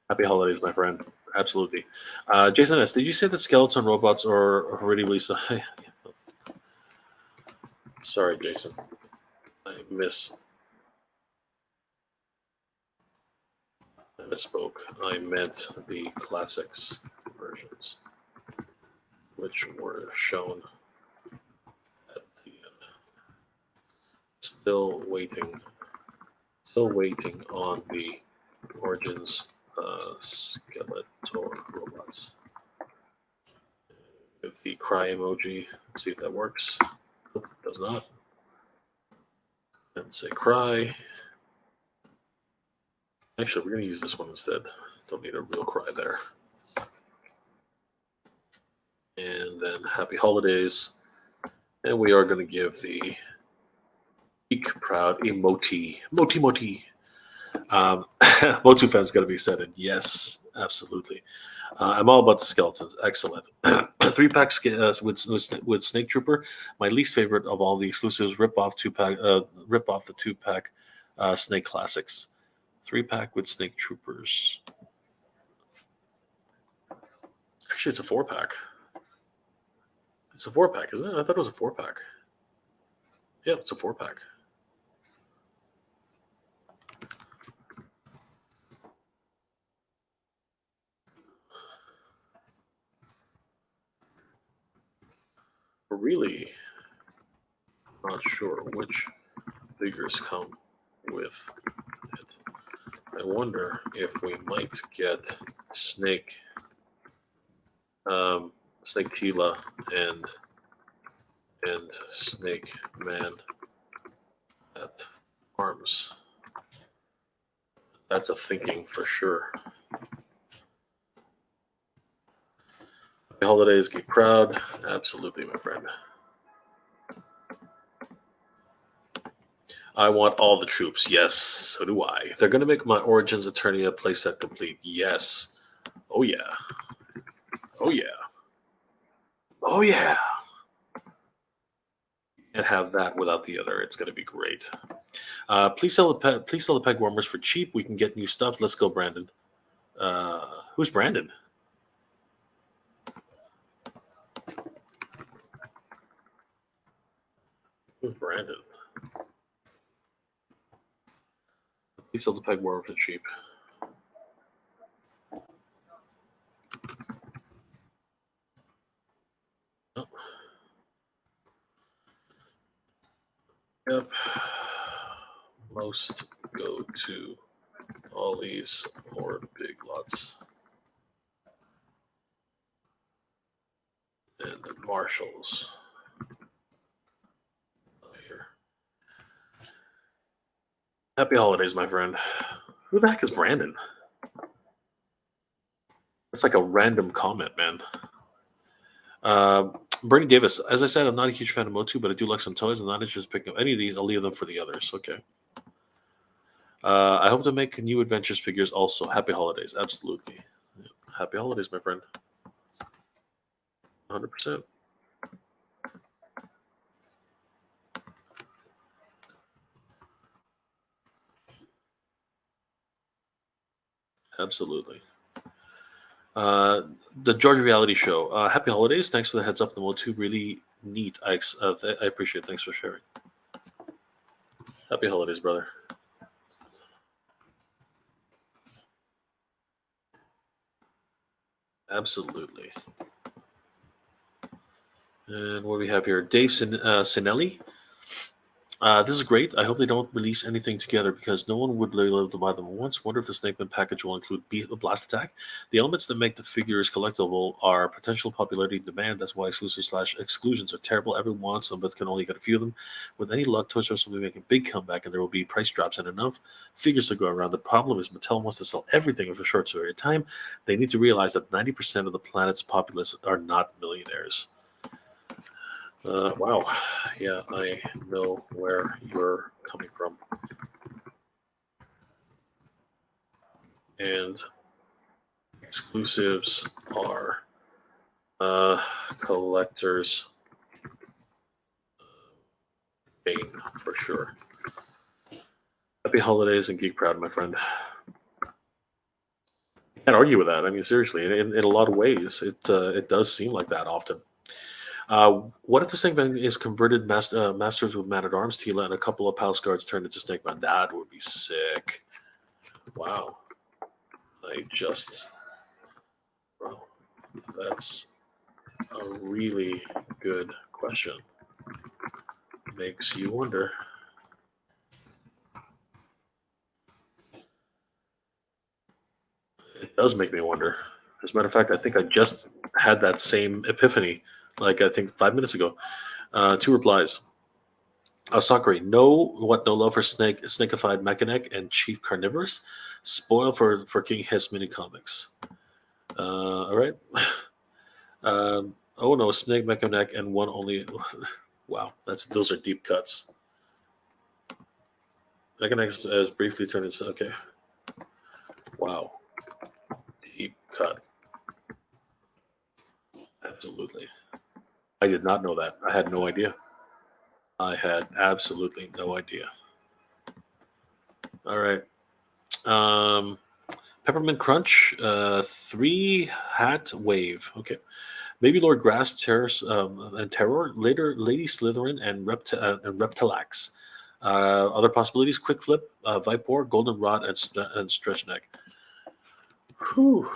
Happy holidays, my friend. Absolutely. Jason S., did you say that skeleton robots are already released? Sorry, Jason. I misspoke. I meant the classics versions, which were shown at the end. Still waiting on the Origins Skeletor robots. With the cry emoji, let's see if that works. Nope, it does not. And say cry. Actually, we're going to use this one instead. Don't need a real cry there. And then happy holidays. And we are going to give the Geek Proud emoji. Moti. MOTU fans got to be excited. Yes, absolutely. I'm all about the skeletons. Excellent. 3-pack with Snake Trooper. My least favorite of all the exclusives. Rip off the 2-pack Snake Classics. 3-pack with Snake Troopers. Actually, it's a 4-pack. It's a 4-pack, isn't it? I thought it was a 4-pack. Yeah, it's a 4-pack. Really not sure which figures come with it. I wonder if we might get Snake, Snake Tila, and Snake Man at arms. That's a thinking for sure. Happy holidays, keep proud. Absolutely, my friend. I want all the troops. Yes, so do I. They're going to make my Origins Eternia playset complete. Yes. Oh, yeah. Oh, yeah. Oh, yeah. And have that without the other. It's going to be great. Please sell the peg warmers for cheap. We can get new stuff. Let's go, Brandon. Who's Brandon? Who's Brandon? Please sell the peg warmer for cheap. Oh. Yep. Most go to Ollie's or Big Lots. And Marshalls. Here. Happy holidays, my friend. Who the heck is Brandon? That's like a random comment, man. Bernie Davis, as I said, I'm not a huge fan of MOTU, but I do like some toys. I'm not interested in picking up any of these. I'll leave them for the others. Okay. I hope to make new adventures figures also. Happy holidays. Absolutely. Happy holidays, my friend. 100%. Absolutely. The George Reality Show. Happy holidays. Thanks for the heads up. The MOTU really neat. I appreciate it. Thanks for sharing. Happy holidays, brother. Absolutely. And what do we have here? Dave Sinelli. This is great. I hope they don't release anything together because no one would really love to buy them at once. Wonder if the Snakeman package will include Blast Attack. The elements that make the figures collectible are potential popularity and demand. That's why exclusions are terrible. Everyone wants them, but can only get a few of them. With any luck, Toys R Us will be making a big comeback, and there will be price drops and enough figures to go around. The problem is Mattel wants to sell everything for a short period of time. They need to realize that 90% of the planet's populace are not millionaires. Wow. Yeah, I know where you're coming from. And exclusives are collectors' bane for sure. Happy holidays and geek proud, my friend. You can't argue with that. I mean, seriously, in a lot of ways, it does seem like that often. What if the Snakeman is converted Masters with Man at Arms, Tila, and a couple of Palace Guards turned into Snakeman? That would be sick. Wow. Well, that's a really good question. Makes you wonder. It does make me wonder. As a matter of fact, I think I just had that same epiphany. I think 5 minutes ago. 2 replies. Sakura, no love for Snakified Mechanic and Chief Carnivorous. Spoil for King Hiss mini comics. All right. Oh no, Snake Mechanic and one only. Wow, those are deep cuts. Mechanic has briefly turned into okay. Wow. Deep cut. Absolutely. I did not know that. I had no idea. I had absolutely no idea. All right. Peppermint Crunch, 3-hat wave. Okay. Maybe Lord Grasp, and Terror. Later, Lady Slytherin and Reptilax. Other possibilities: Quick Flip, Vipor, Goldenrod, and Stretch Neck. Whew.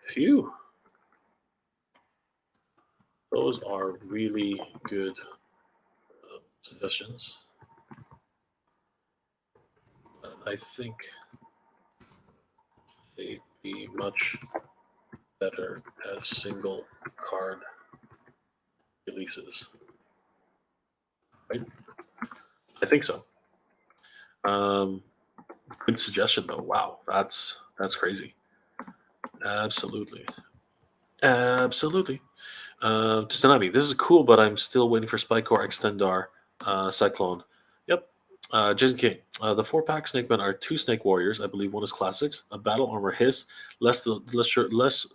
Phew. Those are really good suggestions. I think they'd be much better as single card releases. Right? I think so. Good suggestion though. Wow, that's crazy. Absolutely. Tsunami, this is cool, but I'm still waiting for Spycore Extendar Cyclone. Yep. Jason King, the 4-pack Snake Men are 2 Snake Warriors. I believe one is classics, a Battle Armor Hiss, less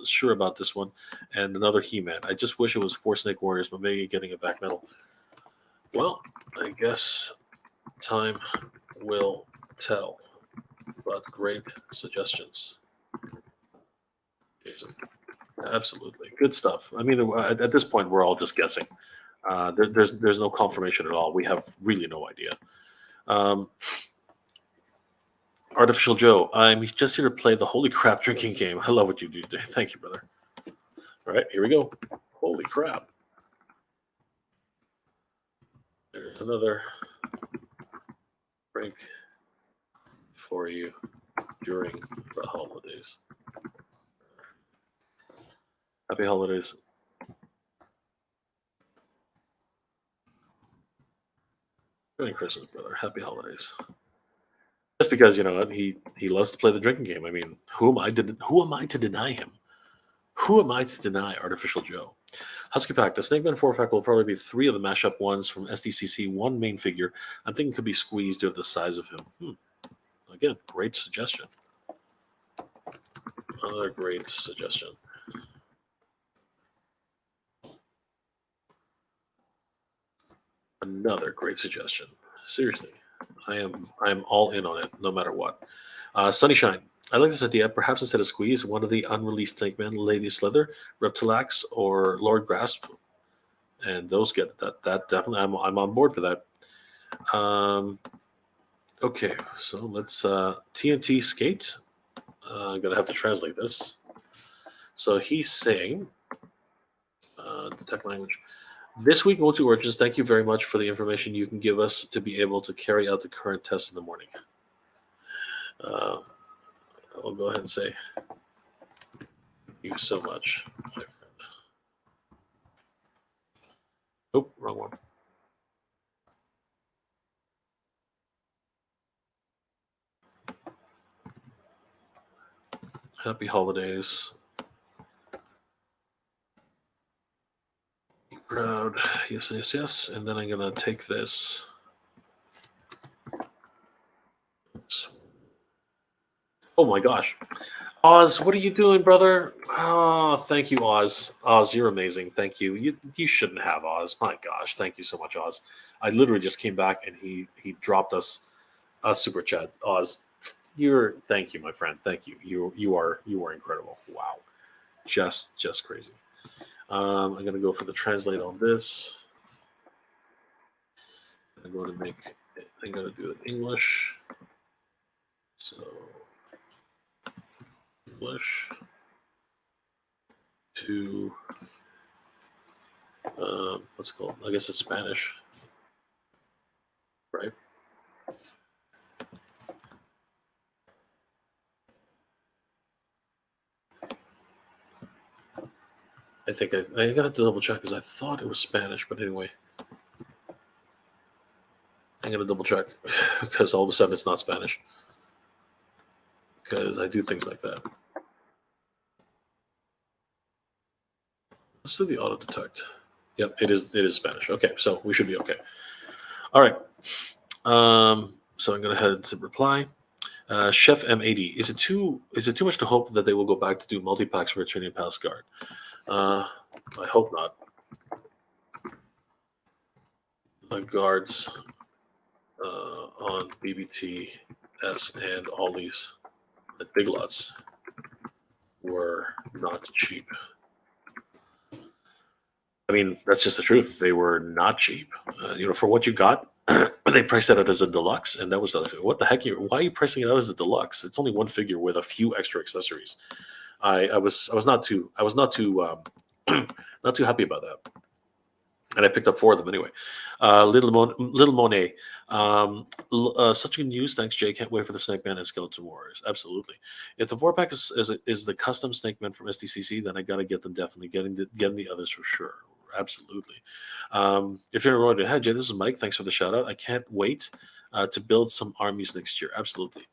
sure about this one, and another He-Man. I just wish it was 4 Snake Warriors, but maybe getting a back metal. Well, I guess time will tell, but great suggestions. Jason. Absolutely. Good stuff. I mean, at this point, we're all just guessing. There's no confirmation at all. We have really no idea. Artificial Joe, I'm just here to play the holy crap drinking game. I love what you do. Thank you, brother. All right, here we go. Holy crap. There's another drink for you during the holidays. Happy holidays. Merry Christmas, brother. Happy holidays. Just because he loves to play the drinking game. I mean, who am I to deny him? Who am I to deny Artificial Joe? Husky Pack. The Snake Man 4-pack will probably be 3 of the mashup ones from SDCC. 1 main figure. I'm thinking could be squeezed due to the size of him. Again, great suggestion. Another great suggestion. Another great suggestion. Seriously, I am all in on it, no matter what. Sunnyshine. I like this idea. Perhaps instead of Squeeze, one of the unreleased Snake Men, Lady Slither, Reptilax, or Lord Grasp, and those get that. That definitely, I'm on board for that. Okay, so let's TNT Skate. I'm gonna have to translate this. So he's saying, detect language. This week, MOTU Origins, thank you very much for the information you can give us to be able to carry out the current test in the morning. I'll go ahead and say thank you so much, my friend. Oh, wrong one. Happy holidays. Crowd. Yes, yes, yes. And then I'm going to take this. Oops. Oh my gosh. Oz, what are you doing, brother? Oh, thank you, Oz. Oz, you're amazing. Thank you. You shouldn't have, Oz. My gosh, thank you so much, Oz. I literally just came back and he dropped us a super chat. Oz, thank you, my friend. Thank you. You are incredible. Wow. Just crazy. I'm gonna go for the translate on this. I'm going to do it in English. So English to what's it called? I guess it's Spanish, right? I think I gotta double check because I thought it was Spanish, but anyway, I'm gonna double check because all of a sudden it's not Spanish because I do things like that. Let's do the auto detect. Yep, it is Spanish. Okay, so we should be okay. All right. So I'm gonna head to reply. Chef M80. Is it too much to hope that they will go back to do multi-packs for returning Palace Guard? I hope not. The guards on BBTS and Ollie's at Big Lots were not cheap. I mean, that's just the truth. They were not cheap. For what you got, they priced it out as a deluxe, and that was what the heck? Why are you pricing it out as a deluxe? It's only one figure with a few extra accessories. I was not too not too happy about that, and I picked up 4 of them anyway. Little Monet, such good news. Thanks, Jay. Can't wait for the Snake Man and Skeleton Wars. Absolutely. If the 4-pack is the custom Snake Man from SDCC, then I got to get them. Definitely getting the others for sure. Absolutely. If you're going ahead, Jay, this is Mike. Thanks for the shout out. I can't wait to build some armies next year. Absolutely.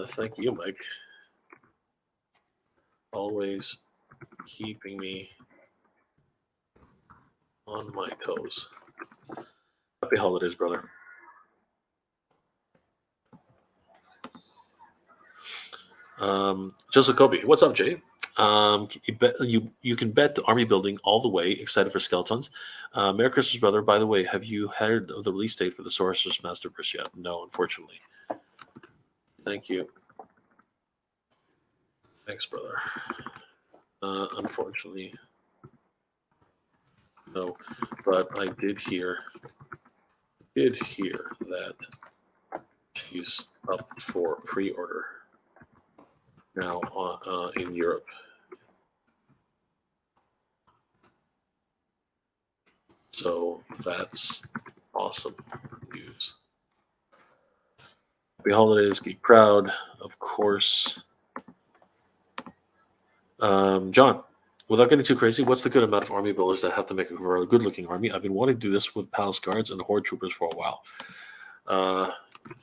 Thank you, Mike. Always keeping me on my toes. Happy holidays, brother. Joseph Kobe, what's up, Jay? You can bet the army building all the way. Excited for skeletons. Merry Christmas, brother. By the way, have you heard of the release date for the Sorcerer's Masterverse yet? No, unfortunately. Thank you. Thanks, brother. Unfortunately, no. But I did hear that she's up for pre-order now in Europe. So that's awesome news. Happy holidays, Geek Proud, of course. John, without getting too crazy, what's the good amount of army builders that have to make a good-looking army? I've been wanting to do this with Palace Guards and Horde Troopers for a while.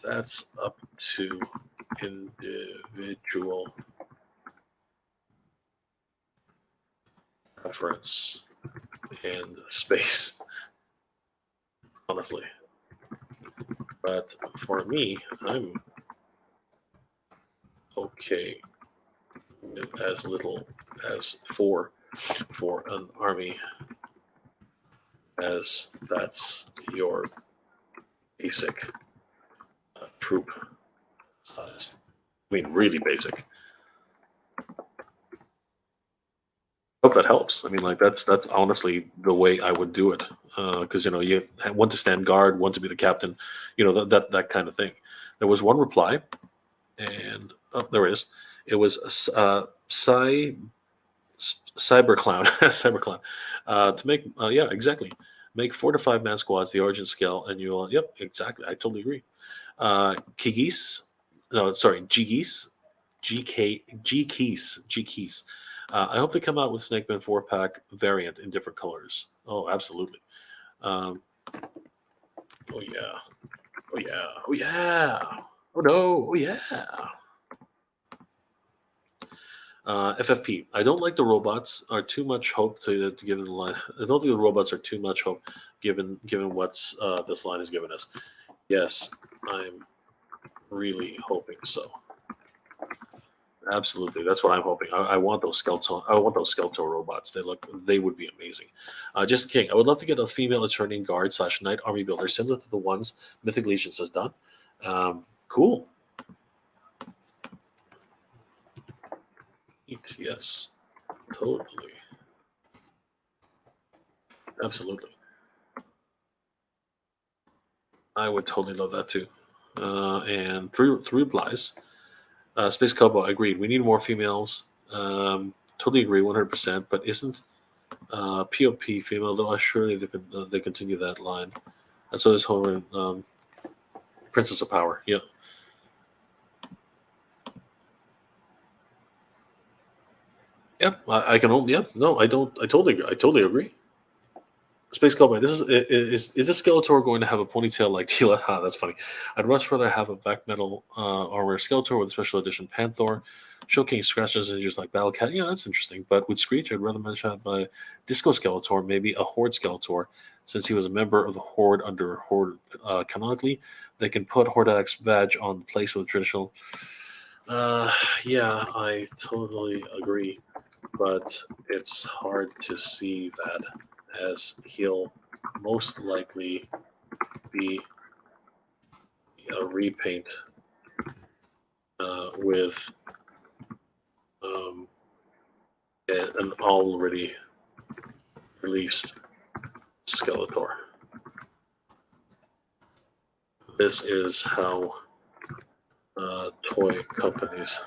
That's up to individual preference and space, honestly. But for me, I'm okay with as little as 4 for an army, as that's your basic troop size. I mean, really basic. Hope that helps. I mean, like that's honestly the way I would do it, because you have one to stand guard, one to be the captain, that kind of thing. There was one reply, and there it is. It was Cyberclown, Cyberclown, to make exactly, make 4 to 5 man squads the origin scale, and you'll exactly. I totally agree. Kigis, no, sorry, G-Geese. I hope they come out with Snake Man 4-pack variant in different colors. Oh, absolutely. Oh yeah. Oh yeah. Oh yeah. Oh no. Oh yeah. FFP. I don't like the robots. Are too much hope to give the line. I don't think the robots are too much hope given what's this line has given us. Yes, I'm really hoping so. Absolutely, that's what I'm hoping. I want those Skeletor. I want those Skeletor robots. They would be amazing. Just King. I would love to get a female attorney guard / knight army builder similar to the ones Mythic Legions has done. Cool. Yes, totally. Absolutely. I would totally love that too. And three replies. Space Cowboy, agreed. We need more females. Totally agree, 100%. But isn't POP female though? Surely they continue that line. And so is Homer, Princess of Power. Yeah. Yep. I can only. Yep. No, I don't. I totally agree. Space Cowboy, this is this Skeletor going to have a ponytail like Tila? Ha, that's funny. I'd much rather have a Vac Metal armor Skeletor with a special edition Panther, showcasing scratches and injuries like Battle Cat. Yeah, that's interesting. But with Screech, I'd rather have a Disco Skeletor, maybe a Horde Skeletor, since he was a member of the Horde under Horde canonically. they can put Hordak's badge on the place of the traditional. Yeah, I totally agree, but it's hard to see that, as he'll most likely be a repaint with an already released Skeletor. This is how toy companies,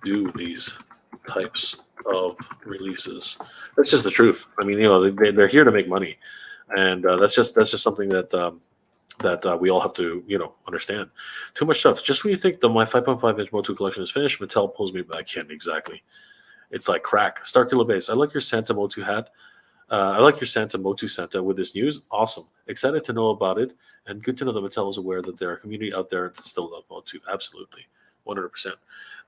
do these types of releases. That's just the truth. I mean, they're here to make money, and that's just something that we all have to understand. Too much stuff. Just when you think that my 5.5-inch MOTU collection is finished, Mattel pulls me back in. Exactly. It's like crack. Starkiller Base. I like your Santa MOTU hat. I like your Santa MOTU Santa with this news. Awesome. Excited to know about it, and good to know that Mattel is aware that there are a community out there that still love MOTU. Absolutely. 100%.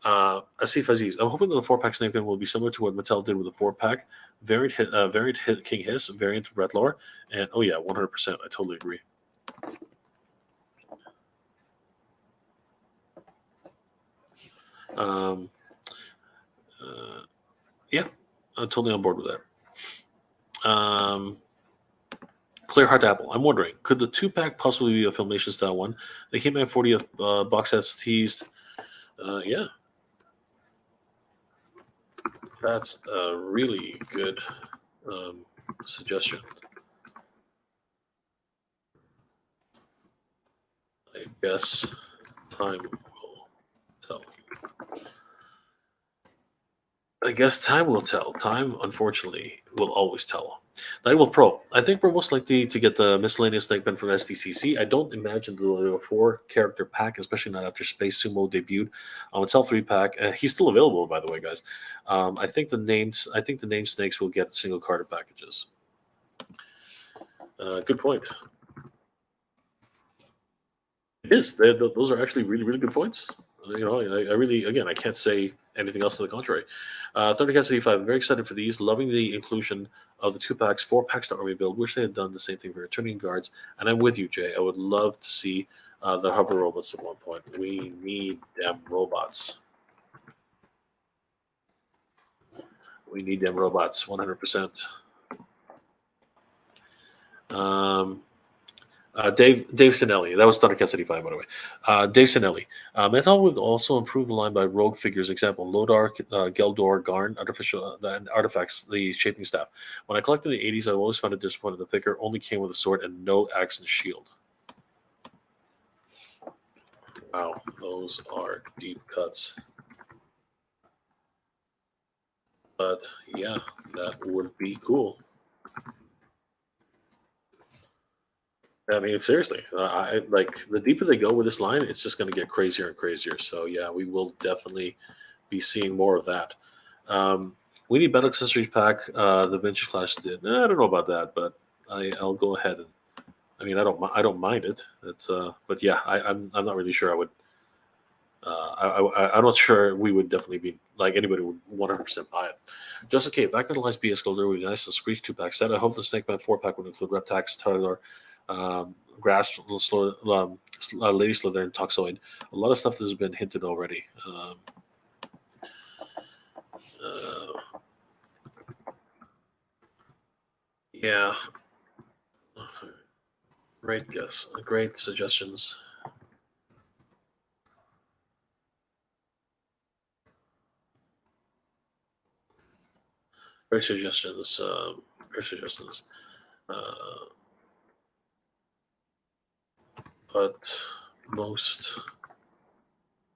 Asif Aziz. I'm hoping that the 4-pack Snake Gun will be similar to what Mattel did with the 4-pack. Variant hit King Hiss, variant Red Lore, and oh yeah, 100%. I totally agree. Yeah, I'm totally on board with that. Clear Heart Apple. I'm wondering, could the 2-pack possibly be a Filmation style one? The He-Man 40th box sets teased. Yeah, that's a really good suggestion. I guess time will tell. Time, unfortunately, will always tell. Nightwolf Pro. I think we're most likely to get the miscellaneous Snake Man from SDCC. I don't imagine they'll do a 4-character pack, especially not after Space Sumo debuted. Mattel 3-pack. He's still available, by the way, guys. I think the named snakes will get single carded packages. Good point. It is. Those are actually really, really good points. I really, again, I can't say anything else to the contrary. Thundercats 85. I'm very excited for these. Loving the inclusion of the 2-packs, 4-packs to Army build. Wish they had done the same thing for returning guards. And I'm with you, Jay. I would love to see the hover robots at one point. We need them robots. We need them robots, 100%. Dave Sinelli. That was Thundercats 85, by the way. Dave Sinelli. Mattel would also improve the line by rogue figures. Example, Lodar, Geldor, Garn, and artifacts, the shaping staff. When I collected in the 80s, I always found it disappointing the figure only came with a sword and no axe and shield. Wow, those are deep cuts. But yeah, that would be cool. I mean, seriously, I like the deeper they go with this line, it's just going to get crazier and crazier. So yeah, we will definitely be seeing more of that. We need Battle Accessories pack. The Vintage Clash did. I don't know about that, but I'll go ahead and. I mean, I don't mind it. It's but yeah, I'm not really sure I would. I'm not sure we would definitely be like anybody would 100% buy it. Joseph K. Back to the Lights BS Golder would be nice. A Screech 2-pack set. I hope the Snake Man 4-pack would include Reptax, Tyler, Grasp, Lady Slither, and Toxoid. A lot of stuff that has been hinted already. Yeah. Great guess. Great suggestions. Great suggestions. But most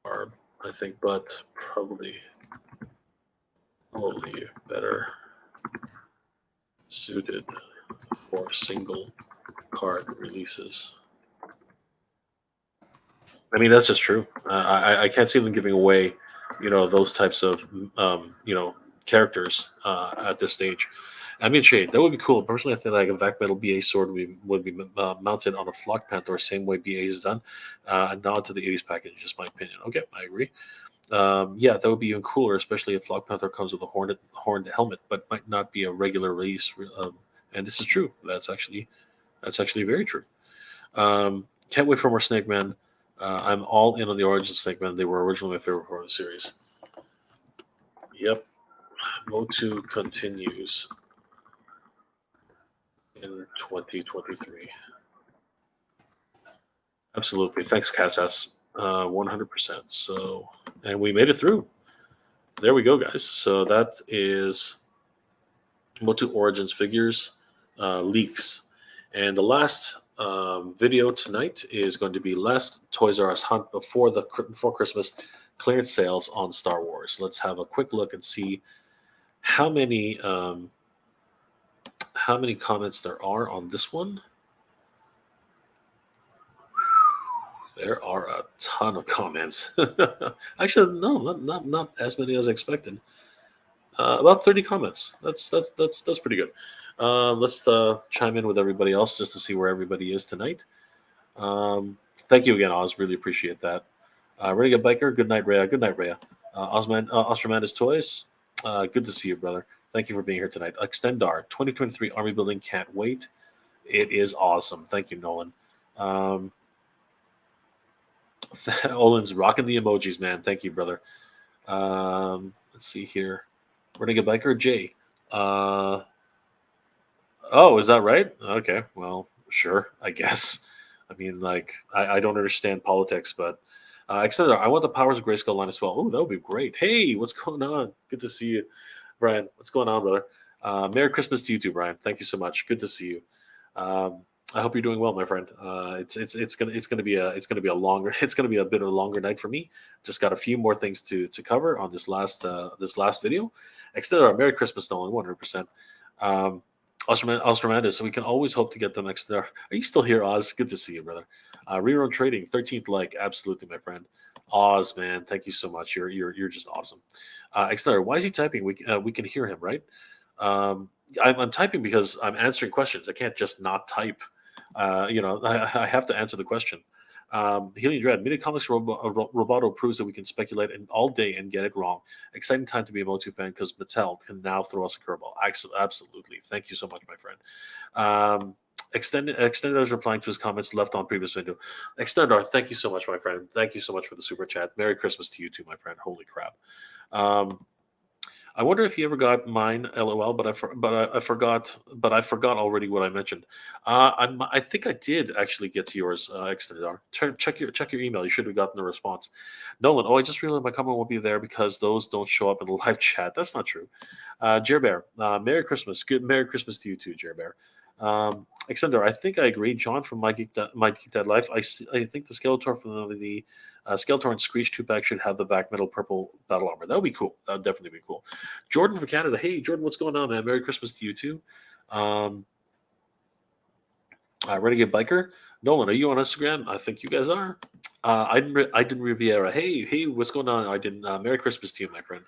are, I think, but probably better suited for single card releases. I mean, that's just true. I can't see them giving away, those types of, characters at this stage. I mean, shade that would be cool. Personally, I think like a Vac Metal BA sword would be mounted on a Flock Panther, same way BA is done. A nod to the 80s package, just my opinion. Okay, I agree. Yeah, that would be even cooler, especially if Flock Panther comes with a horned helmet, but might not be a regular release. and this is true. That's actually very true. Can't wait for more Snake Man. I'm all in on the origin Snake Man. They were originally my favorite part of the series. Yep. MOTU continues in 2023. Absolutely. Thanks, Cass. 100%. So, and we made it through. There we go, guys. So that is MOTU Origins figures leaks. And the last video tonight is going to be last Toys R Us hunt before Christmas clearance sales on Star Wars. Let's have a quick look and see how many comments there are on this one. There are a ton of comments. Actually, no, not as many as I expected. About 30 comments. That's pretty good. Let's chime in with everybody else just to see where everybody is tonight. Thank you again, Oz. Really appreciate that. Renegade Biker. Good night, Rhea. Good night, Rhea. Ostromandus Toys. Good to see you, brother. Thank you for being here tonight. Extendar 2023 Army Building. Can't wait. It is awesome. Thank you, Nolan. Olin's rocking the emojis, man. Thank you, brother. Let's see here. Renegade Biker Jay. Oh, is that right? Okay, well, sure, I guess. I mean, like, I don't understand politics, but Extender, I want the Powers of Grayskull line as well. Oh, that would be great. Hey, what's going on? Good to see you, Brian. What's going on, brother? Merry Christmas to you too, Brian. Thank you so much. Good to see you. I hope you're doing well, my friend. It's gonna be a longer it's gonna be a bit of a longer night for me. Just got a few more things to cover on this last video. Extended Merry Christmas, Nolan, 100%. Ostromandus, so we can always hope to get them extended. Are you still here, Oz? Good to see you, brother. Rerun Trading, 13th like, absolutely, my friend. Oz, man, thank you so much. You're just awesome. Extender, why is he typing? We can hear him, right? I'm typing because I'm answering questions. I can't just not type. I have to answer the question. Healing Dread, Mini Comics Roboto proves that we can speculate all day and get it wrong. Exciting time to be a MOTU fan because Mattel can now throw us a curveball. Absolutely. Thank you so much, my friend. Extended is replying to his comments left on previous video. Extendar, thank you so much, my friend. Thank you so much for the super chat. Merry Christmas to you too, my friend. Holy crap. I wonder if he ever got mine, LOL, but I forgot already what I mentioned. I think I did actually get to yours, Extendar. Check your email. You should have gotten a response. Nolan, I just realized my comment won't be there because those don't show up in the live chat. That's not true. Jer Bear, Merry Christmas. Merry Christmas to you too, Jer Bear. Extender, I think I agree. John from My Geek Dad Life. I think the Skeletor from the Skeletor and Screech 2-pack should have the Vac Metal purple battle armor. That would be cool. That would definitely be cool. Jordan from Canada. Hey, Jordan, what's going on, man? Merry Christmas to you too. Renegade Biker. Nolan, are you on Instagram? I think you guys are. I didn't Riviera. Hey, what's going on? I didn't. Merry Christmas to you, my friend.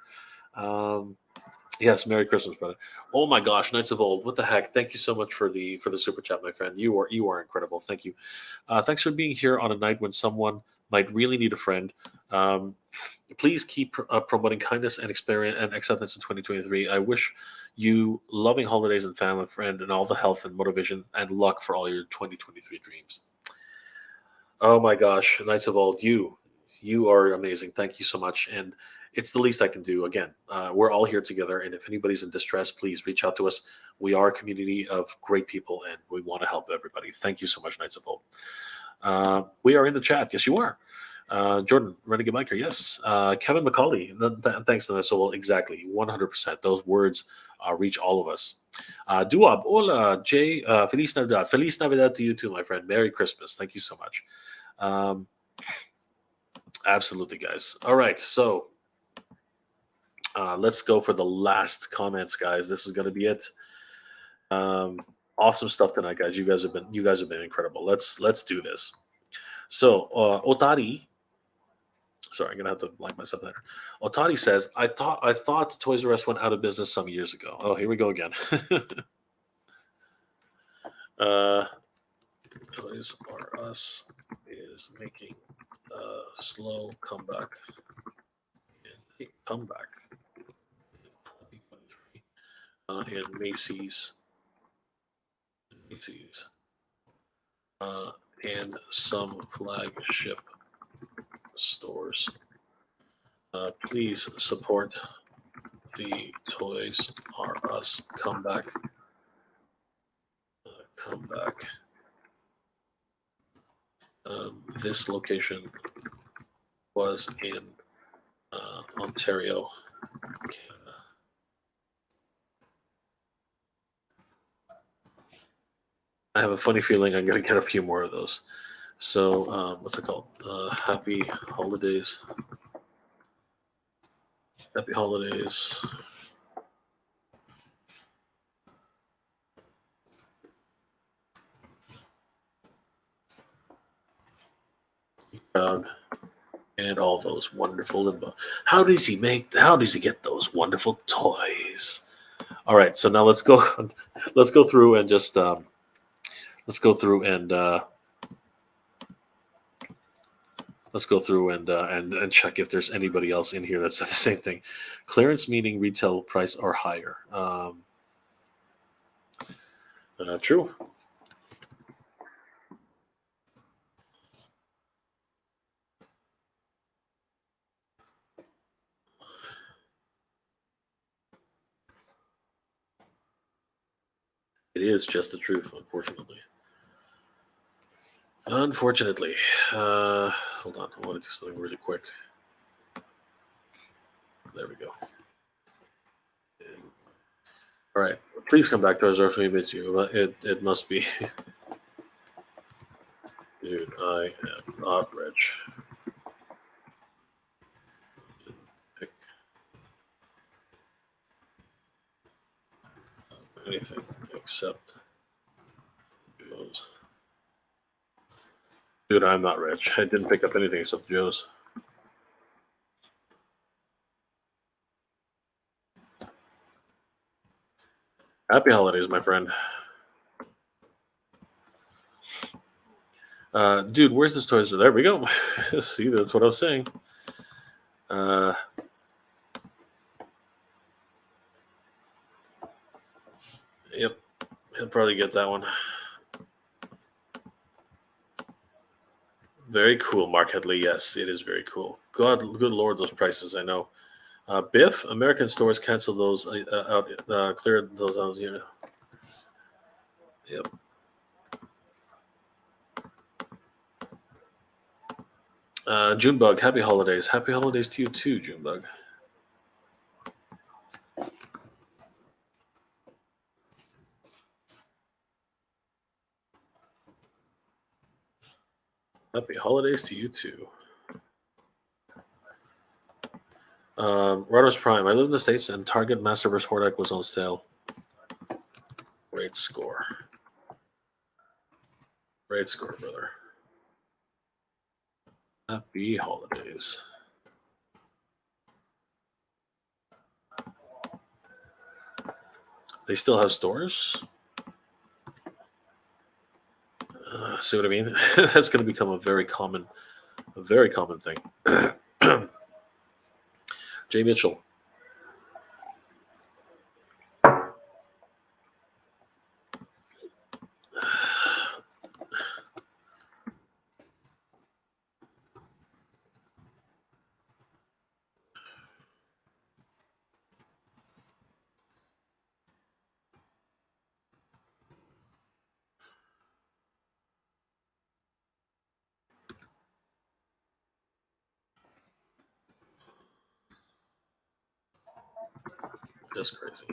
Yes, Merry Christmas, brother. Oh my gosh, Knights of Old. What the heck? Thank you so much for the super chat, my friend. You are incredible. Thank you. Thanks for being here on a night when someone might really need a friend. Please keep promoting kindness and experience and acceptance in 2023. I wish you loving holidays and family, friend, and all the health and motivation and luck for all your 2023 dreams. Oh my gosh, Knights of Old, you are amazing. Thank you so much. And it's the least I can do. Again, we're all here together. And if anybody's in distress, please reach out to us. We are a community of great people, and we want to help everybody. Thank you so much, Knights of Old. We are in the chat. Yes, you are. Jordan, Renegade Biker, yes. Kevin McCauley, thanks to Knights of Old. Exactly, 100%. Those words reach all of us. Duab, hola, Jay, Feliz Navidad. Feliz Navidad to you too, my friend. Merry Christmas. Thank you so much. Absolutely, guys. All right, so let's go for the last comments, guys. This is going to be it. Awesome stuff tonight, guys. You guys have been incredible. Let's do this. So Otari, sorry, I'm gonna have to blank myself there. Otari says, I thought Toys R Us went out of business some years ago. Oh, here we go again. Toys R Us is making a slow comeback. In 2023. And Macy's. 2023. 2023. Macy's, and some flagship stores. Please support the Toys R Us comeback. This location was in Ontario, Canada. I have a funny feeling I'm going to get a few more of those. So, what's it called? Happy holidays. Happy holidays. Proud. And all those wonderful. How does he get those wonderful toys? All right, so now let's go through and just let's go through and check if there's anybody else in here that said the same thing. Clearance meaning retail price or higher. True. It is just the truth, unfortunately. Unfortunately. Hold on. I want to do something really quick. There we go. All right. Please come back to us after we miss you. It must be. Dude, I am not rich. Pick anything except Joe's. Dude, I'm not rich. I didn't pick up anything except Joe's. Happy holidays, my friend. Dude, where's this toy store? There we go. See, that's what I was saying. Yep, he'll probably get that one. Very cool, Mark Headley. Yes, it is very cool. God, good Lord, those prices, I know. Biff, American stores cancel those out, clear those out. You know. Yep. Junebug, happy holidays. Happy holidays to you too, Junebug. Happy holidays to you too. Rudder's Prime. I live in the States and Target Masterverse Hordak was on sale. Great score. Great score, brother. Happy holidays. They still have stores? See what I mean? That's going to become a very common thing. Jay Mitchell. Just crazy.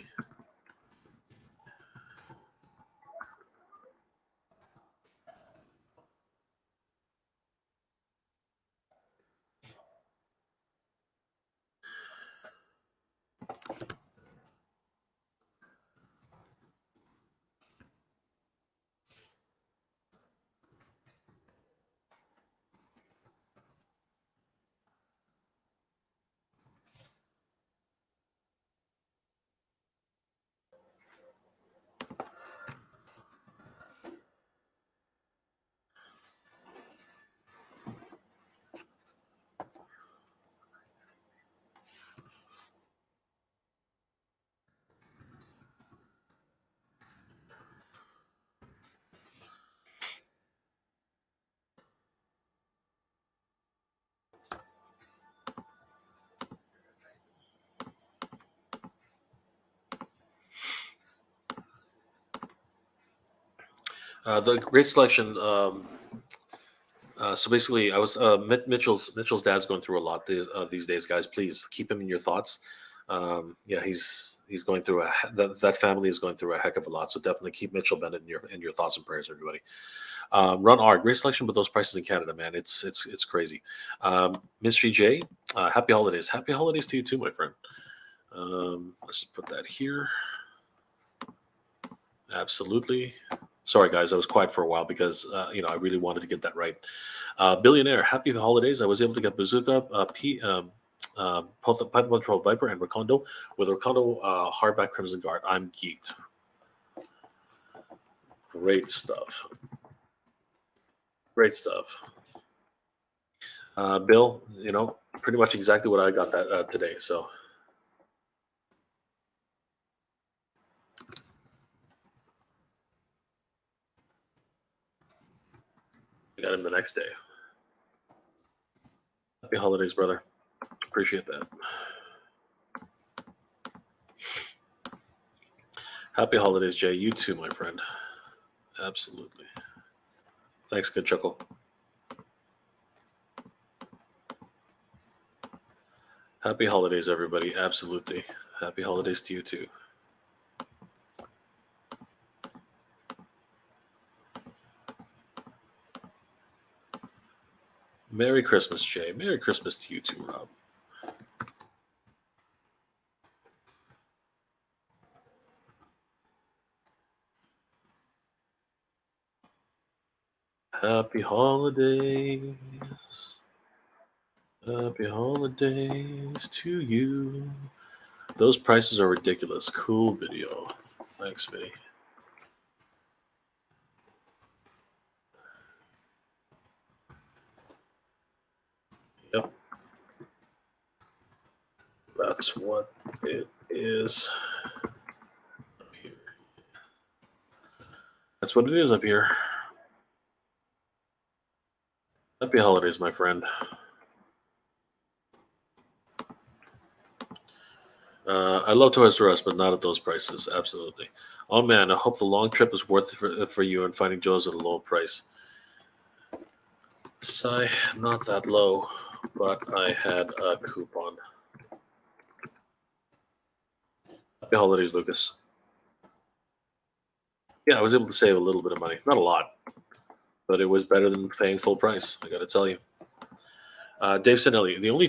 The great selection. So basically, I was Mitchell's dad's going through a lot these days, guys. Please keep him in your thoughts. Yeah, he's going through that family is going through a heck of a lot. So definitely keep Mitchell Bennett in your thoughts and prayers, everybody. Run R, great selection, but those prices in Canada, man, it's crazy. Mystery J, happy holidays. Happy holidays to you too, my friend. Let's just put that here. Absolutely. Sorry, guys, I was quiet for a while because I really wanted to get that right. Billionaire, happy holidays. I was able to get Bazooka, Python Patrol Viper, and Rakondo with Rakondo hardback Crimson Guard. I'm geeked. Great stuff. Great stuff. Bill, pretty much exactly what I got that today. So. I got him the next day. Happy holidays, brother. Appreciate that. Happy holidays, Jay. You too, my friend. Absolutely. Thanks, good chuckle. Happy holidays, everybody. Absolutely. Happy holidays to you too. Merry Christmas, Jay. Merry Christmas to you too, Rob. Happy holidays. Happy holidays to you. Those prices are ridiculous. Cool video. Thanks, Vinny. Yep. That's what it is up here. That's what it is up here. Happy holidays, my friend. I love Toys R Us, but not at those prices. Absolutely. Oh man, I hope the long trip is worth it for you and finding Joe's at a low price. Sigh, not that low, but I had a coupon. Happy holidays, Lucas. Yeah, I was able to save a little bit of money. Not a lot, but it was better than paying full price. I got to tell you. Dave Sinelli, the only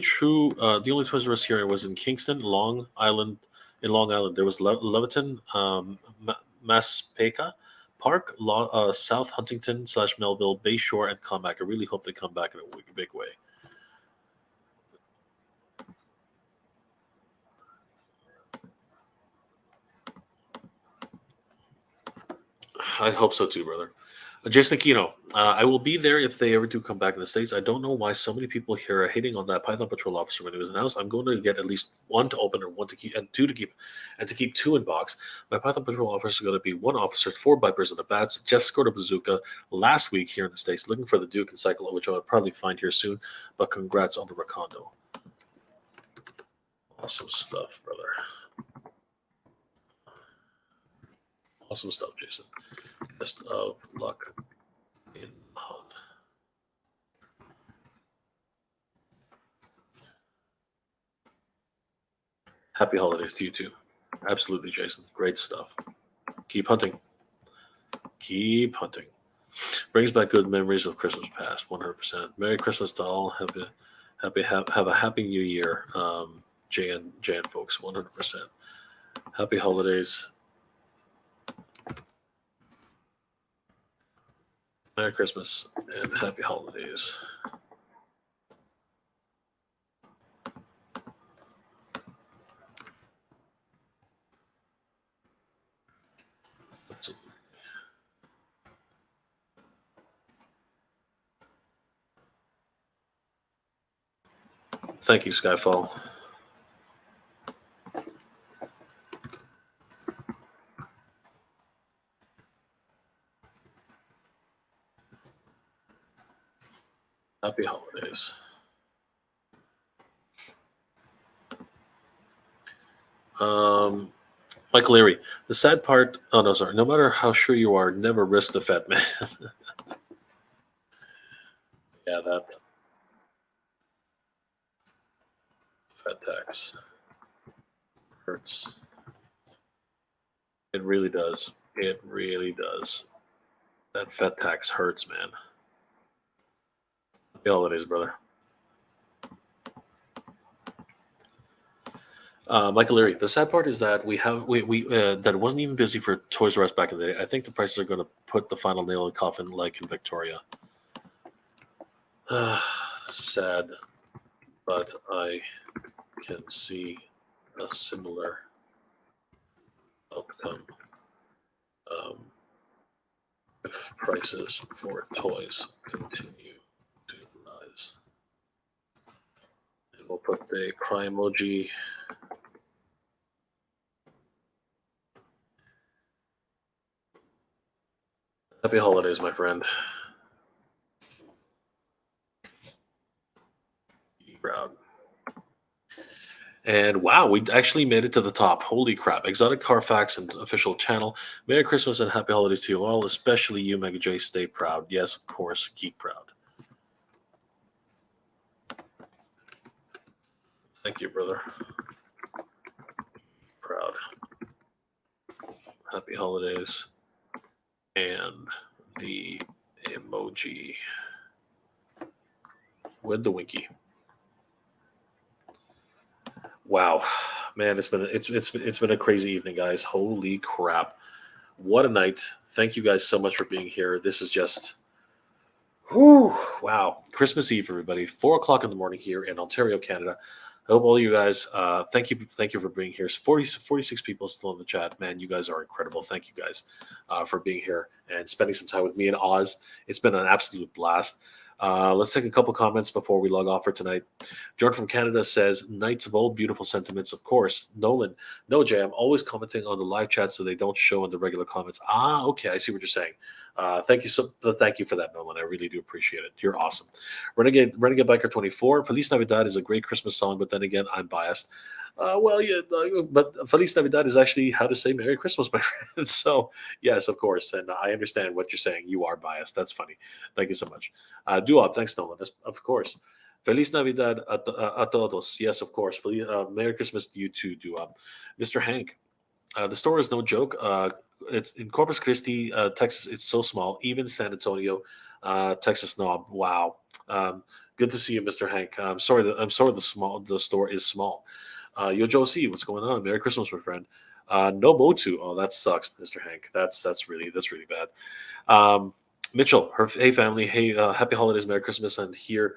Toys R Us here was in Kingston, Long Island. In Long Island, there was Leviton, Massapequa Park, South Huntington / Melville, Bayshore, and Comac. I really hope they come back in a big way. I hope so too, brother. Jason Aquino, I will be there if they ever do come back in the States. I don't know why so many people here are hating on that Python Patrol officer when it was announced. I'm going to get at least one to open or one to keep and two to keep, and to keep two in box. My Python Patrol officer is going to be one officer, 4 Vipers and a Bats. Just scored a Bazooka last week here in the States. Looking for the Duke and Cycle, which I'll probably find here soon. But congrats on the Rakondo. Awesome stuff, brother. Awesome stuff, Jason. Best of luck in the hunt. Happy holidays to you too. Absolutely, Jason. Great stuff. Keep hunting. Keep hunting. Brings back good memories of Christmas past. 100%. Merry Christmas to all. Have a happy New Year, Jay and folks. 100%. Happy holidays. Merry Christmas and happy holidays. Thank you, Skyfall. Happy holidays. Michael Leary, the sad part. Oh no, sorry. No matter how sure you are, never risk the fat man. Yeah, that fat tax hurts. It really does. It really does. That fat tax hurts, man. Happy holidays, brother. Michael Leary. The sad part is that we that it wasn't even busy for Toys R Us back in the day. I think the prices are going to put the final nail in the coffin, like in Victoria. Sad, but I can see a similar outcome if prices for toys continue to rise. And we'll put the cry emoji. Happy holidays, my friend. Be proud. And wow, we actually made it to the top. Holy crap. Exotic Carfax and official channel. Merry Christmas and happy holidays to you all, especially you, Mega J. Stay proud. Yes, of course, geek proud. Thank you, brother. Proud. Happy holidays. And the emoji with the winky. Wow, man, it's been a crazy evening, guys. Holy crap. What a night. Thank you guys so much for being here. This is just whew, wow. Christmas Eve, everybody. 4 o'clock in the morning here in Ontario, Canada. I hope all you guys, thank you for being here. 46 people still in the chat. Man, you guys are incredible. Thank you guys for being here and spending some time with me and Oz. It's been an absolute blast. Let's take a couple comments before we log off for tonight. Jordan from Canada says, Knights of Old Beautiful Sentiments, of course. Nolan, no, Jay, I'm always commenting on the live chat so they don't show in the regular comments. Okay, I see what you're saying. Thank you for that, Nolan. I really do appreciate it. You're awesome. Renegade Biker 24. Feliz Navidad is a great Christmas song, but then again, I'm biased. Well, yeah, but Feliz Navidad is actually how to say Merry Christmas, my friend. So, yes, of course. And I understand what you're saying. You are biased. That's funny. Thank you so much. Duop, thanks, Nolan. Of course. Feliz Navidad a todos. Yes, of course. Merry Christmas to you too, Duop. Mr. Hank, the store is no joke. It's in Corpus Christi, Texas. It's so small. Even San Antonio, Texas. No, wow. Good to see you, Mr. Hank. I'm sorry. The store is small. Yo, Joe C, what's going on? Merry Christmas, my friend. No MOTU. Oh, that sucks, Mr. Hank. That's really bad. Mitchell, hey family, hey, happy holidays, Merry Christmas, and here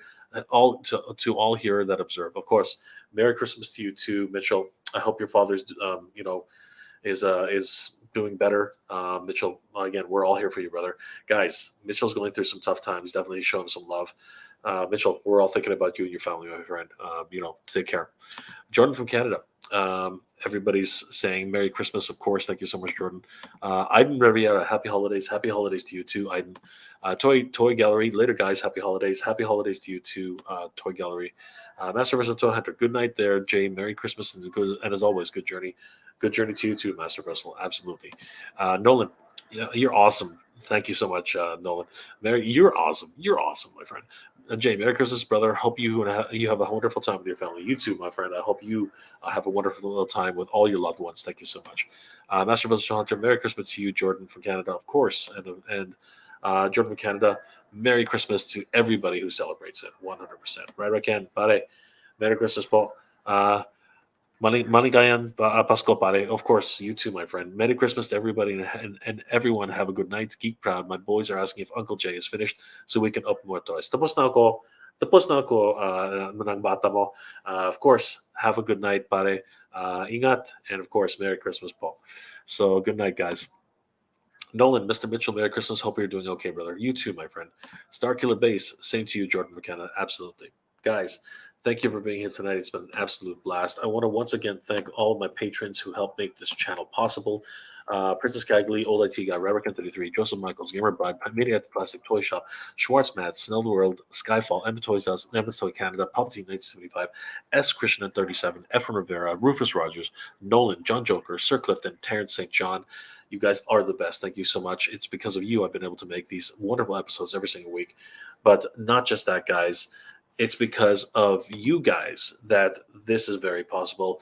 all to all here that observe. Of course, Merry Christmas to you too, Mitchell. I hope your father's is doing better. Mitchell, again, we're all here for you, brother. Guys, Mitchell's going through some tough times. Definitely show him some love. Mitchell, we're all thinking about you and your family, my friend. Take care. Jordan from Canada. Everybody's saying Merry Christmas, of course. Thank you so much, Jordan. Aiden Riviera, happy holidays. Happy holidays to you too, Aiden. Toy Gallery, later, guys. Happy holidays. Happy holidays to you too, Toy Gallery. Master Vessel Toy Hunter, good night there, Jay. Merry Christmas and as always, good journey. Good journey to you too, Master Vessel. Absolutely. Nolan, yeah, you're awesome. Thank you so much, Nolan. Mary, you're awesome. You're awesome, my friend. Jay, Merry Christmas, brother. Hope you have a wonderful time with your family. You too, my friend. I hope you have a wonderful little time with all your loved ones. Thank you so much. Master Village Hunter, Merry Christmas to you, Jordan from Canada, of course. And Jordan from Canada, Merry Christmas to everybody who celebrates it, 100%. Right, Rakan? Pare, Merry Christmas, po. Maligayan Pasko, pare. Of course, you too, my friend. Merry Christmas to everybody and everyone. Have a good night. Geek Proud. My boys are asking if Uncle Jay is finished so we can open more toys. Tapos na ako. Ng bata mo. Of course, have a good night, pare. Ingat. And of course, Merry Christmas, po. So, good night, guys. Nolan, Mr. Mitchell, Merry Christmas. Hope you're doing okay, brother. You too, my friend. Star Killer Base, same to you, Jordan McKenna. Absolutely. Guys, thank you for being here tonight. It's been an absolute blast. I want to once again thank all of my patrons who helped make this channel possible. Princess Cagley, Old IT Guy, Robert 33, Joseph Michaels, Gamer Bud, Maniac Plastic Toy Shop, Schwartz Matt, Snell World, Skyfall, Emma Toys House, Emma Toy Canada, Palpatine 1975, S. Christian at 37, Ephraim Rivera, Rufus Rogers, Nolan, John Joker, Sir Clifton, Terrence St. John. You guys are the best. Thank you so much. It's because of you I've been able to make these wonderful episodes every single week. But not just that, guys. It's because of you guys that this is very possible.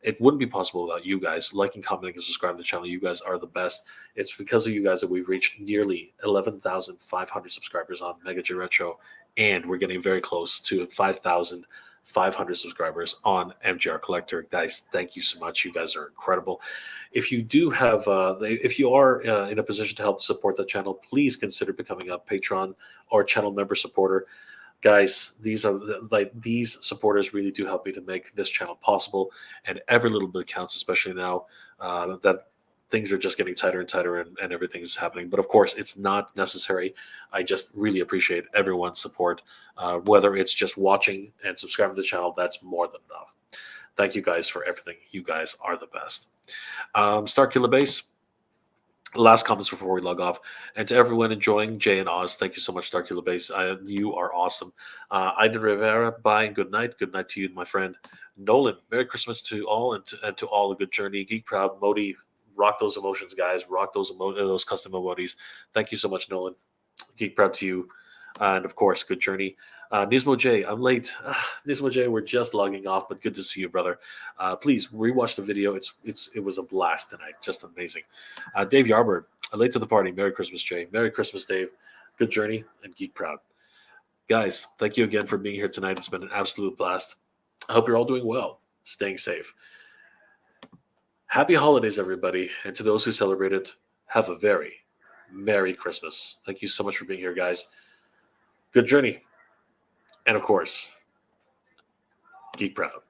It wouldn't be possible without you guys liking, commenting, and subscribing to the channel. You guys are the best. It's because of you guys that we've reached nearly 11,500 subscribers on Mega J Retro, and we're getting very close to 5,500 subscribers on MGR Collector. Guys, thank you so much. You guys are incredible. If you do have, if you are in a position to help support the channel, please consider becoming a patron or channel member supporter. Guys, these supporters really do help me to make this channel possible, and every little bit counts, especially now that things are just getting tighter and tighter and everything is happening. But of course, it's not necessary. I just really appreciate everyone's support, whether it's just watching and subscribing to the channel. That's more than enough. Thank you guys for everything. You guys are the best. Starkiller Base. Last comments before we log off, and to everyone enjoying Jay and Oz, thank you so much, Starkiller Base. You are awesome. Aiden Rivera, bye and good night. Good night to you, my friend. Nolan, Merry Christmas to all, and to all a good journey. Geek Proud, Modi, rock those emotions, guys. Rock those custom emojis. Thank you so much, Nolan. Geek Proud to you, and of course, good journey. Nismo J, I'm late. Nismo J, we're just logging off, but good to see you, brother. Please rewatch the video. It was a blast tonight, just amazing. Dave Yarbird, late to the party. Merry Christmas, Jay. Merry Christmas, Dave. Good journey and Geek Proud. Guys, thank you again for being here tonight. It's been an absolute blast. I hope you're all doing well, staying safe. Happy holidays, everybody, and to those who celebrated, have a very Merry Christmas. Thank you so much for being here, guys. Good journey. And of course, Geek Proud.